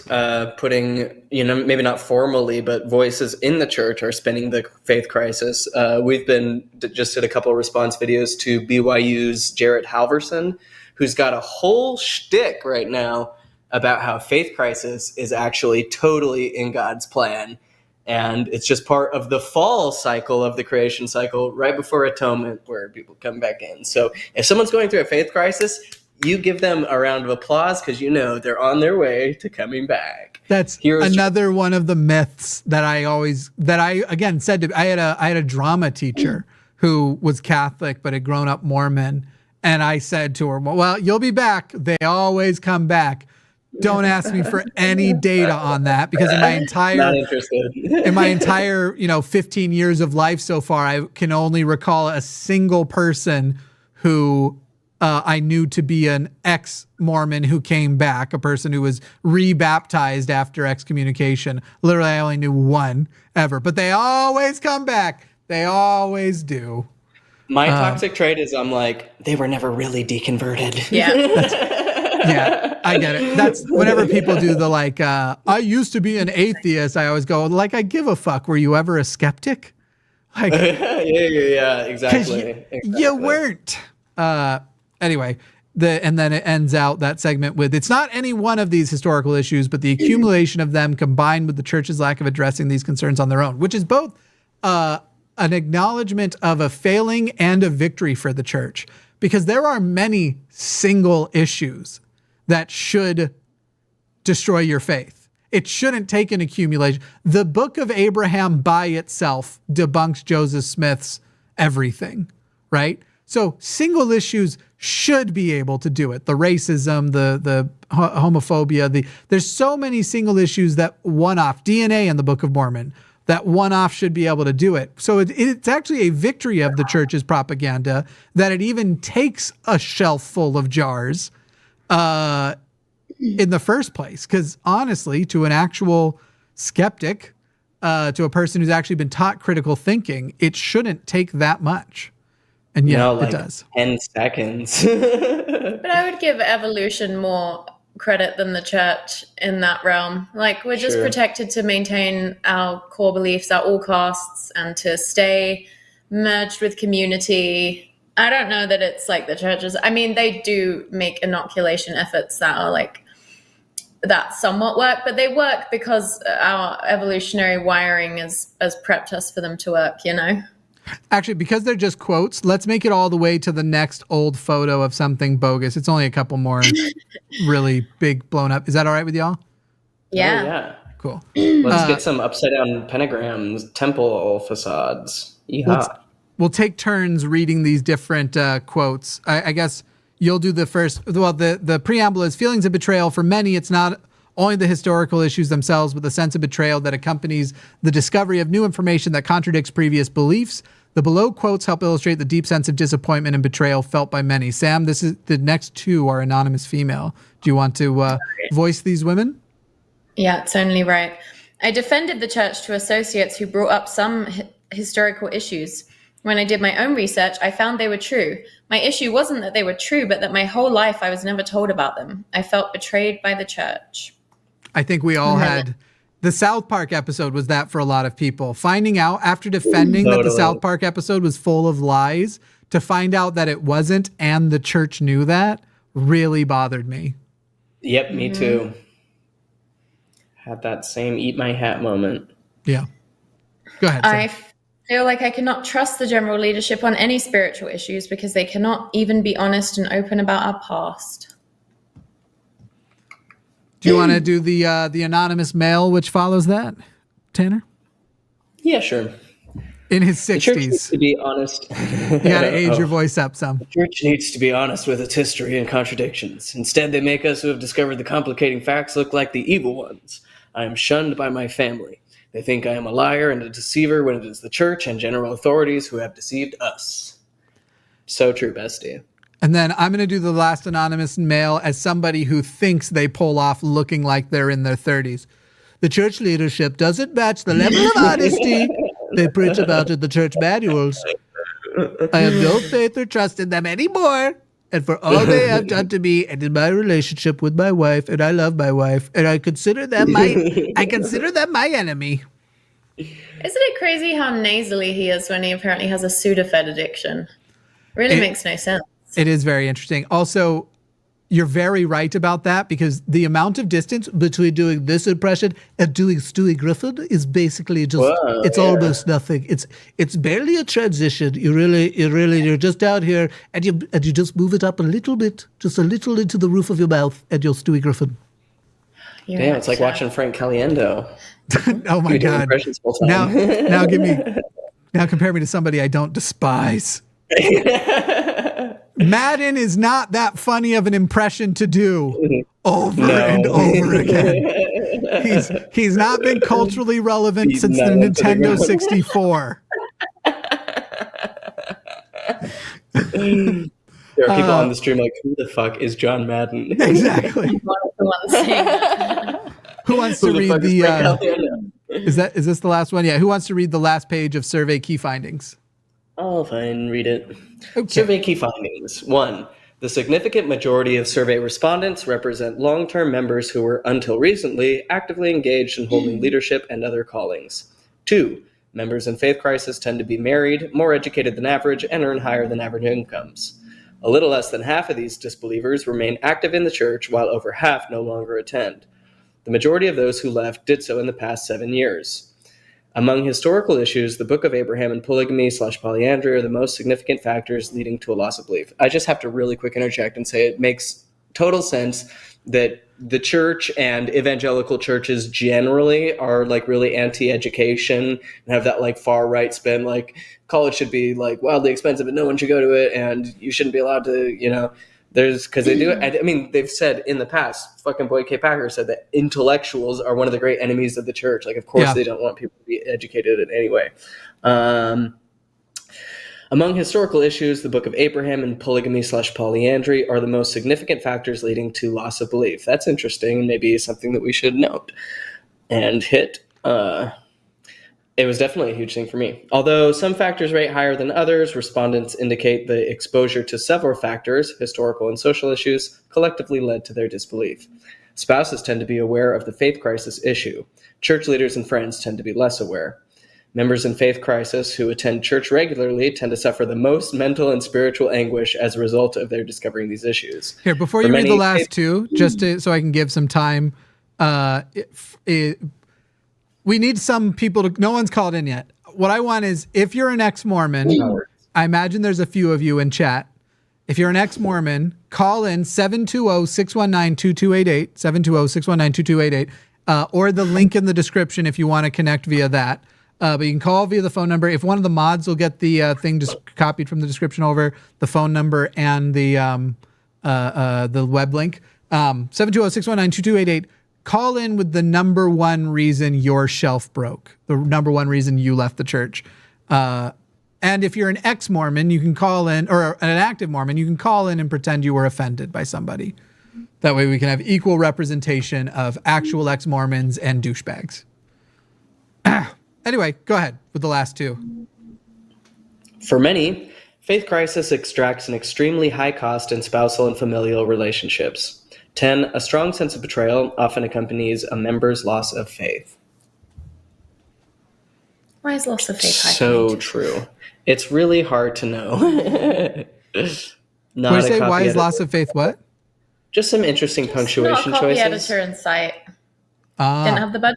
putting, maybe not formally, but voices in the church are spinning the faith crisis. We've just did a couple of response videos to BYU's Jarrett Halverson, who's got a whole shtick right now about how faith crisis is actually totally in God's plan. And it's just part of the fall cycle of the creation cycle right before atonement where people come back in. So if someone's going through a faith crisis, you give them a round of applause because they're on their way to coming back. That's another one of the myths that I again said I had a drama teacher who was Catholic but had grown up Mormon, and I said to her, well, you'll be back. They always come back. Don't ask me for any data on that, because in my entire 15 years of life so far, I can only recall a single person who I knew to be an ex-Mormon who came back, a person who was rebaptized after excommunication. Literally, I only knew one ever, but they always come back. They always do. My toxic trait is I'm like, they were never really deconverted. Yeah. Yeah, I get it. That's whenever people do the I used to be an atheist, I always go, I give a fuck. Were you ever a skeptic? Yeah, exactly. You weren't. Anyway, and then it ends out that segment with, it's not any one of these historical issues, but the accumulation of them combined with the church's lack of addressing these concerns on their own, which is both an acknowledgement of a failing and a victory for the church, because there are many single issues that should destroy your faith. It shouldn't take an accumulation. The Book of Abraham by itself debunks Joseph Smith's everything, right? So single issues should be able to do it. The racism, the homophobia, there's so many single issues that one-off, DNA in the Book of Mormon, that one-off should be able to do it. So it's actually a victory of the church's propaganda that it even takes a shelf full of jars in the first place. Because honestly, to an actual skeptic, to a person who's actually been taught critical thinking, it shouldn't take that much. And it does. 10 seconds. But I would give evolution more credit than the church in that realm. We're just protected to maintain our core beliefs at all costs and to stay merged with community. I don't know that it's like the churches. I mean, they do make inoculation efforts that are that somewhat work, but they work because our evolutionary wiring has prepped us for them to work, Actually, because they're just quotes, let's make it all the way to the next old photo of something bogus. It's only a couple more really big blown up. Is that all right with y'all? Yeah. Oh, yeah. Cool. Let's get some upside down pentagrams, temple facades. Yeehaw. We'll take turns reading these different quotes. I guess you'll do the first. Well, the preamble is feelings of betrayal. For many, it's not only the historical issues themselves, but the sense of betrayal that accompanies the discovery of new information that contradicts previous beliefs. The below quotes help illustrate the deep sense of disappointment and betrayal felt by many. Sam, the next two are anonymous female. Do you want to voice these women? Yeah, it's only right. I defended the church to associates who brought up some historical issues. When I did my own research, I found they were true. My issue wasn't that they were true, but that my whole life I was never told about them. I felt betrayed by the church. I think we all had. The South Park episode was that for a lot of people. Finding out after defending that the South Park episode was full of lies, to find out that it wasn't and the church knew that really bothered me. Yep, me too. Had that same eat my hat moment. Yeah. Go ahead. I feel like I cannot trust the general leadership on any spiritual issues because they cannot even be honest and open about our past. Do you want to do the anonymous male which follows that, Tanner? Yeah, sure. In his 60s. The church needs to be honest. You got to age your voice up some. The church needs to be honest with its history and contradictions. Instead, they make us who have discovered the complicating facts look like the evil ones. I am shunned by my family. They think I am a liar and a deceiver when it is the church and general authorities who have deceived us. So true, bestie. And then I'm going to do the last anonymous male as somebody who thinks they pull off looking like they're in their 30s. The church leadership doesn't match the level of honesty they preach about in the church manuals. I have no faith or trust in them anymore. and for all they have done to me and in my relationship with my wife, and I love my wife, and I consider them my enemy. Isn't it crazy how nasally he is when he apparently has a Sudafed addiction? Really makes no sense. It is very interesting. Also, you're very right about that, because the amount of distance between doing this impression and doing Stewie Griffin is basically just, almost nothing. It's barely a transition. You're just down here and you just move it up a little bit, just a little into the roof of your mouth, and you're Stewie Griffin. Damn, it's like watching Frank Caliendo. Oh my God. Now compare me to somebody I don't despise. Madden is not that funny of an impression to do over and over again. He's not been culturally relevant since the Nintendo 64. There are people on the stream like, who the fuck is John Madden? Exactly. Who wants to read the is this the last one? Yeah, who wants to read the last page of survey key findings? I'll fine, read it. Okay. Survey key findings. 1. The significant majority of survey respondents represent long-term members who were, until recently, actively engaged in holding leadership and other callings. 2. Members in faith crisis tend to be married, more educated than average, and earn higher than average incomes. A little less than half of these disbelievers remain active in the church, while over half no longer attend. The majority of those who left did so in the past 7 years. Among historical issues, the Book of Abraham and polygamy/polyandry are the most significant factors leading to a loss of belief. I just have to really quick interject and say it makes total sense that the church and evangelical churches generally are like really anti-education and have that like far right spin, like college should be like wildly expensive and no one should go to it and you shouldn't be allowed to, there's, because they do it. I mean, they've said in the past, fucking Boyd K. Packer said that intellectuals are one of the great enemies of the church. Like, of course, they don't want people to be educated in any way. Among historical issues, the Book of Abraham and polygamy/polyandry are the most significant factors leading to loss of belief. That's interesting, and maybe something that we should note and hit. It was definitely a huge thing for me. Although some factors rate higher than others, respondents indicate the exposure to several factors, historical and social issues, collectively led to their disbelief. Spouses tend to be aware of the faith crisis issue. Church leaders and friends tend to be less aware. Members in faith crisis who attend church regularly tend to suffer the most mental and spiritual anguish as a result of their discovering these issues. Here, before you read the last two, so I can give some time, we need some people to, no one's called in yet. What I want is, if you're an ex-Mormon, I imagine there's a few of you in chat. If you're an ex-Mormon, call in 720-619-2288, 720-619-2288, or the link in the description if you want to connect via that. But you can call via the phone number. If one of the mods will get the thing just copied from the description over, the phone number and the web link, 720-619-2288. Call in with the number one reason your shelf broke, the number one reason you left the church. And if you're an ex-Mormon, you can call in, or an active Mormon, you can call in and pretend you were offended by somebody. That way we can have equal representation of actual ex-Mormons and douchebags. Anyway, go ahead with the last two. For many, faith crisis extracts an extremely high cost in spousal and familial relationships. 10. A strong sense of betrayal often accompanies a member's loss of faith. Why is loss of faith high? So true. It's really hard to know. Why is loss of faith what? Just some interesting punctuation not a copy choices. editor in sight. Didn't have the budget.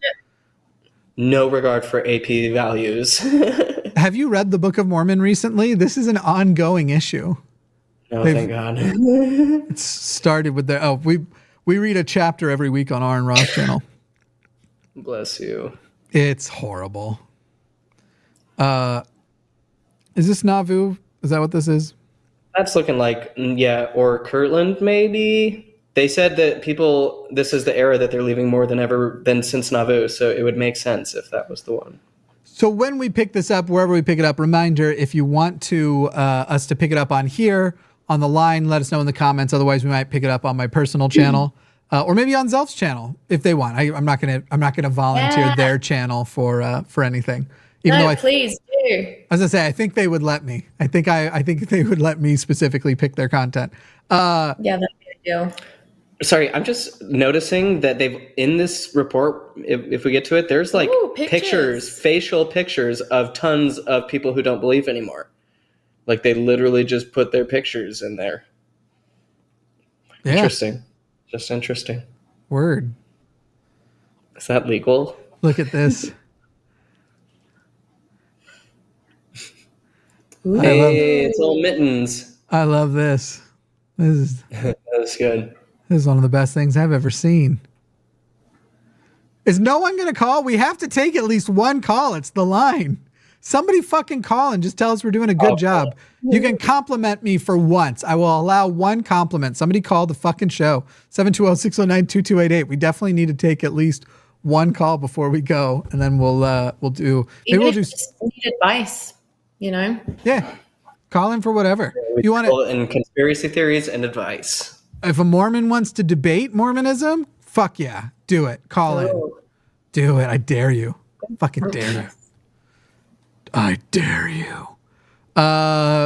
No regard for AP values. Have you read the Book of Mormon recently? This is an ongoing issue. Oh, thank God. It's started with we read a chapter every week on Aron Ra's channel. Bless you. It's horrible. Is this Nauvoo? Is that what this is? That's looking like, or Kirtland maybe. They said that this is the era that they're leaving more than ever than since Nauvoo, so it would make sense if that was the one. So when we pick this up, wherever we pick it up, reminder, if you want to us to pick it up on here, on the line, let us know in the comments. Otherwise, we might pick it up on my personal channel, or maybe on Zelph's channel if they want. I'm not gonna volunteer their channel for anything. Even though please do. I was gonna say, I think they would let me. I think they would let me specifically pick their content. Yeah, that'd be ideal. Sorry, I'm just noticing that they've in this report. If we get to it, there's like pictures, facial pictures of tons of people who don't believe anymore. Like they literally just put their pictures in there. Yeah. Interesting. Just interesting. Word. Is that legal? Look at this. Hey, it's all mittens. I love this. This That's good. is one of the best things I've ever seen. Is no one going to call? We have to take at least one call. It's the line. Somebody fucking call and just tell us we're doing a good job. You can compliment me for once. I will allow one compliment. Somebody call the fucking show. 720-609-2288. We definitely need to take at least one call before we go, and then we'll do. Maybe we'll do. Just need advice. Yeah, call in for whatever you want. And conspiracy theories and advice. If a Mormon wants to debate Mormonism, fuck yeah, do it. Call in. Do it. I dare you. Fucking dare you. I dare you.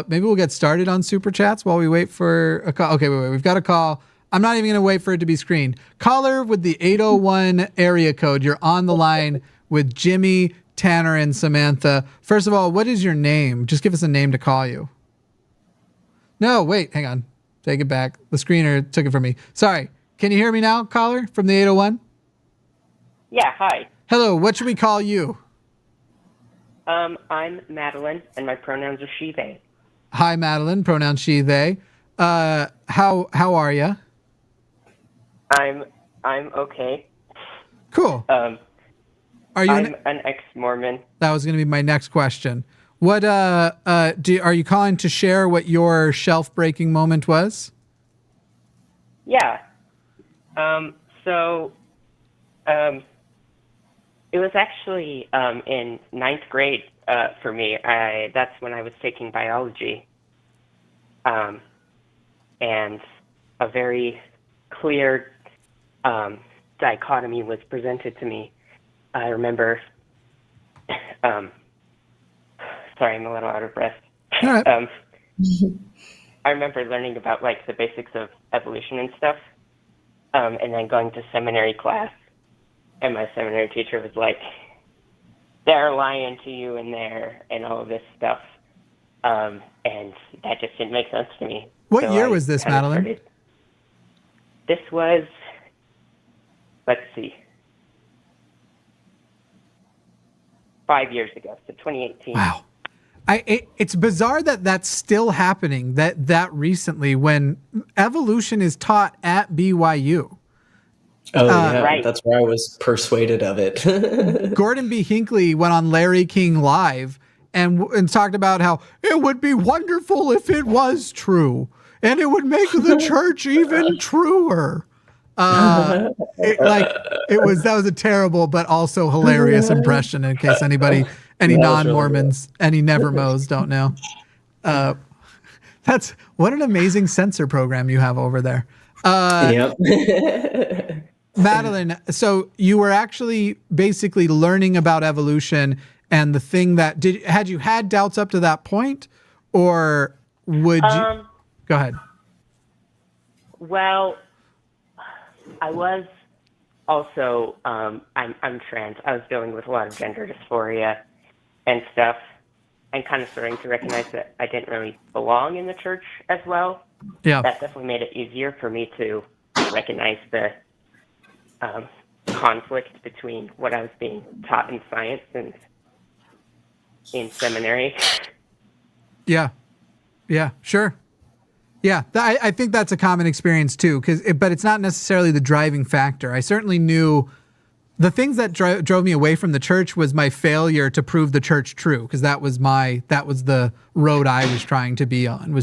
Maybe we'll get started on super chats while we wait for a call. Okay, wait. We've got a call. I'm not even going to wait for it to be screened. Caller with the 801 area code. You're on the line with Jimmy, Tanner, and Samantha. First of all, what is your name? Just give us a name to call you. No, wait, hang on. Take it back. The screener took it from me. Sorry. Can you hear me now, caller from the 801? Yeah, hi. Hello, what should we call you? I'm Madeline, and my pronouns are she, they. Hi, Madeline. Pronouns she, they. How are you? I'm okay. Cool. Are you I'm an ex-Mormon. That was going to be my next question. What are you calling to share what your shelf breaking moment was? Yeah. It was actually in 9th grade for me. That's when I was taking biology. And a very clear dichotomy was presented to me. I remember, sorry, I'm a little out of breath. All right. I remember learning about like the basics of evolution and stuff, and then going to seminary class, and my seminary teacher was like, "They're lying to you in there," and all of this stuff, and that just didn't make sense to me. What year was this, Madeline? This was, let's see, 5 years ago, so 2018. Wow. It's bizarre that that's still happening that recently when evolution is taught at BYU. Oh, yeah, right. That's where I was persuaded of it. Gordon B. Hinckley went on Larry King Live and talked about how it would be wonderful if it was true, and it would make the church even truer. That was a terrible but also hilarious impression. In case any non-Mormons, any never-mos don't know. That's what an amazing censor program you have over there. Yep. Madeline, so you were actually basically learning about evolution, and the thing that had you had doubts up to that point, or would you? Go ahead. Well, I was also I'm trans. I was dealing with a lot of gender dysphoria and stuff, and kind of starting to recognize that I didn't really belong in the church as well. Yeah, that definitely made it easier for me to recognize the conflict between what I was being taught in science and in seminary. Yeah, sure. Yeah, I think that's a common experience too, but it's not necessarily the driving factor. I certainly knew the things that drove me away from the church was my failure to prove the church true, because that was the road I was trying to be on,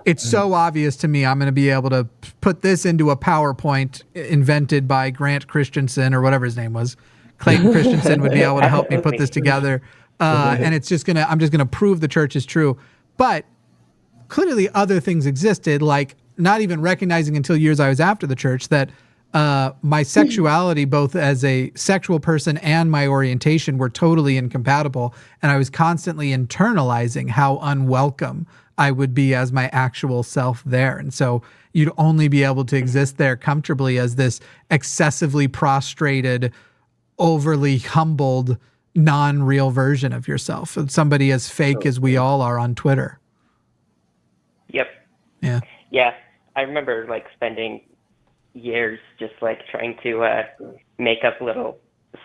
it's so obvious to me I'm going to be able to put this into a PowerPoint invented by Grant Christensen or whatever his name was. Clayton Christensen would be able to help me put this together. And I'm just going to prove the church is true. But clearly other things existed, like not even recognizing until years I was after the church that my sexuality, both as a sexual person and my orientation, were totally incompatible. And I was constantly internalizing how unwelcome I would be as my actual self there. And so you'd only be able to exist there comfortably as this excessively prostrated, overly humbled, non-real version of yourself. Somebody as fake as we all are on Twitter. Yep. Yeah. Yeah. I remember like spending years just like trying to make up little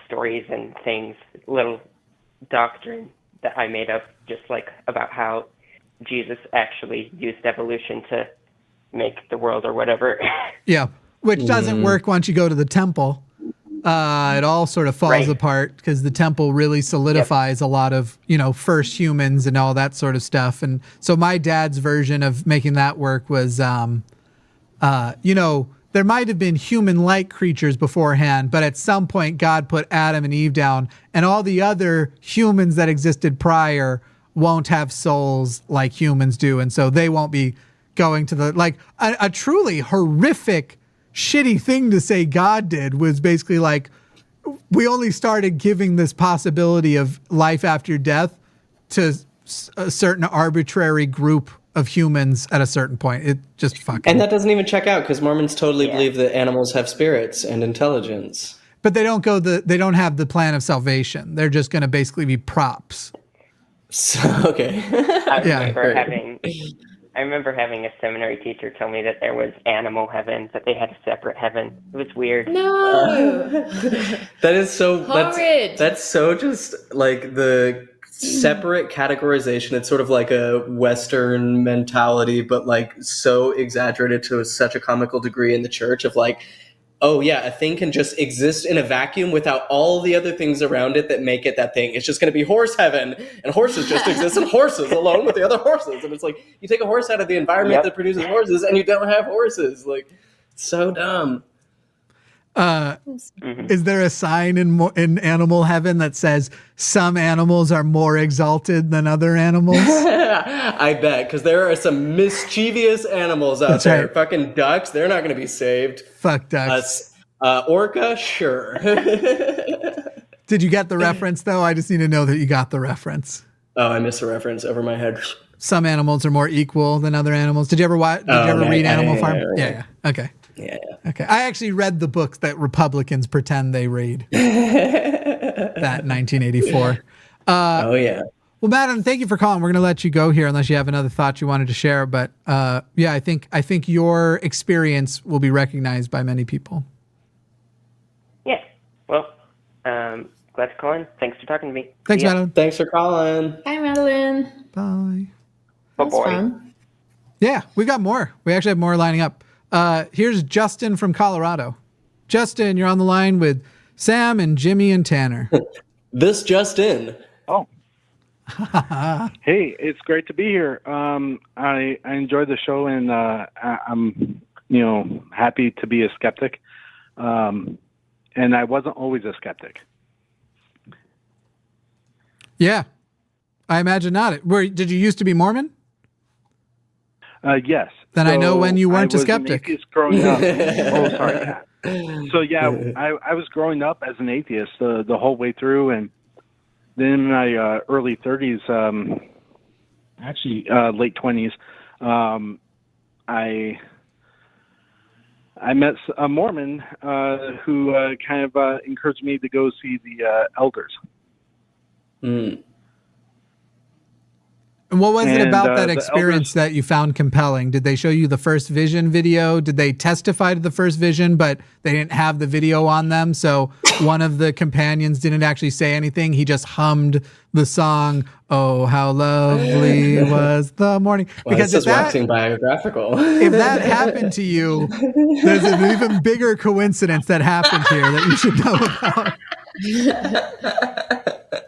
stories and things, little doctrine that I made up just like about how Jesus actually used evolution to make the world or whatever. Yeah. Which doesn't work once you go to the temple. It all sort of falls apart because the temple really solidifies a lot of, first humans and all that sort of stuff. And so my dad's version of making that work was, there might have been human-like creatures beforehand, but at some point God put Adam and Eve down, and all the other humans that existed prior won't have souls like humans do. And so they won't be going to a truly horrific, shitty thing to say God did was basically like, we only started giving this possibility of life after death to a certain arbitrary group of humans at a certain point. It just fucking... And that doesn't even check out because Mormons totally believe that animals have spirits and intelligence. But they don't they don't have the plan of salvation. They're just going to basically be props. So, okay. I remember having a seminary teacher tell me that there was animal heaven, that they had a separate heaven. It was weird. No. That is so Horrid. That's so just like the separate categorization. It's sort of like a Western mentality, but like so exaggerated to such a comical degree in the church of like, oh yeah, a thing can just exist in a vacuum without all the other things around it that make it that thing. It's just going to be horse heaven, and horses just exist in horses alone with the other horses. And it's like, you take a horse out of the environment that produces horses and you don't have horses. Like, so dumb. Is there a sign in animal heaven that says some animals are more exalted than other animals? I bet, because there are some mischievous animals out there. Right. Fucking ducks, they're not going to be saved. Fuck ducks. Orca, sure. Did you get the reference, though? I just need to know that you got the reference. Oh, I missed the reference over my head. Some animals are more equal than other animals. Did you ever read Animal Farm? Yeah. Okay. Yeah. Okay. I actually read the books that Republicans pretend they read. That 1984. Oh yeah. Well, Madam, thank you for calling. We're going to let you go here unless you have another thought you wanted to share. But yeah, I think your experience will be recognized by many people. Yeah. Well, glad to call in. Thanks for talking to me. Thanks, Madeline. Thanks for calling. Hi, Madeline. Bye. Oh, That's boy. fun. Yeah, we got more. We actually have more lining up. Here's Justin from Colorado. Justin, you're on the line with Sam and Jimmy and Tanner. This just in. Oh. Hey, it's great to be here. I enjoyed the show, and I'm happy to be a skeptic. And I wasn't always a skeptic. Yeah, I imagine not. Did you used to be Mormon? Yes. Then I know when you weren't a I was skeptic. an atheist growing up. Oh, sorry. Yeah. So yeah, I was growing up as an atheist the whole way through, and then in my early 30s, actually late 20s, I met a Mormon who kind of encouraged me to go see the elders. Mm. And what was it And, about that the experience that you found compelling? Did they show you the first vision video? Did they testify to the first vision, but they didn't have the video on them? So one of the companions didn't actually say anything. He just hummed the song, "Oh, how lovely was the morning." Well, because this is waxing biographical. if that happened to you, there's an even bigger coincidence that happened here that you should know about.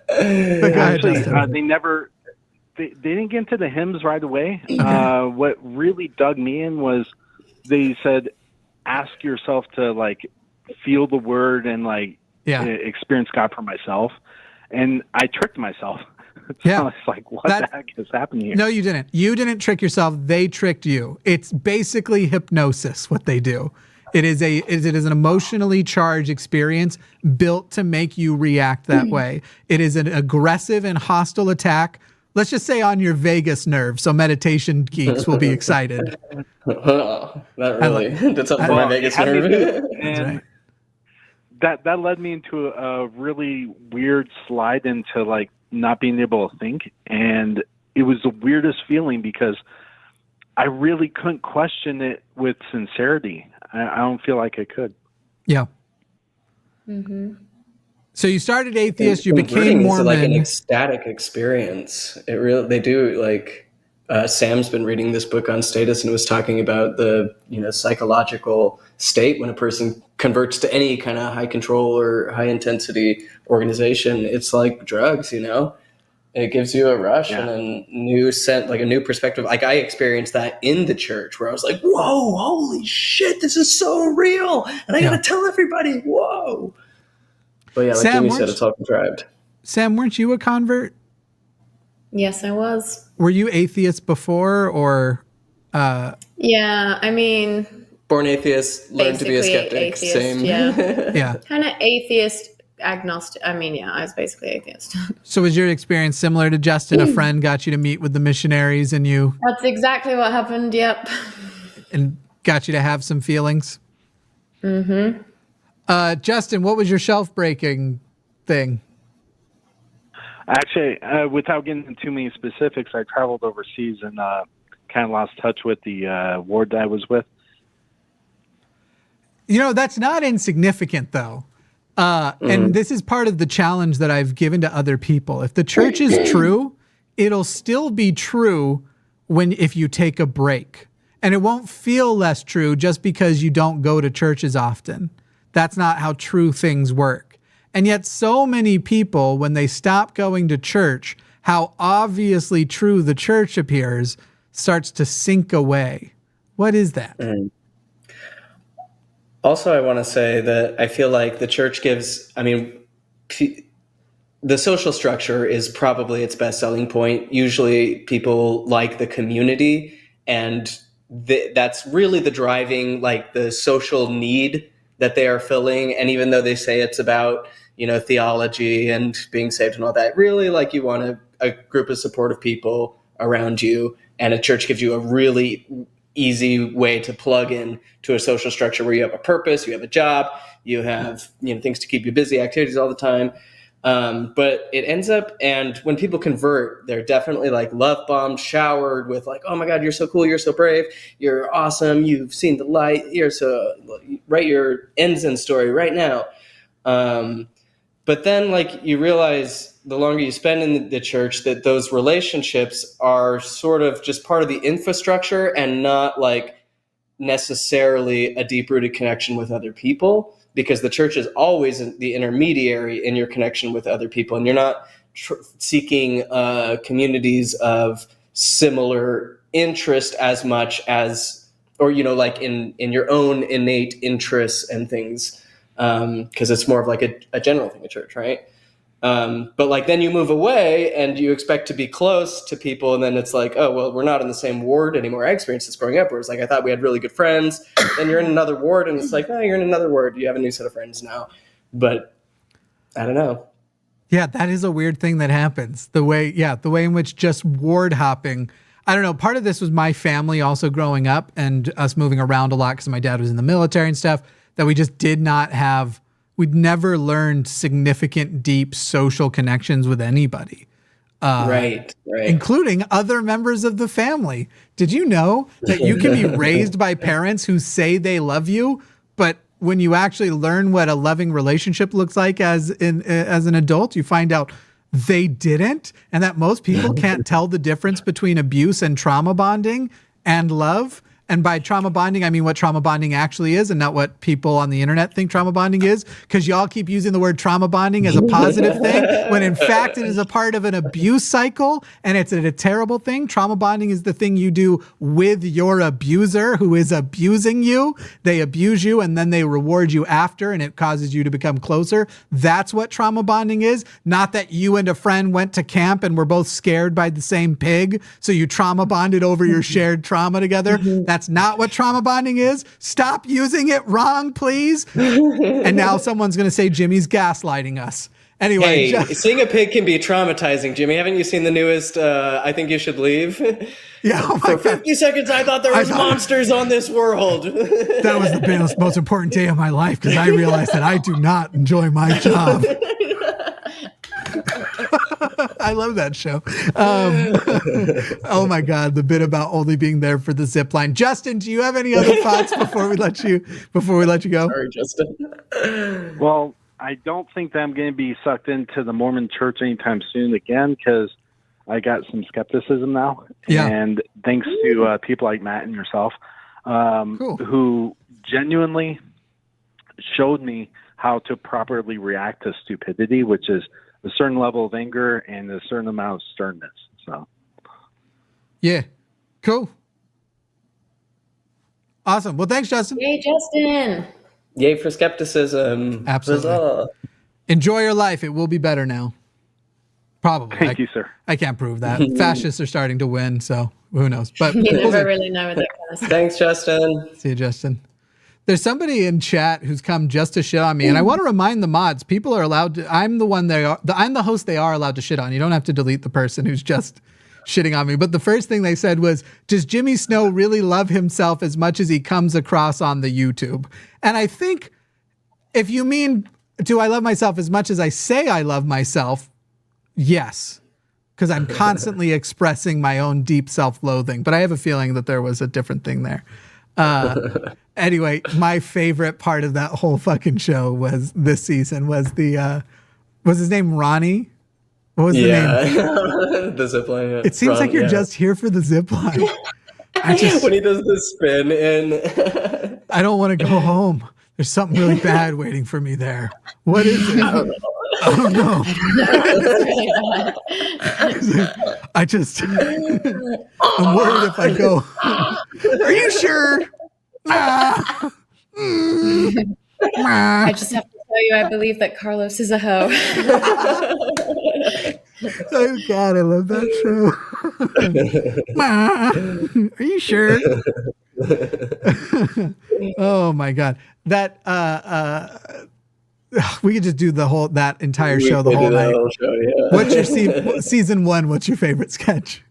But go ahead, Actually, Justin. they never. They didn't get into the hymns right away. Okay. What really dug me in was they said, ask yourself to like feel the word and like experience God for myself. And I tricked myself. So I was like, what the heck is happening here? No, you didn't. You didn't trick yourself. They tricked you. It's basically hypnosis, what they do. It is an emotionally charged experience built to make you react that way. It is an aggressive and hostile attack. Let's just say on your vagus nerve, so meditation geeks will be excited. Not really. That's up for my Vegas nerve. And that led me into a really weird slide into like not being able to think, and it was the weirdest feeling because I really couldn't question it with sincerity. I don't feel like I could. Yeah. So you started atheist, you became Mormon. It's like an ecstatic experience. They do like, Sam's been reading this book on status and was talking about the, psychological state when a person converts to any kind of high control or high intensity organization. It's like drugs, it gives you a rush and a new sense, like a new perspective. Like I experienced that in the church where I was like, whoa, holy shit, this is so real. And I got to tell everybody, whoa. But yeah, like Sam, Jimmy said, it's all contrived. Sam, weren't you a convert? Yes, I was. Were you atheist before or? Yeah, I mean. Born atheist, learned to be a skeptic. Atheist, same. Yeah. Yeah. Kind of atheist, agnostic. I mean, yeah, I was basically atheist. So was your experience similar to Justin? A friend got you to meet with the missionaries and you. That's exactly what happened. Yep. And got you to have some feelings. Justin, what was your shelf breaking thing? Actually, without getting into too many specifics, I traveled overseas and kind of lost touch with the ward that I was with. That's not insignificant, though. And this is part of the challenge that I've given to other people. If the church is true, it'll still be true if you take a break. And it won't feel less true just because you don't go to church as often. That's not how true things work. And yet so many people, when they stop going to church, how obviously true the church appears starts to sink away. What is that? Also, I want to say that I feel like the church gives, the social structure is probably its best selling point. Usually people like the community, and that's really the driving, like the social need that they are filling. And even though they say it's about, theology and being saved and all that, really like you want a group of supportive people around you, and a church gives you a really easy way to plug in to a social structure where you have a purpose, you have a job, you have things to keep you busy, activities all the time. But it ends up, and when people convert, they're definitely like love bombed, showered with like, oh my God, you're so cool, you're so brave, you're awesome, you've seen the light, write your end story right now. But then like you realize the longer you spend in the church that those relationships are sort of just part of the infrastructure and not like necessarily a deep-rooted connection with other people, because the church is always the intermediary in your connection with other people, and you're not seeking communities of similar interest as much as, or like in your own innate interests and things, because it's more of like a general thing at church, right? But like then you move away and you expect to be close to people, and then it's like, oh well, we're not in the same ward anymore. I experienced this growing up where it's like I thought we had really good friends, and you're in another ward and it's like, oh, you're in another ward, you have a new set of friends now. But I don't know. Yeah, that is a weird thing that happens. The way in which just ward hopping, I don't know, part of this was my family also growing up and us moving around a lot because my dad was in the military and stuff, that we just did not have. We'd never learned significant, deep social connections with anybody. Right. Including other members of the family. Did you know that you can be raised by parents who say they love you, but when you actually learn what a loving relationship looks like as an adult, you find out they didn't, and that most people can't tell the difference between abuse and trauma bonding and love? And by trauma bonding, I mean what trauma bonding actually is and not what people on the internet think trauma bonding is, because y'all keep using the word trauma bonding as a positive thing, when in fact it is a part of an abuse cycle, and it's a terrible thing. Trauma bonding is the thing you do with your abuser who is abusing you. They abuse you and then they reward you after, and it causes you to become closer. That's what trauma bonding is. Not that you and a friend went to camp and were both scared by the same pig, so you trauma bonded over your shared trauma together. That's not what trauma bonding is. Stop using it wrong, please. And now someone's going to say Jimmy's gaslighting us. Anyway, Hey, seeing a pig can be traumatizing, Jimmy. Haven't you seen the newest I Think You Should Leave? Yeah, oh my For 50 seconds, I thought there was monsters on this world. That was the most important day of my life because I realized that I do not enjoy my job. I love that show. Oh my God, the bit about only being there for the zip line. Justin, do you have any other thoughts before we let you go? Sorry, Justin. Well, I don't think that I'm going to be sucked into the Mormon church anytime soon again because I got some skepticism now. Yeah. And thanks to people like Matt and yourself who genuinely showed me how to properly react to stupidity, which is a certain level of anger and a certain amount of sternness. So, yeah, cool. Awesome. Well, thanks, Justin. Yay, Justin. Yay for skepticism. Absolutely. Huzzah. Enjoy your life. It will be better now. Probably. thank you, sir. I can't prove that. Fascists are starting to win, so who knows? But You never really know with that kind of stuff. Thanks, Justin. see you, Justin. There's somebody in chat who's come just to shit on me, and I want to remind the mods: people are allowed to. I'm the host. They are allowed to shit on. You don't have to delete the person who's just shitting on me. But the first thing they said was, "Does Jimmy Snow really love himself as much as he comes across on the YouTube?" And I think if you mean, do I love myself as much as I say I love myself? Yes, because I'm constantly expressing my own deep self-loathing. But I have a feeling that there was a different thing there. Anyway, my favorite part of that whole fucking show was this season was the was his name Ronnie? What was the name? The zip line. Yeah. It seems like you're just here for the zip line. When he does the spin in. I don't want to go home. There's something really bad waiting for me there. What is it? I don't know. I'm worried if I go. Are you sure? I just have to tell you, I believe that Carlos is a hoe. Oh God, I love that show. Are you sure? Oh my God, that we could just do that entire show the whole night. What's your season one? What's your favorite sketch?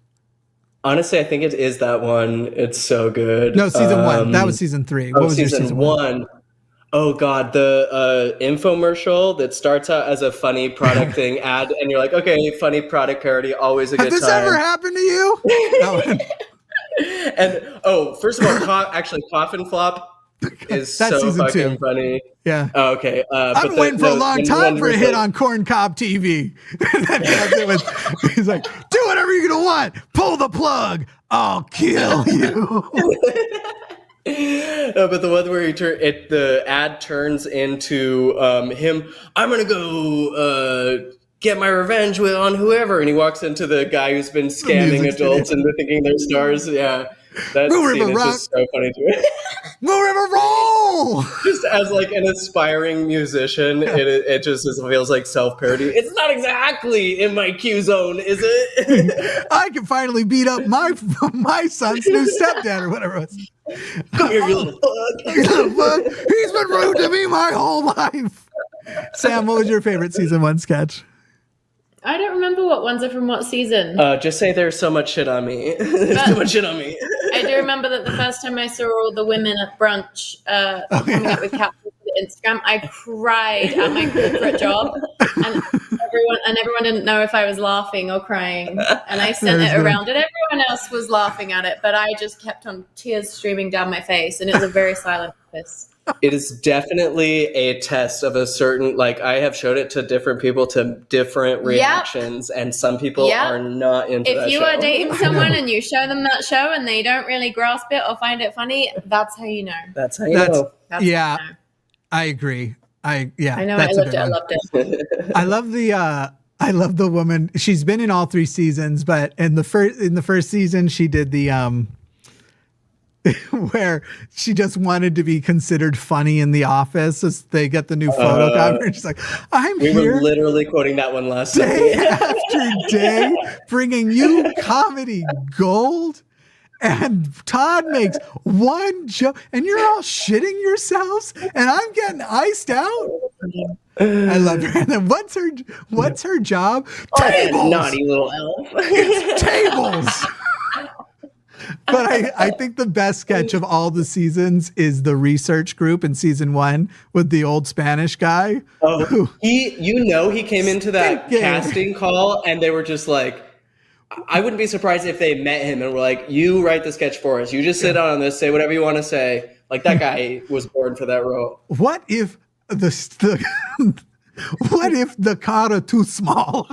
Honestly, I think it is that one. It's so good. No, season one. That was season three. What was your season one? Oh God, the infomercial that starts out as a funny product thing ad, and you're like, okay, funny product parody, always a good time. Has this ever happened to you? No. And first of all, actually, Coffin Flop is That's so season fucking 2. funny. Yeah. Oh, okay. I've been waiting for a long time for a hit on Corn Cob TV. And then he's like, do whatever you're going to want. Pull the plug. I'll kill you. No, but the one where the ad turns into him, I'm going to go get my revenge on whoever. And he walks into the guy who's been scamming adults into thinking they're stars. Yeah. That scene is just so funny to me. Move River Roll! Just as like an aspiring musician, it just feels like self-parody. It's not exactly in my Q zone, is it? I can finally beat up my son's new stepdad or whatever it was. Come here, you little fuck. You little fuck. He's been rude to me my whole life. Sam, what was your favorite season 1 sketch? I don't remember what ones are from what season. Just say there's so much shit on me. There's too much shit on me. I do remember that the first time I saw all the women at brunch coming up with captions for Instagram, I cried at my corporate job, and everyone didn't know if I was laughing or crying, and I sent it around, and everyone else was laughing at it, but I just kept on tears streaming down my face, and it was a very silent office. It is definitely a test of a certain, like, I have showed it to different people to different reactions, and some people are not into that If you show. are dating someone and you show them that show and they don't really grasp it or find it funny, that's how you know. That's how you know. That's how you know. I agree. I know. I loved it. I love the woman. She's been in all 3 seasons, but in the first season, she did the where she just wanted to be considered funny in the office as they get the new photocopier. She's like, we were literally quoting that one last day night. after day, bringing you comedy gold. And Todd makes one joke, and you're all shitting yourselves, and I'm getting iced out. I love her. And then what's her job? Tables. Naughty little elf. It's tables. But I think the best sketch of all the seasons is the research group in season 1 with the old Spanish guy. Oh, he came into that casting call and they were just like, I wouldn't be surprised if they met him and were like, you write the sketch for us. You just sit on this, say whatever you want to say. Like, that guy was born for that role. What if what if the car are too small?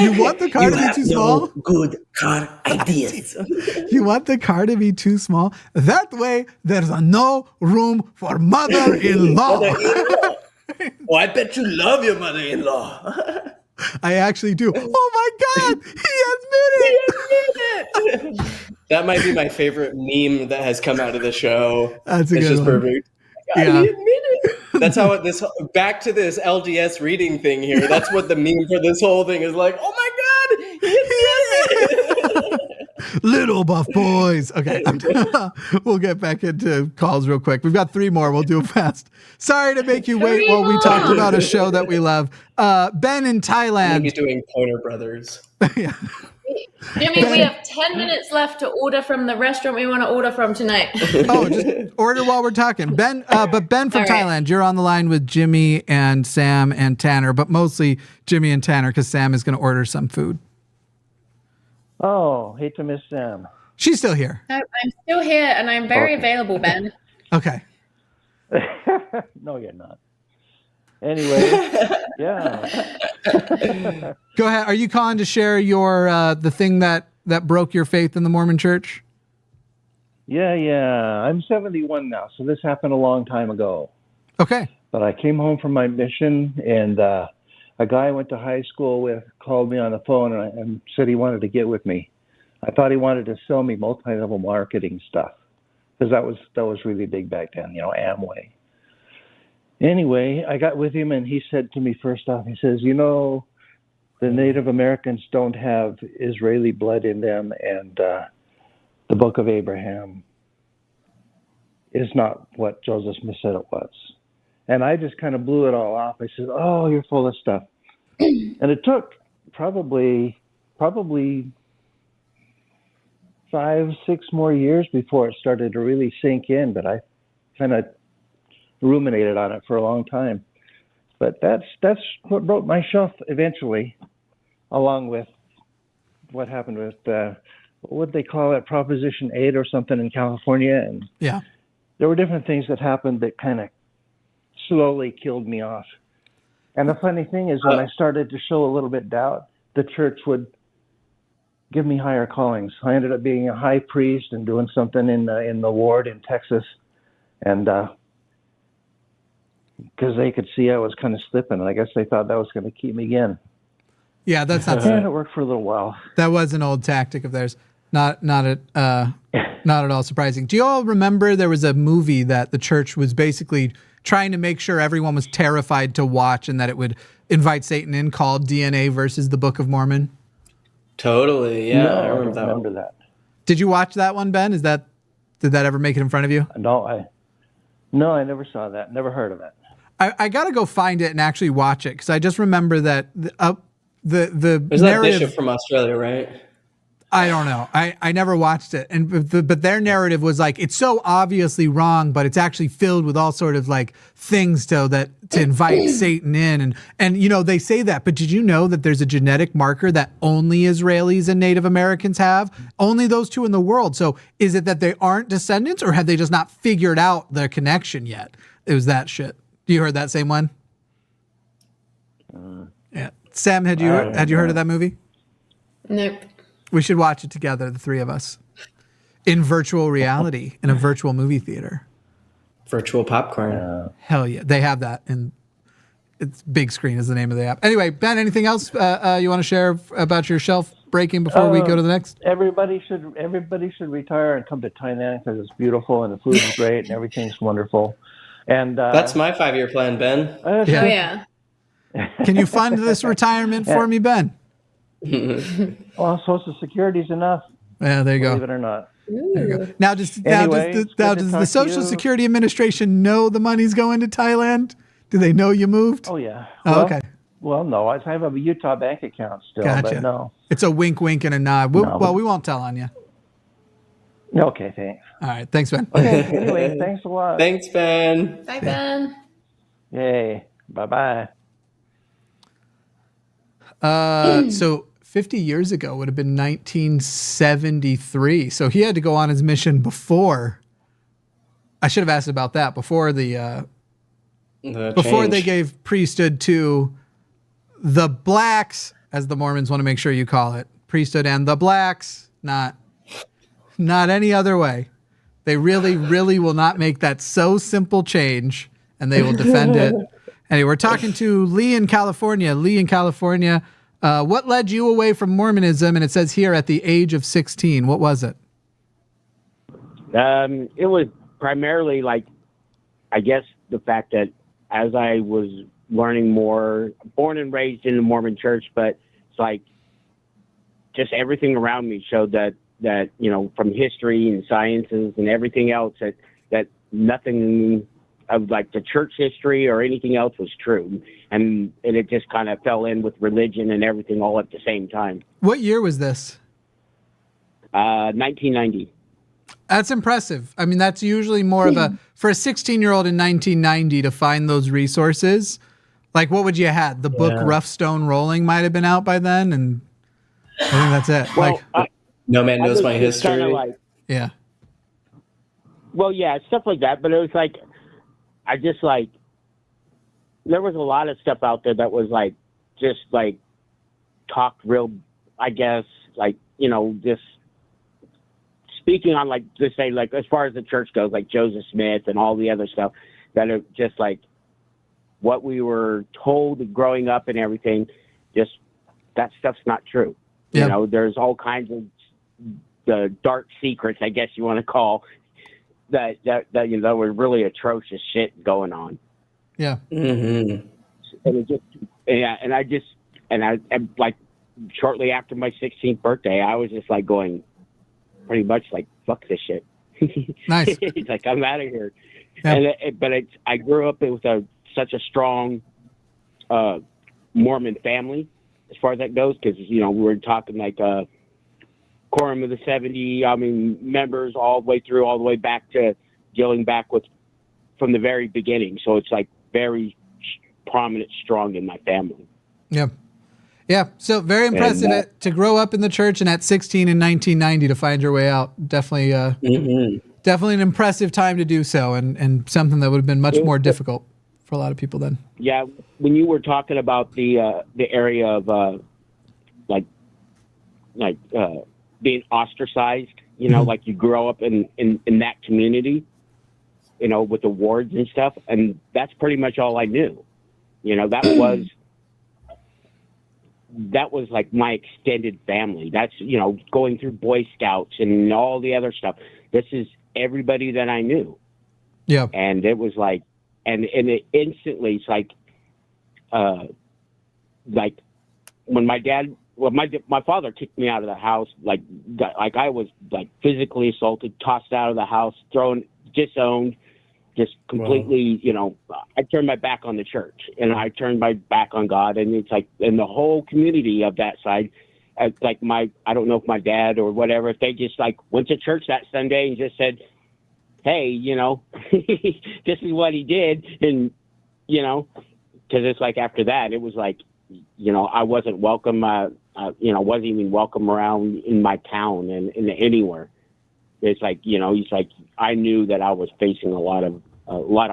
You want the car to be too small? Good car ideas. You want the car to be too small? That way, there's no room for mother-in-law. Oh, I bet you love your mother-in-law. I actually do. Oh my God, he admitted. That might be my favorite meme that has come out of the show. That's a good just one. Perfect. Yeah. He admitted. That's how back to this LDS reading thing here. That's what the meme for this whole thing is like. Oh my God, he admitted. Little buff boys. Okay, we'll get back into calls real quick. We've got 3 more. We'll do it fast. Sorry to make you wait while we talked about a show that we love. Ben in Thailand. He's doing Pointer Brothers. Yeah. Jimmy, we have 10 minutes left to order from the restaurant we want to order from tonight. Oh, just order while we're talking. Ben, but Ben from Thailand, you're on the line with Jimmy and Sam and Tanner, but mostly Jimmy and Tanner because Sam is going to order some food. Oh, hate to miss Sam. She's still here. No, I'm still here and I'm very available, Ben. Okay. No, you're not. Anyway, yeah. Go ahead. Are you calling to share your the thing that broke your faith in the Mormon Church? Yeah. I'm 71 now, so this happened a long time ago. Okay. But I came home from my mission, and a guy I went to high school with called me on the phone and said he wanted to get with me. I thought he wanted to sell me multi-level marketing stuff because that was really big back then, Amway. Anyway, I got with him, and he said to me first off, he says, the Native Americans don't have Israeli blood in them, and the Book of Abraham is not what Joseph Smith said it was. And I just kind of blew it all off. I said, oh, you're full of stuff. And it took probably 5-6 more years before it started to really sink in, but I kind of ruminated on it for a long time. But that's what broke my shelf eventually, along with what happened with what would they call it, Proposition 8 or something in California. And yeah, there were different things that happened that kind of slowly killed me off. And the funny thing is, when I started to show a little bit doubt, the church would give me higher callings. I ended up being a high priest and doing something in the ward in Texas, and because they could see I was kind of slipping, and I guess they thought that was going to keep me in. Yeah, that's not. And it worked for a little while. That was an old tactic of theirs. Not at all surprising. Do you all remember there was a movie that the church was basically trying to make sure everyone was terrified to watch, and that it would invite Satan in, called DNA versus the Book of Mormon? Totally, yeah. No, I I remember that. Did you watch that one, Ben? Did that ever make it in front of you? No, I never saw that. Never heard of it. I got to go find it and actually watch it, because I just remember that the There's narrative. that bishop from Australia, right? I don't know. I never watched it, but their narrative was like, it's so obviously wrong, but it's actually filled with all sort of like things to invite Satan in, and they say that. But did you know that there's a genetic marker that only Israelis and Native Americans have? Only those two in the world. So is it that they aren't descendants, or have they just not figured out their connection yet? It was that shit. You heard that same one? Yeah. Sam, had you heard of that movie? Nope. We should watch it together, the 3 of us, in virtual reality, in a virtual movie theater. Virtual popcorn. Hell yeah. They have that, and it's Big Screen is the name of the app. Anyway, Ben, anything else you want to share about your shelf breaking before we go to the next? Everybody should retire and come to Thailand because it's beautiful and the food is great and everything's wonderful. And that's my 5-year plan, Ben. Oh yeah. Can you fund this retirement for me, Ben? Well, Social Security's enough. Yeah, there you Believe go. it or not. There you go. Now, does Anyway, it's good to the talk to Social you. Security Administration know the money's going to Thailand? Do they know you moved? Oh, yeah. Oh, Well, okay. Well, no, I have a Utah bank account still, Gotcha. but no. It's a wink, wink, and a nod. Well, we won't tell on you. Okay, thanks. All right. Thanks, Ben. Okay, anyway, thanks a lot. Thanks, Ben. Bye, Ben. Yay. Bye-bye. So 50 years ago would have been 1973. So he had to go on his mission before. I should have asked about that before before they gave priesthood to the blacks, as the Mormons want to make sure you call it, priesthood and the blacks, not any other way. They really, really will not make that so simple change, and they will defend it. Anyway, we're talking to Lee in California. What led you away from Mormonism? And it says here at the age of 16. What was it? It was primarily I guess the fact that as I was learning more, born and raised in the Mormon church, but it's just everything around me showed that from history and sciences and everything else that nothing of the church history or anything else was true. And it just kind of fell in with religion and everything all at the same time. What year was this? 1990. That's impressive. I mean, that's usually more of for a 16-year-old in 1990 to find those resources. What would you have? The book Rough Stone Rolling might have been out by then, and I think that's it. Well, No Man Knows My History. Yeah. Well, yeah, stuff like that. But it was there was a lot of stuff out there that was just talked real, I guess, just speaking on to say as far as the church goes, Joseph Smith and all the other stuff that are just what we were told growing up and everything, just that stuff's not true. Yeah. There's all kinds of the dark secrets, I guess you want to call that were really atrocious shit going on. Yeah. Mm-hmm. And I shortly after my 16th birthday, I was just going pretty much fuck this shit. Nice. It's I'm out of here. Yeah. I grew up with such a strong Mormon family as far as that goes, because we were talking quorum of the 70. I mean, members all the way back to dealing back from the very beginning. So it's very prominent, strong in my family. Yeah. Yeah. So very impressive to grow up in the church and at 16 in 1990 to find your way out. Definitely, definitely an impressive time to do so, and something that would have been much more difficult for a lot of people then. Yeah. When you were talking about the area of being ostracized, you grow up in that community, with the wards and stuff, and that's pretty much all I knew. That was my extended family. That's, going through Boy Scouts and all the other stuff. This is everybody that I knew. Yeah. And it was and it instantly, it's when my father kicked me out of the house, I was physically assaulted, tossed out of the house, disowned, just completely, I turned my back on the church and I turned my back on God. And it's and the whole community of that side, I don't know if my dad or whatever, if they just went to church that Sunday and just said, hey, this is what he did. And, cause it's after that, it was I wasn't welcome. Wasn't even welcome around in my town and anywhere. It's I knew that I was facing a lot of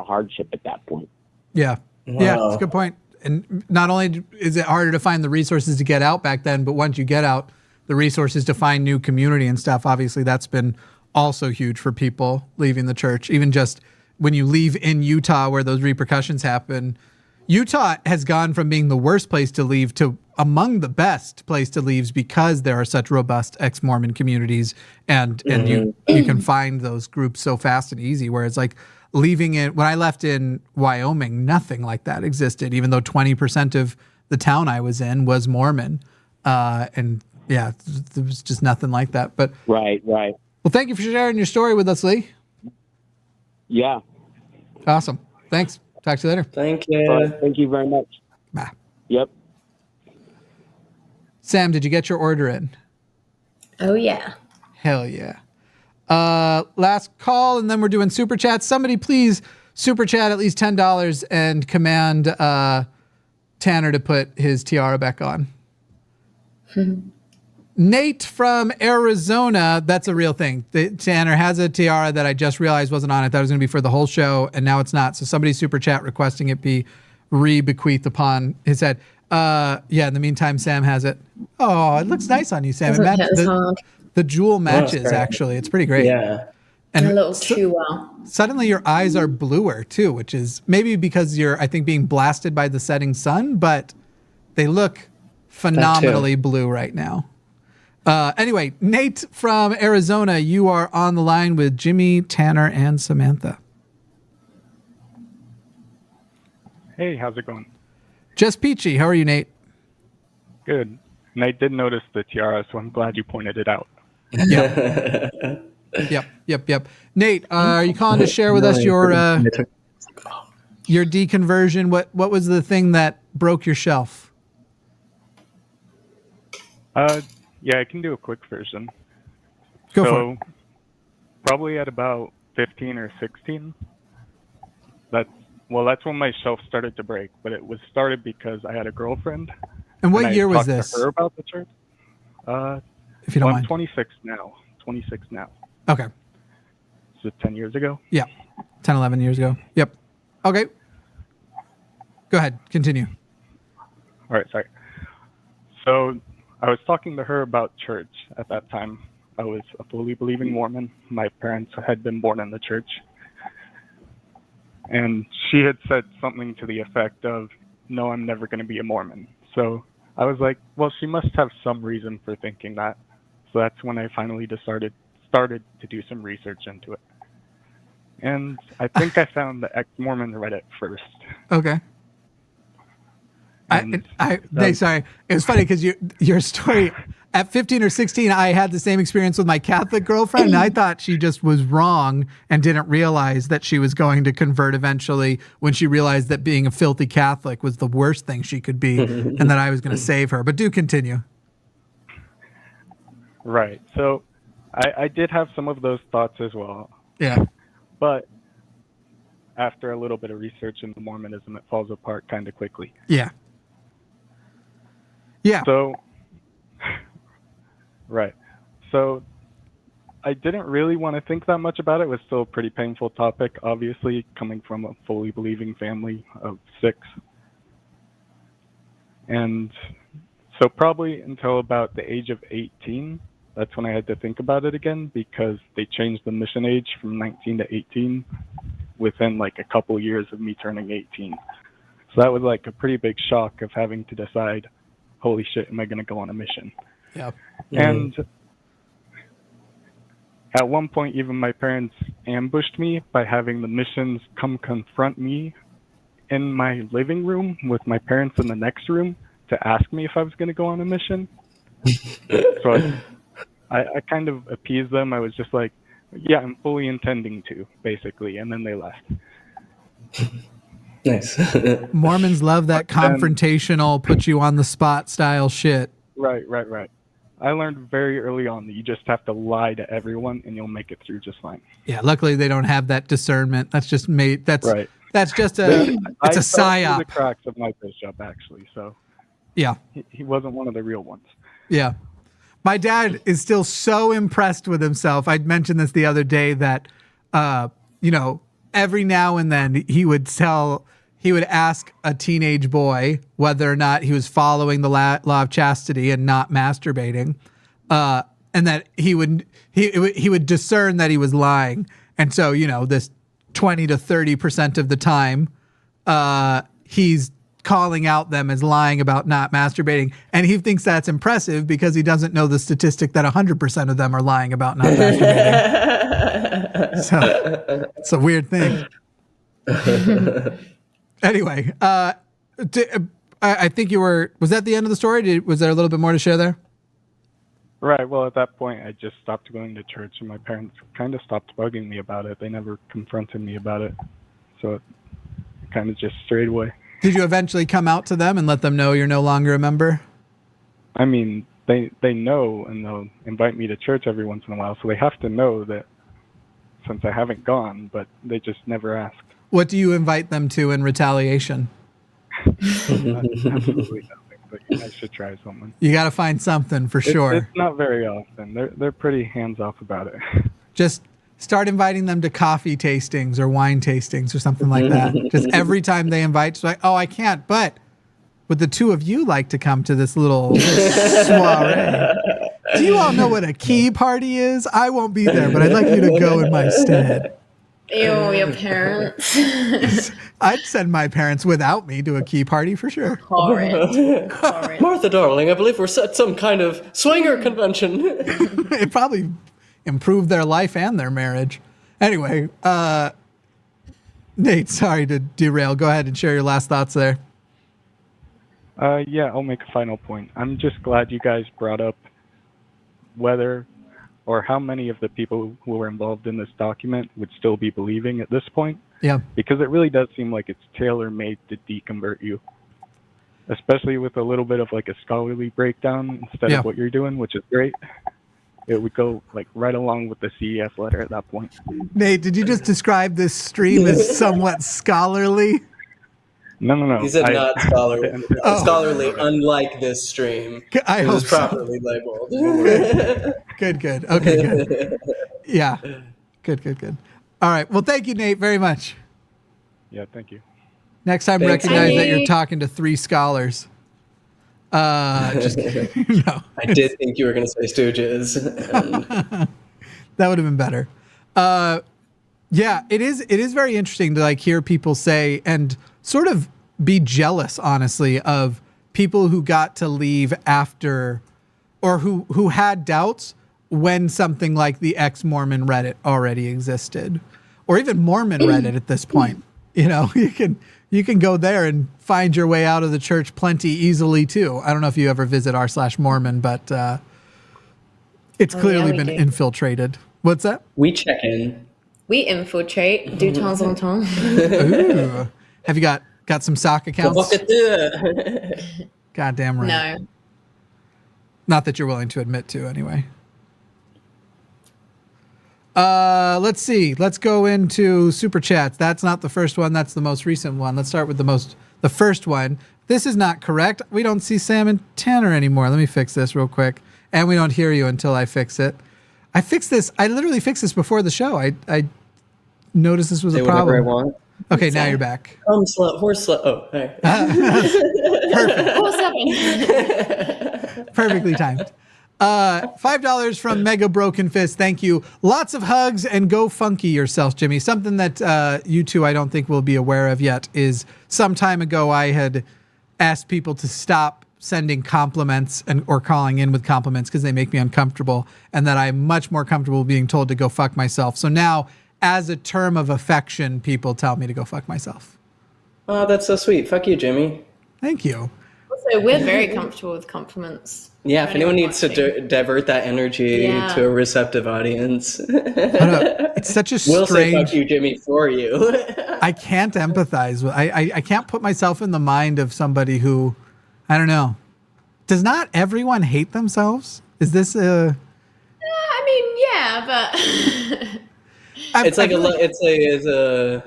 hardship at that point. Yeah. Wow. Yeah, that's a good point. And not only is it harder to find the resources to get out back then, but once you get out, the resources to find new community and stuff, obviously that's been also huge for people leaving the church. Even just when you leave in Utah where those repercussions happen, Utah has gone from being the worst place to leave to among the best place to leave because there are such robust ex-Mormon communities and you can find those groups so fast and easy, where it's leaving it. When I left in Wyoming, nothing like that existed, even though 20% of the town I was in was Mormon. And Yeah, there was just nothing like that. But Right. well, thank you for sharing your story with us, Lee. Yeah. Awesome. Thanks. Talk to you later. Thank you. All right, thank you very much. Bye. Yep. Sam, did you get your order in? Oh, yeah. Hell yeah. Last call, and then we're doing super chats. Somebody please super chat at least $10 and command Tanner to put his tiara back on. Nate from Arizona, that's a real thing. Tanner has a tiara that I just realized wasn't on. I thought it was going to be for the whole show, and now it's not. So somebody super chat requesting it be re-bequeathed upon his head. Yeah, in the meantime, Sam has it. Oh, it looks nice on you, Sam. Doesn't hit as hard. The jewel matches, great. actually. It's pretty great. Yeah. And A little too well. suddenly your eyes are bluer, too, which is maybe because you're, I think, being blasted by the setting sun, but they look phenomenally blue right now. Anyway, Nate from Arizona, you are on the line with Jimmy, Tanner, and Samantha. Hey, how's it going? Just peachy. How are you, Nate? Good. And I did notice the tiara, so I'm glad you pointed it out. Yep. Nate, are you calling to share with us your deconversion? What was the thing that broke your shelf? Yeah, I can do a quick version. Go for it. Probably at about 15 or 16. That's when my shelf started to break, but it was started because I had a girlfriend. And what year was talked this? To her about the church. If you don't mind. I'm 26 now. Okay. So 10 years ago. Yeah. 10, 11 years ago. Yep. Okay. Go ahead. Continue. All right, sorry. So I was talking to her about church at that time. I was a fully believing Mormon. My parents had been born in the church. And she had said something to the effect of, no, I'm never going to be a Mormon. So I was like, well, she must have some reason for thinking that. So that's when I finally started to do some research into it. And I think I found the Ex-Mormon Reddit first. Okay. Sorry. It was funny because your story at 15 or 16, I had the same experience with my Catholic girlfriend, and I thought she just was wrong and didn't realize that she was going to convert eventually when she realized that being a filthy Catholic was the worst thing she could be and that I was going to save her. But do continue. Right. So I did have some of those thoughts as well. Yeah. But after a little bit of research into Mormonism, it falls apart kind of quickly. Yeah. Yeah. So, right. So I didn't really want to think that much about it. It was still a pretty painful topic, obviously, coming from a fully believing family of 6. And so probably until about the age of 18, that's when I had to think about it again, because they changed the mission age from 19 to 18 within like a couple years of me turning 18. So that was like a pretty big shock of having to decide, holy shit, am I going to go on a mission? Yeah. And at one point, even my parents ambushed me by having the missions come confront me in my living room with my parents in the next room to ask me if I was going to go on a mission. So I kind of appeased them. I was just like, yeah, I'm fully intending to, basically. And then they left. Nice. Mormons love that confrontational, put you on the spot style shit. Right. I learned very early on that you just have to lie to everyone and you'll make it through just fine. Yeah, luckily they don't have that discernment. That's just made. That's right. That's just a. It's a psyop. The cracks of my bishop, actually. So. Yeah. He wasn't one of the real ones. Yeah. My dad is still so impressed with himself. I'd mentioned this the other day that, every now and then he would ask a teenage boy whether or not he was following the law of chastity and not masturbating, and that he would discern that he was lying. And so, this 20 to 30% of the time, he's calling out them as lying about not masturbating. And he thinks that's impressive because he doesn't know the statistic that 100% of them are lying about not masturbating. So it's a weird thing. Anyway, I think was that the end of the story? Was there a little bit more to share there? Right. Well, at that point, I just stopped going to church, and my parents kind of stopped bugging me about it. They never confronted me about it, so it kind of just strayed away. Did you eventually come out to them and let them know you're no longer a member? I mean, they know, and they'll invite me to church every once in a while, so they have to know that since I haven't gone, but they just never asked. What do you invite them to in retaliation? Absolutely nothing, but I should try something. You got to find something for sure. It's not very often. They're pretty hands-off about it. Just start inviting them to coffee tastings or wine tastings or something like that. Just every time they invite, it's like, oh, I can't, but would the two of you like to come to this little soiree? Do you all know what a key party is? I won't be there, but I'd like you to go in my stead. Ew, your parents. I'd send my parents without me to a key party for sure. Horrid. Horrid. Martha, darling, I believe we're at some kind of swinger convention. It probably improved their life and their marriage. Anyway, Nate, sorry to derail. Go ahead and share your last thoughts there. Yeah, I'll make a final point. I'm just glad you guys brought up whether or how many of the people who were involved in this document would still be believing at this point. Yeah. Because it really does seem like it's tailor-made to deconvert you, especially with a little bit of like a scholarly breakdown instead of what you're doing, which is great. It would go like right along with the CEF letter at that point. Nate, did you just describe this stream as somewhat scholarly? No. He said not scholarly. Scholarly, unlike this stream. I it hope was properly labeled. Good. Okay, good. Yeah. Good. All right. Well, thank you, Nate, very much. Yeah, thank you. Next time, Thanks, recognize Nate. that you're talking to three scholars. Just kidding. No. I did think you were going to say Stooges. That would have been better. Yeah, it is very interesting to like hear people say and sort of be jealous, honestly, of people who got to leave after or who had doubts when something like the Ex-Mormon Reddit already existed, or even Mormon Reddit at this point. You know, you can go there and find your way out of the church plenty easily too. I don't know if you ever visit r/Mormon, but it's clearly been infiltrated. What's that? We check in. We infiltrate du temps en temps. Ooh. Have you got some sock accounts? Goddamn right. No. Not that you're willing to admit to, anyway. Let's see. Let's go into super chats. That's not the first one. That's the most recent one. Let's start with the first one. This is not correct. We don't see Sam and Tanner anymore. Let me fix this real quick. And we don't hear you until I fix it. I fixed this. I literally fixed this before the show. I noticed this was a problem. Whatever I want. Okay, now you're back. Horse slut. Oh, hey. Perfect. Perfectly timed. $5 from Mega Broken Fist. Thank you. Lots of hugs and go funky yourself, Jimmy. Something that you two I don't think will be aware of yet is some time ago I had asked people to stop sending compliments or calling in with compliments because they make me uncomfortable, and that I'm much more comfortable being told to go fuck myself. So now, as a term of affection, people tell me to go fuck myself. Oh, that's so sweet. Fuck you, Jimmy. Thank you. Also, we're very comfortable with compliments. Yeah, if anyone needs to divert that energy to a receptive audience. It's such a strange... We'll say fuck you, Jimmy, for you. I can't empathize with... I can't put myself in the mind of somebody who... I don't know. Does not everyone hate themselves? Is this a... I mean, yeah, but... it's a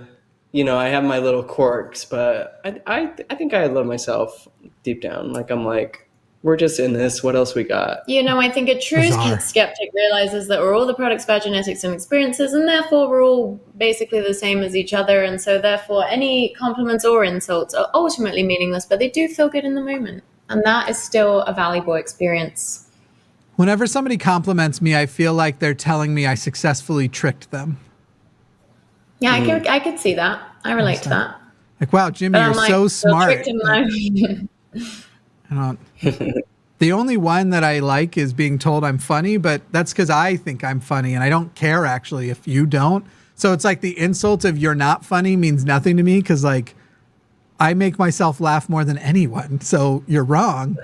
you know, I have my little quirks, but I think I love myself deep down. Like, I'm like, we're just in this. What else we got? You know, I think a true skeptic realizes that we're all the products of our genetics and experiences, and therefore we're all basically the same as each other. And so therefore any compliments or insults are ultimately meaningless, but they do feel good in the moment. And that is still a valuable experience. Whenever somebody compliments me, I feel like they're telling me I successfully tricked them. Yeah, I could see that. I relate to that. Like, wow, Jimmy, you're so smart. The only one that I like is being told I'm funny, but that's because I think I'm funny, and I don't care, actually, if you don't. So it's like the insult of you're not funny means nothing to me because, like, I make myself laugh more than anyone, so you're wrong.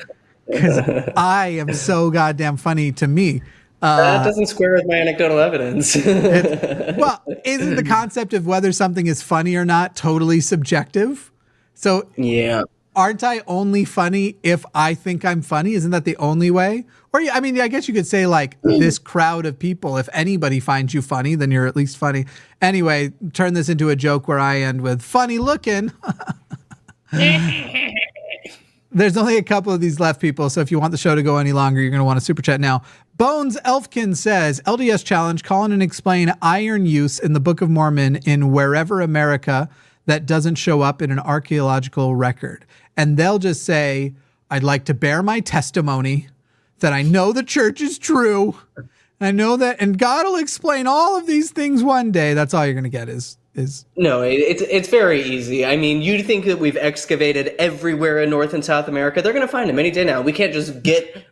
because I am so goddamn funny to me. That doesn't square with my anecdotal evidence. Well, isn't the concept of whether something is funny or not totally subjective? So yeah. Aren't I only funny if I think I'm funny? Isn't that the only way? Or, I mean, I guess you could say like this crowd of people, if anybody finds you funny, then you're at least funny. Anyway, turn this into a joke where I end with funny looking. There's only a couple of these left, people. So if you want the show to go any longer, you're going to want to super chat now. Bones Elfkin says, LDS challenge, call in and explain iron use in the Book of Mormon in wherever America that doesn't show up in an archaeological record. And they'll just say, I'd like to bear my testimony that I know the church is true. I know that, and God will explain all of these things one day. That's all you're going to get is. No, it's very easy. I mean, you'd think that we've excavated everywhere in North and South America. They're going to find them any day now. We can't just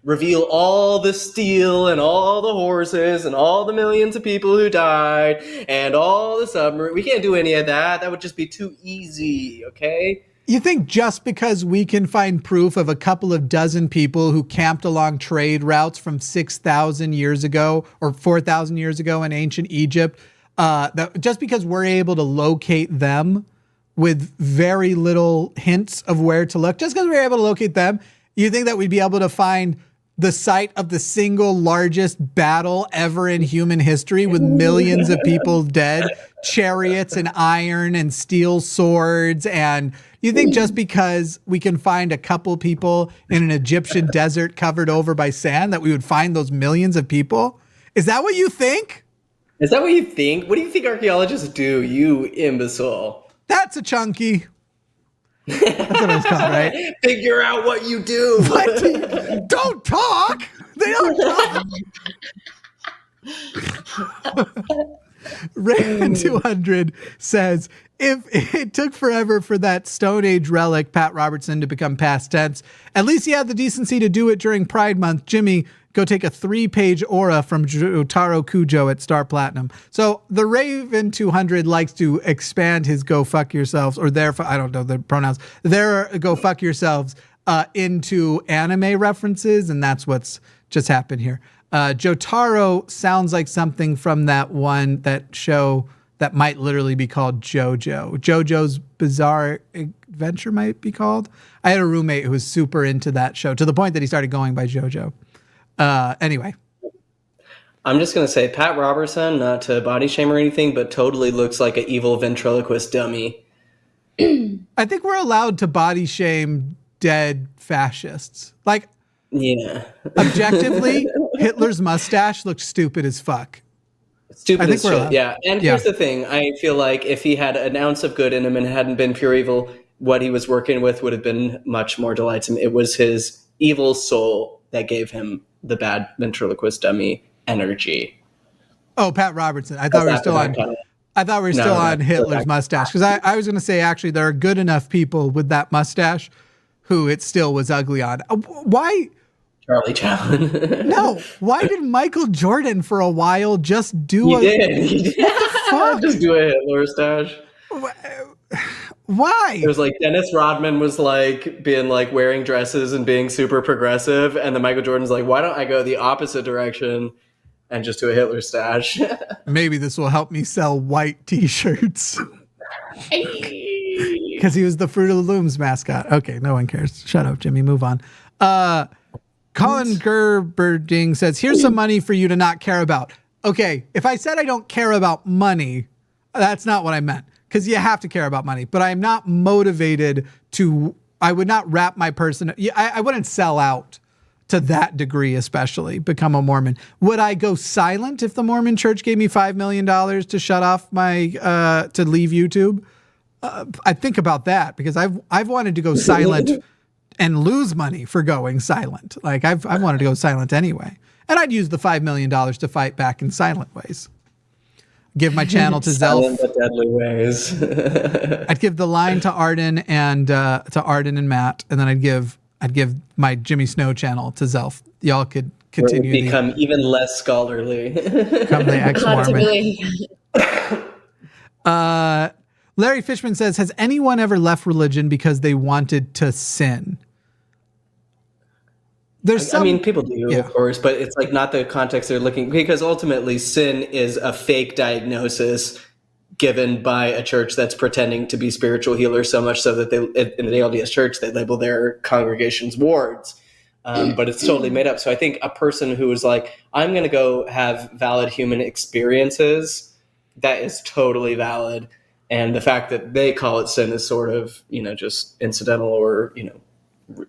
reveal all the steel and all the horses and all the millions of people who died and all the submarine. We can't do any of that. That would just be too easy, okay? You think just because we can find proof of a couple of dozen people who camped along trade routes from 6,000 years ago or 4,000 years ago in ancient Egypt, that just because we're able to locate them with very little hints of where to look, just because we're able to locate them, you think that we'd be able to find the site of the single largest battle ever in human history with millions of people dead, chariots and iron and steel swords, and you think just because we can find a couple people in an Egyptian desert covered over by sand that we would find those millions of people? Is that what you think? Is that what you think? What do you think archaeologists do, you imbecile? That's a chunky. That's what it's called, right? Figure out what you do. What? Don't talk. They don't talk. Raven 200 says, if it took forever for that Stone Age relic, Pat Robertson, to become past tense, at least he had the decency to do it during Pride Month. Jimmy, go take a 3-page aura from Jotaro Kujo at Star Platinum. So the Raven 200 likes to expand his go fuck yourselves, or their, I don't know the pronouns, their go fuck yourselves into anime references, and that's what's just happened here. Jotaro sounds like something from that show that might literally be called JoJo. JoJo's Bizarre Adventure might be called. I had a roommate who was super into that show to the point that he started going by JoJo. Anyway. I'm just going to say Pat Robertson, not to body shame or anything, but totally looks like an evil ventriloquist dummy. I think we're allowed to body shame dead fascists. Like, yeah. Objectively, Hitler's mustache looked stupid as fuck. Stupid as shit, yeah. And here's the thing. I feel like if he had an ounce of good in him and hadn't been pure evil, what he was working with would have been much more delightsome. It was his evil soul that gave him the bad ventriloquist dummy energy. Oh, Pat Robertson. I thought we were still on Hitler's mustache. Because I was going to say, actually, there are good enough people with that mustache who it still was ugly on. Why... Charlie Chaplin. No, why did Michael Jordan for a while just do He did. Just do a Hitler stash. Why? It was like Dennis Rodman was like being like wearing dresses and being super progressive, and then Michael Jordan's like, why don't I go the opposite direction and just do a Hitler stash? Maybe this will help me sell white t-shirts. Because he was the Fruit of the Looms mascot. Okay, no one cares. Shut up, Jimmy. Move on. Colin Gerberding says, here's some money for you to not care about. Okay, if I said I don't care about money, that's not what I meant. Because you have to care about money. But I'm not motivated to, I would not wrap my person, I wouldn't sell out to that degree, especially, become a Mormon. Would I go silent if the Mormon church gave me $5 million to shut off my, to leave YouTube? I think about that because I've wanted to go silent and lose money for going silent. Like I've wanted to go silent anyway. And I'd use the $5 million to fight back in silent ways. Give my channel to Zelph. But deadly ways. I'd give the line to Arden and Matt, and then I'd give my Jimmy Snow channel to Zelph. Y'all could continue. Become even less scholarly. Become the ex-Mormon. Larry Fishman says, has anyone ever left religion because they wanted to sin? I mean, people do, of course, but it's like not the context they're looking, because ultimately sin is a fake diagnosis given by a church that's pretending to be spiritual healers, so much so that they, in the LDS church, they label their congregations wards. But it's totally made up. So I think a person who is like, I'm going to go have valid human experiences, that is totally valid. And the fact that they call it sin is sort of, just incidental or,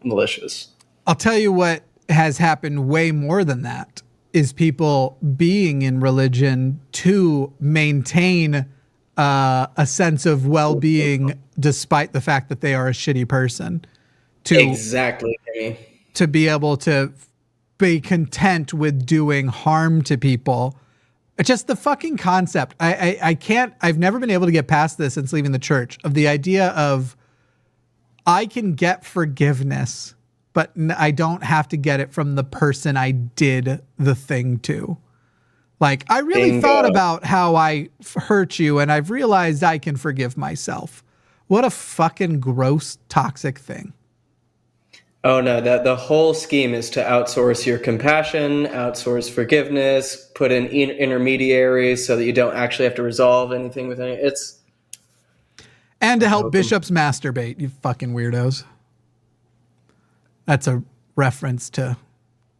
malicious. I'll tell you what has happened way more than that is people being in religion to maintain a sense of well-being despite the fact that they are a shitty person. Exactly. To be able to be content with doing harm to people. It's just the fucking concept. I've never been able to get past this since leaving the church, of the idea of I can get forgiveness, but I don't have to get it from the person I did the thing to. Like, I really thought about how I hurt you, and I've realized I can forgive myself. What a fucking gross, toxic thing. Oh no, the whole scheme is to outsource your compassion, outsource forgiveness, put in intermediaries so that you don't actually have to resolve anything with any. And to help bishops masturbate, you fucking weirdos. That's a reference to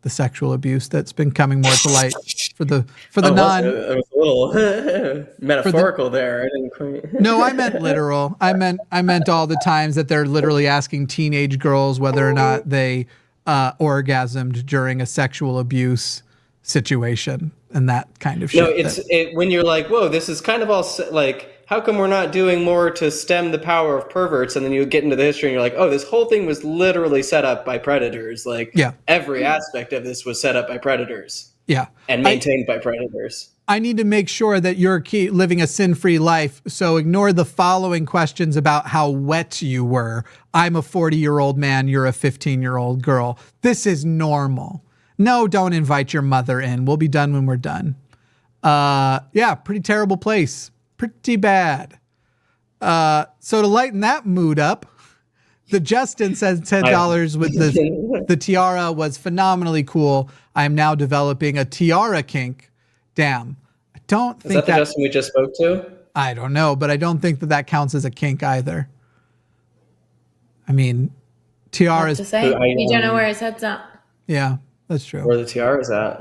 the sexual abuse that's been coming more to light for the non. It was a little metaphorical there. I didn't quite. No, I meant literal. I meant all the times that they're literally asking teenage girls whether or not they orgasmed during a sexual abuse situation and that kind of shit. No, when you're like, whoa, this is kind of all like, how come we're not doing more to stem the power of perverts? And then you get into the history and you're like, oh, this whole thing was literally set up by predators. Like, every aspect of this was set up by predators. Yeah. And maintained by predators. I need to make sure that you're living a sin-free life. So ignore the following questions about how wet you were. I'm a 40-year-old man. You're a 15-year-old girl. This is normal. No, don't invite your mother in. We'll be done when we're done. Yeah, pretty terrible place. Pretty bad. So to lighten that mood up, the Justin says $10 with the tiara was phenomenally cool. I am now developing a tiara kink. Damn. I don't think Is that the Justin we just spoke to? I don't know, but I don't think that counts as a kink either. I mean, tiaras. To say, you don't know where his head's at. Yeah, that's true. Where the tiara's at.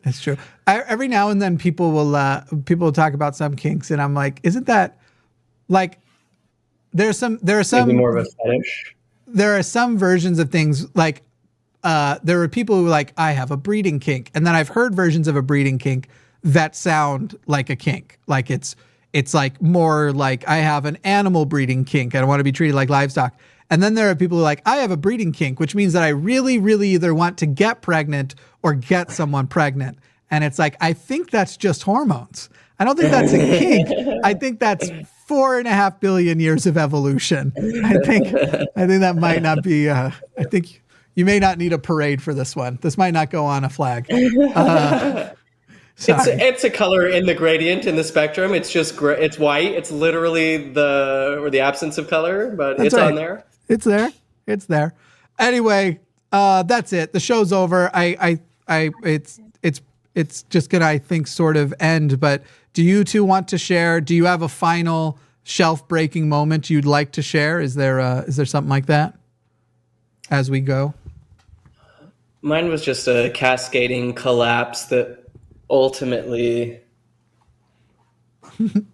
That's true. Every now and then people will talk about some kinks, and I'm like, isn't that like there are some maybe more of a fetish? There are some versions of things like there are people who are like, I have a breeding kink, and then I've heard versions of a breeding kink that sound like a kink, like it's like more like I have an animal breeding kink. I don't want to be treated like livestock. And then there are people who are like, I have a breeding kink, which means that I really, really either want to get pregnant or get someone pregnant. And it's like, I think that's just hormones. I don't think that's a kink. I think that's 4.5 billion years of evolution. I think that might not be, I think you may not need a parade for this one. This might not go on a flag. It's a color in the gradient in the spectrum. It's just it's white. It's literally the absence of color, but that's it's right. On there. It's there. It's there. Anyway, that's it. The show's over. It's just gonna, I think, sort of end. But do you two want to share? Do you have a final shelf breaking moment you'd like to share? Is there something like that as we go? Mine was just a cascading collapse that ultimately you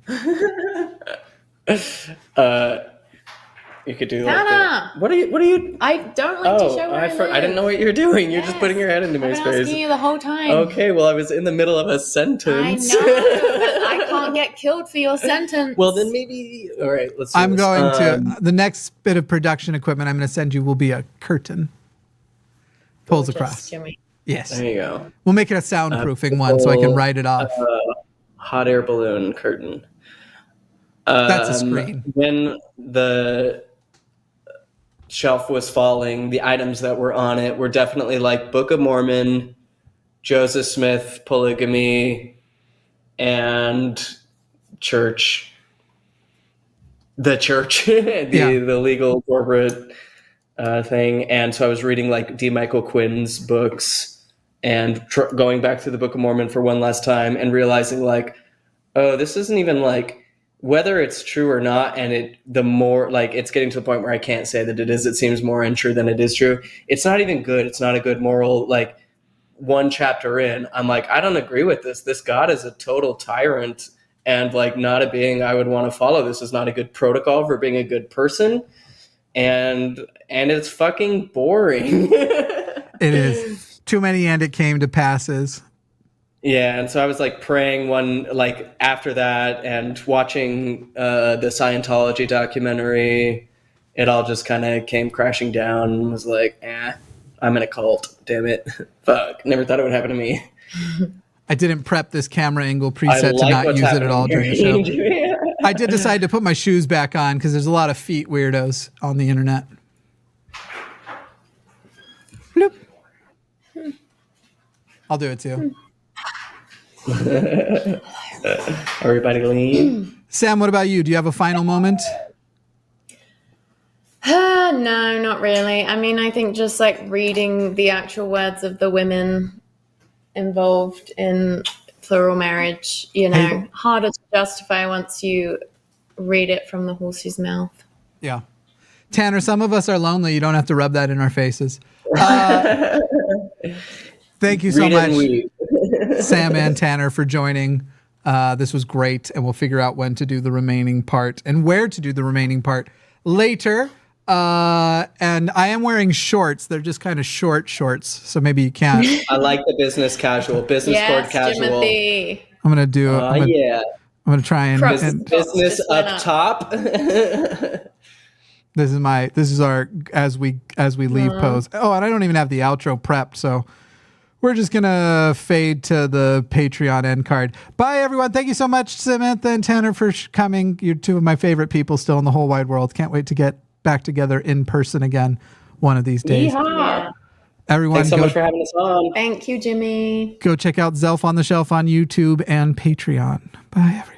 could do like what are you I don't like to show where I didn't know what you were doing. You're just putting your head into my space. I've been asking you the whole time. Okay, well I was in the middle of a sentence. I know, but I can't get killed for your sentence. Well then maybe all right, let's do I'm this. going to the next bit of production equipment I'm going to send you will be a curtain. Pulls across. Jimmy. Yes. There you go. We'll make it a soundproofing one so I can write it off. Hot air balloon curtain. That's a screen. When the shelf was falling, the items that were on it were definitely like Book of Mormon, Joseph Smith, polygamy, and church. The church, the legal corporate thing, and so I was reading like D. Michael Quinn's books and going back through the Book of Mormon for one last time and realizing like, oh, this isn't even like whether it's true or not, and the more like it's getting to the point where I can't say that it is. It seems more untrue than it is true. It's not even good. It's not a good moral. Like one chapter in, I'm like, I don't agree with this. This God is a total tyrant and like not a being I would want to follow. This is not a good protocol for being a good person, and it's fucking boring. It is too many, and it came to passes. Yeah, and so I was like praying after that and watching the Scientology documentary. It all just kind of came crashing down and was like, I'm in a cult. Damn it. Fuck. Never thought it would happen to me. I didn't prep this camera angle preset to not use it at all during the show. I did decide to put my shoes back on because there's a lot of feet weirdos on the internet. Bloop. I'll do it too. Everybody lean. Sam, what about you? Do you have a final moment? No, not really. I mean, I think just like reading the actual words of the women involved in plural marriage, harder to justify once you read it from the horse's mouth. Yeah. Tanner, some of us are lonely. You don't have to rub that in our faces. Thank you so much, Sam and Tanner, for joining. This was great, and we'll figure out when to do the remaining part and where to do the remaining part later. And I am wearing shorts. They're just kind of short shorts, so maybe you can't. I like the business casual, cord casual. Timothy. I'm gonna do. I'm gonna try and business up top. This is our as we leave pose. Oh, and I don't even have the outro prepped, so we're just gonna fade to the Patreon end card. Bye, everyone. Thank you so much, Samantha and Tanner, for coming. You're two of my favorite people still in the whole wide world. Can't wait to get back together in person again one of these days. Yeah. Everyone, thanks so much for having us on. Thank you, Jimmy. Go check out Zelph on the Shelf on YouTube and Patreon. Bye, everyone.